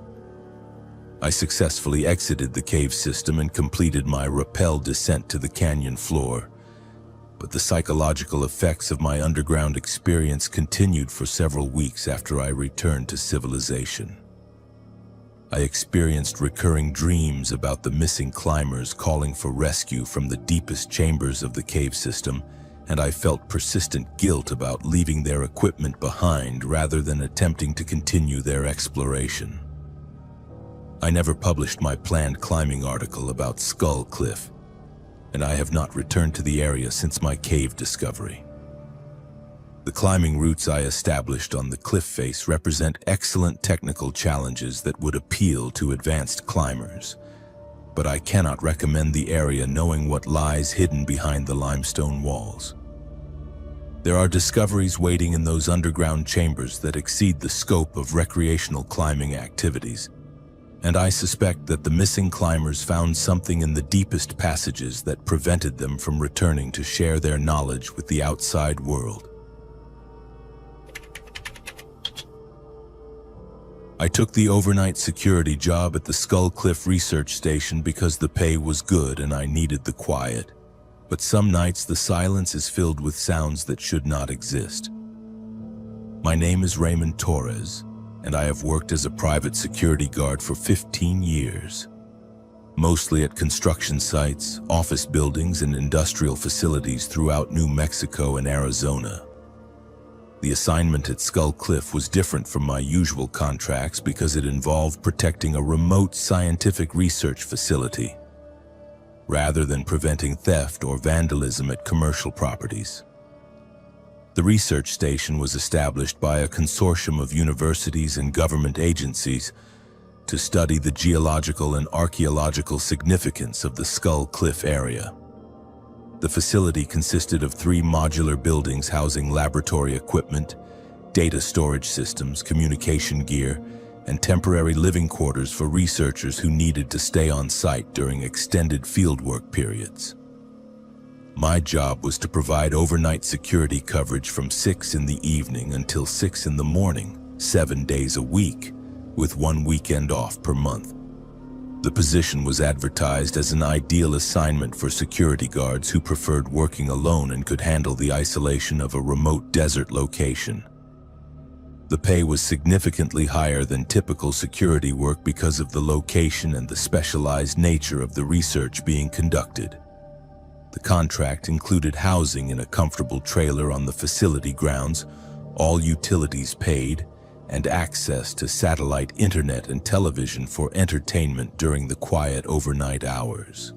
I successfully exited the cave system and completed my rappel descent to the canyon floor, but the psychological effects of my underground experience continued for several weeks after I returned to civilization. I experienced recurring dreams about the missing climbers calling for rescue from the deepest chambers of the cave system and I felt persistent guilt about leaving their equipment behind rather than attempting to continue their exploration. I never published my planned climbing article about Skull Cliff, and I have not returned to the area since my cave discovery. The climbing routes I established on the cliff face represent excellent technical challenges that would appeal to advanced climbers, but I cannot recommend the area knowing what lies hidden behind the limestone walls. There are discoveries waiting in those underground chambers that exceed the scope of recreational climbing activities, and I suspect that the missing climbers found something in the deepest passages that prevented them from returning to share their knowledge with the outside world. I took the overnight security job at the Skull Cliff Research Station because the pay was good and I needed the quiet. But some nights the silence is filled with sounds that should not exist. My name is Raymond Torres, and I have worked as a private security guard for 15 years. Mostly at construction sites, office buildings, and industrial facilities throughout New Mexico and Arizona. The assignment at Skull Cliff was different from my usual contracts because it involved protecting a remote scientific research facility, rather than preventing theft or vandalism at commercial properties. The research station was established by a consortium of universities and government agencies to study the geological and archaeological significance of the Skull Cliff area. The facility consisted of 3 modular buildings housing laboratory equipment, data storage systems, communication gear, and temporary living quarters for researchers who needed to stay on site during extended fieldwork periods. My job was to provide overnight security coverage from 6 in the evening until 6 in the morning, 7 days a week, with 1 weekend off per month. The position was advertised as an ideal assignment for security guards who preferred working alone and could handle the isolation of a remote desert location. The pay was significantly higher than typical security work because of the location and the specialized nature of the research being conducted. The contract included housing in a comfortable trailer on the facility grounds, all utilities paid, and access to satellite internet and television for entertainment during the quiet overnight hours.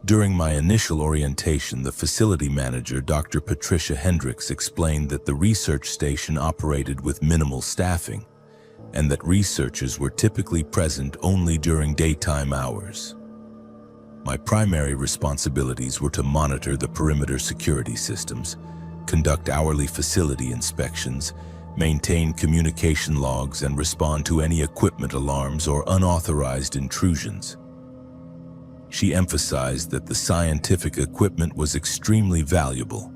During my initial orientation, the facility manager, Dr. Patricia Hendricks, explained that the research station operated with minimal staffing and that researchers were typically present only during daytime hours. My primary responsibilities were to monitor the perimeter security systems, conduct hourly facility inspections, maintain communication logs, and respond to any equipment alarms or unauthorized intrusions. She emphasized that the scientific equipment was extremely valuable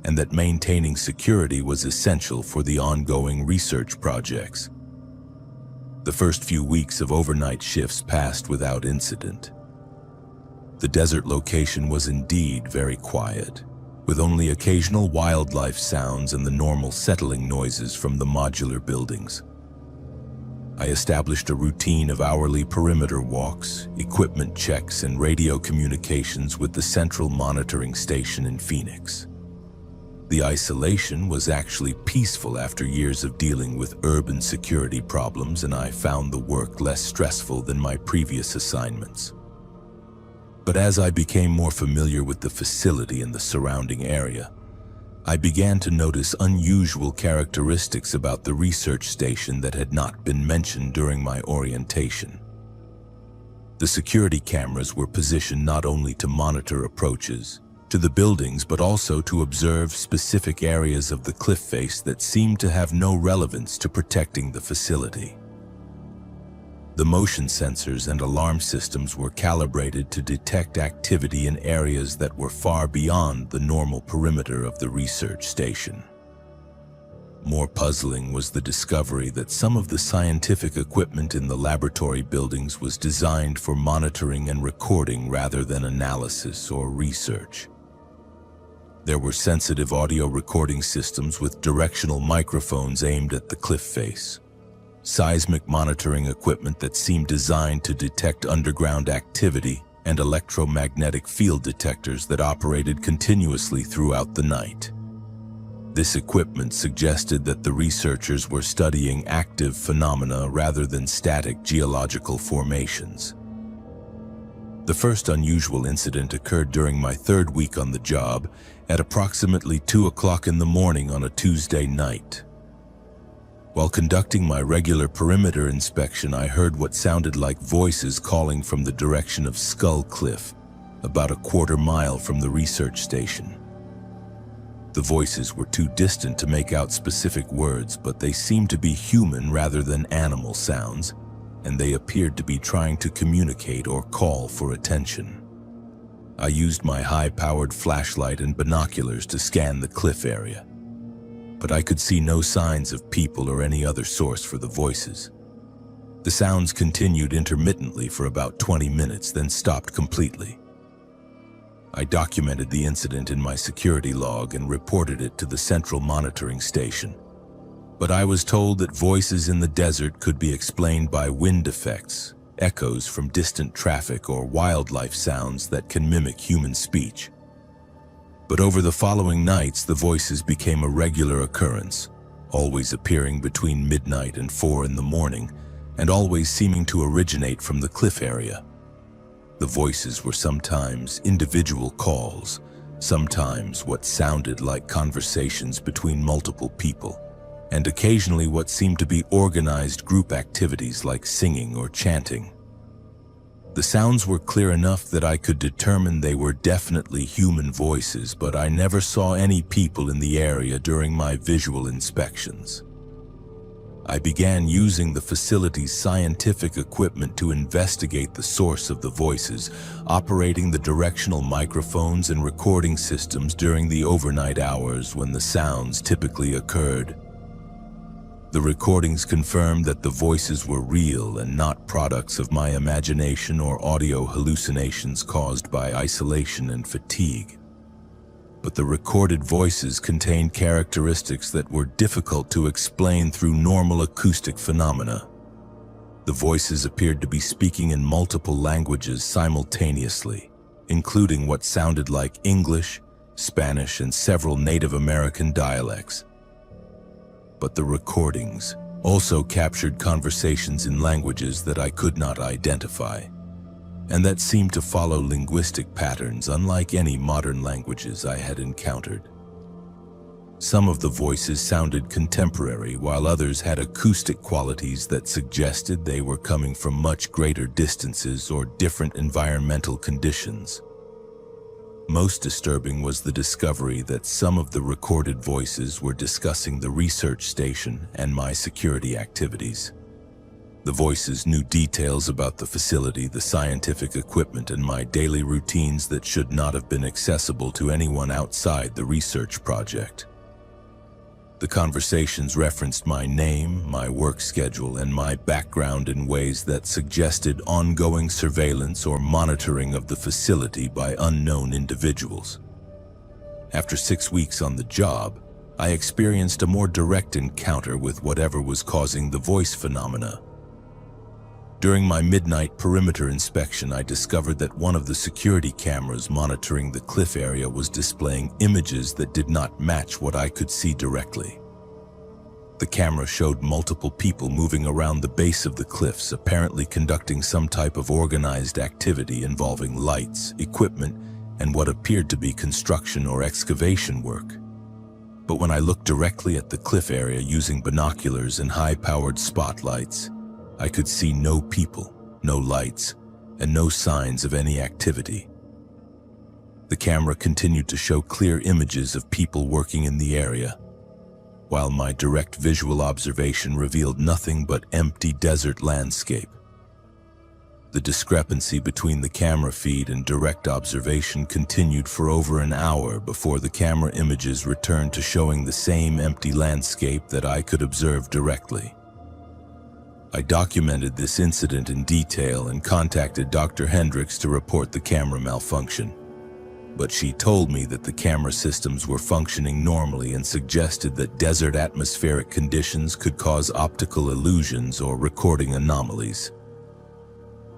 and that maintaining security was essential for the ongoing research projects. The first few weeks of overnight shifts passed without incident. The desert location was indeed very quiet, with only occasional wildlife sounds and the normal settling noises from the modular buildings. I established a routine of hourly perimeter walks, equipment checks, and radio communications with the central monitoring station in Phoenix. The isolation was actually peaceful after years of dealing with urban security problems, and I found the work less stressful than my previous assignments. But as I became more familiar with the facility and the surrounding area, I began to notice unusual characteristics about the research station that had not been mentioned during my orientation. The security cameras were positioned not only to monitor approaches to the buildings, but also to observe specific areas of the cliff face that seemed to have no relevance to protecting the facility. The motion sensors and alarm systems were calibrated to detect activity in areas that were far beyond the normal perimeter of the research station. More puzzling was the discovery that some of the scientific equipment in the laboratory buildings was designed for monitoring and recording rather than analysis or research. There were sensitive audio recording systems with directional microphones aimed at the cliff face, seismic monitoring equipment that seemed designed to detect underground activity, and electromagnetic field detectors that operated continuously throughout the night. This equipment suggested that the researchers were studying active phenomena rather than static geological formations. The first unusual incident occurred during my third week on the job at approximately 2 o'clock in the morning on a Tuesday night. While conducting my regular perimeter inspection, I heard what sounded like voices calling from the direction of Skull Cliff, about a quarter-mile from the research station. The voices were too distant to make out specific words, but they seemed to be human rather than animal sounds, and they appeared to be trying to communicate or call for attention. I used my high-powered flashlight and binoculars to scan the cliff area, but I could see no signs of people or any other source for the voices. The sounds continued intermittently for about 20 minutes, then stopped completely. I documented the incident in my security log and reported it to the central monitoring station. But I was told that voices in the desert could be explained by wind effects, echoes from distant traffic, or wildlife sounds that can mimic human speech. But over the following nights, the voices became a regular occurrence, always appearing between midnight and 4 in the morning, and always seeming to originate from the cliff area. The voices were sometimes individual calls, sometimes what sounded like conversations between multiple people, and occasionally what seemed to be organized group activities like singing or chanting. The sounds were clear enough that I could determine they were definitely human voices, but I never saw any people in the area during my visual inspections. I began using the facility's scientific equipment to investigate the source of the voices, operating the directional microphones and recording systems during the overnight hours when the sounds typically occurred. The recordings confirmed that the voices were real and not products of my imagination or audio hallucinations caused by isolation and fatigue. But the recorded voices contained characteristics that were difficult to explain through normal acoustic phenomena. The voices appeared to be speaking in multiple languages simultaneously, including what sounded like English, Spanish, and several Native American dialects. But the recordings also captured conversations in languages that I could not identify, and that seemed to follow linguistic patterns unlike any modern languages I had encountered. Some of the voices sounded contemporary, while others had acoustic qualities that suggested they were coming from much greater distances or different environmental conditions. Most disturbing was the discovery that some of the recorded voices were discussing the research station and my security activities. The voices knew details about the facility, the scientific equipment, and my daily routines that should not have been accessible to anyone outside the research project. The conversations referenced my name, my work schedule, and my background in ways that suggested ongoing surveillance or monitoring of the facility by unknown individuals. After 6 weeks on the job, I experienced a more direct encounter with whatever was causing the voice phenomena. During my midnight perimeter inspection, I discovered that one of the security cameras monitoring the cliff area was displaying images that did not match what I could see directly. The camera showed multiple people moving around the base of the cliffs, apparently conducting some type of organized activity involving lights, equipment, and what appeared to be construction or excavation work. But when I looked directly at the cliff area using binoculars and high-powered spotlights, I could see no people, no lights, and no signs of any activity. The camera continued to show clear images of people working in the area, while my direct visual observation revealed nothing but empty desert landscape. The discrepancy between the camera feed and direct observation continued for over an hour before the camera images returned to showing the same empty landscape that I could observe directly. I documented this incident in detail and contacted Dr. Hendricks to report the camera malfunction. But she told me that the camera systems were functioning normally and suggested that desert atmospheric conditions could cause optical illusions or recording anomalies.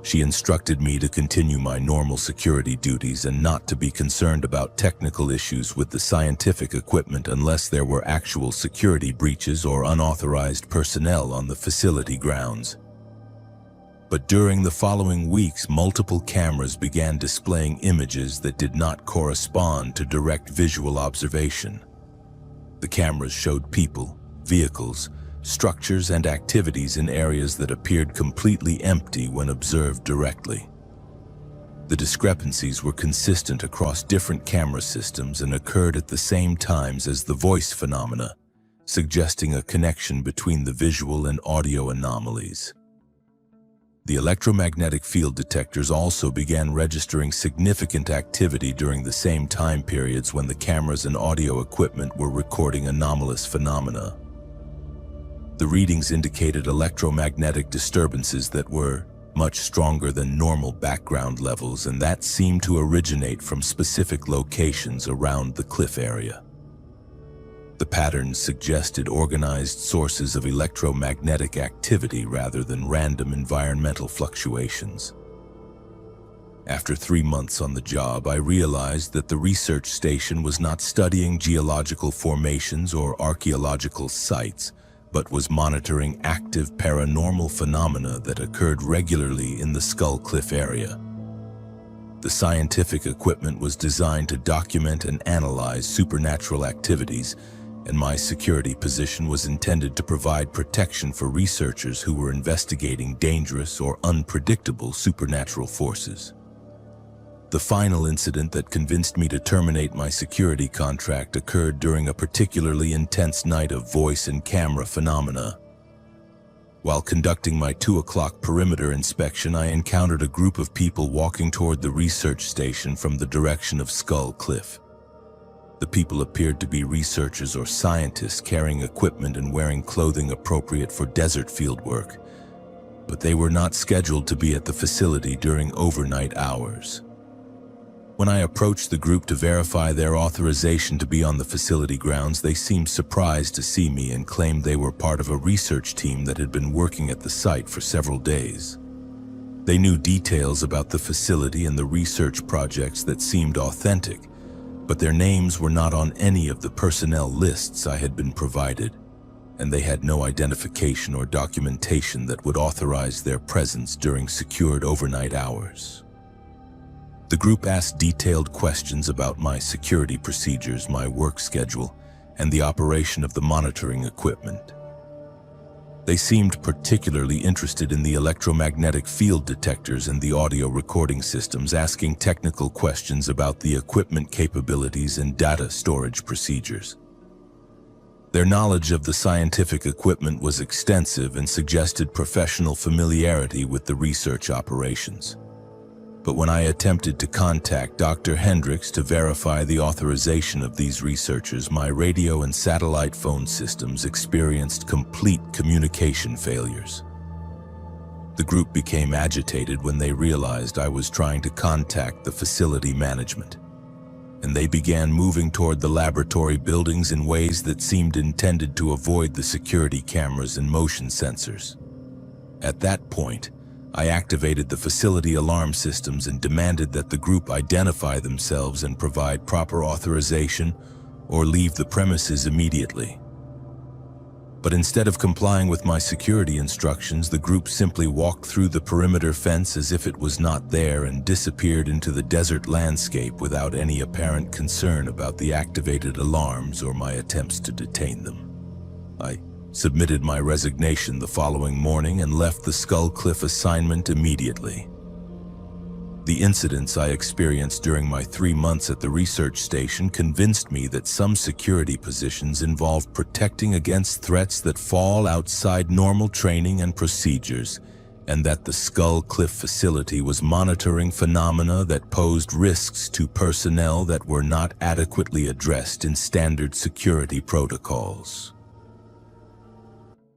She instructed me to continue my normal security duties and not to be concerned about technical issues with the scientific equipment unless there were actual security breaches or unauthorized personnel on the facility grounds. But during the following weeks, multiple cameras began displaying images that did not correspond to direct visual observation. The cameras showed people, vehicles, structures, and activities in areas that appeared completely empty when observed directly. The discrepancies were consistent across different camera systems and occurred at the same times as the voice phenomena, suggesting a connection between the visual and audio anomalies. The electromagnetic field detectors also began registering significant activity during the same time periods when the cameras and audio equipment were recording anomalous phenomena. The readings indicated electromagnetic disturbances that were much stronger than normal background levels, and that seemed to originate from specific locations around the cliff area. The patterns suggested organized sources of electromagnetic activity rather than random environmental fluctuations. After 3 months on the job, I realized that the research station was not studying geological formations or archaeological sites, but was monitoring active paranormal phenomena that occurred regularly in the Skull Cliff area. The scientific equipment was designed to document and analyze supernatural activities, and my security position was intended to provide protection for researchers who were investigating dangerous or unpredictable supernatural forces. The final incident that convinced me to terminate my security contract occurred during a particularly intense night of voice and camera phenomena. While conducting my 2 o'clock perimeter inspection, I encountered a group of people walking toward the research station from the direction of Skull Cliff. The people appeared to be researchers or scientists carrying equipment and wearing clothing appropriate for desert field work, but they were not scheduled to be at the facility during overnight hours. When I approached the group to verify their authorization to be on the facility grounds, they seemed surprised to see me and claimed they were part of a research team that had been working at the site for several days. They knew details about the facility and the research projects that seemed authentic, but their names were not on any of the personnel lists I had been provided, and they had no identification or documentation that would authorize their presence during secured overnight hours. The group asked detailed questions about my security procedures, my work schedule, and the operation of the monitoring equipment. They seemed particularly interested in the electromagnetic field detectors and the audio recording systems, asking technical questions about the equipment capabilities and data storage procedures. Their knowledge of the scientific equipment was extensive and suggested professional familiarity with the research operations. But when I attempted to contact Dr. Hendricks to verify the authorization of these researchers, my radio and satellite phone systems experienced complete communication failures. The group became agitated when they realized I was trying to contact the facility management, and they began moving toward the laboratory buildings in ways that seemed intended to avoid the security cameras and motion sensors. At that point, I activated the facility alarm systems and demanded that the group identify themselves and provide proper authorization or leave the premises immediately. But instead of complying with my security instructions, the group simply walked through the perimeter fence as if it was not there and disappeared into the desert landscape without any apparent concern about the activated alarms or my attempts to detain them. I submitted my resignation the following morning and left the Skull Cliff assignment immediately. The incidents I experienced during my 3 months at the research station convinced me that some security positions involve protecting against threats that fall outside normal training and procedures, and that the Skull Cliff facility was monitoring phenomena that posed risks to personnel that were not adequately addressed in standard security protocols.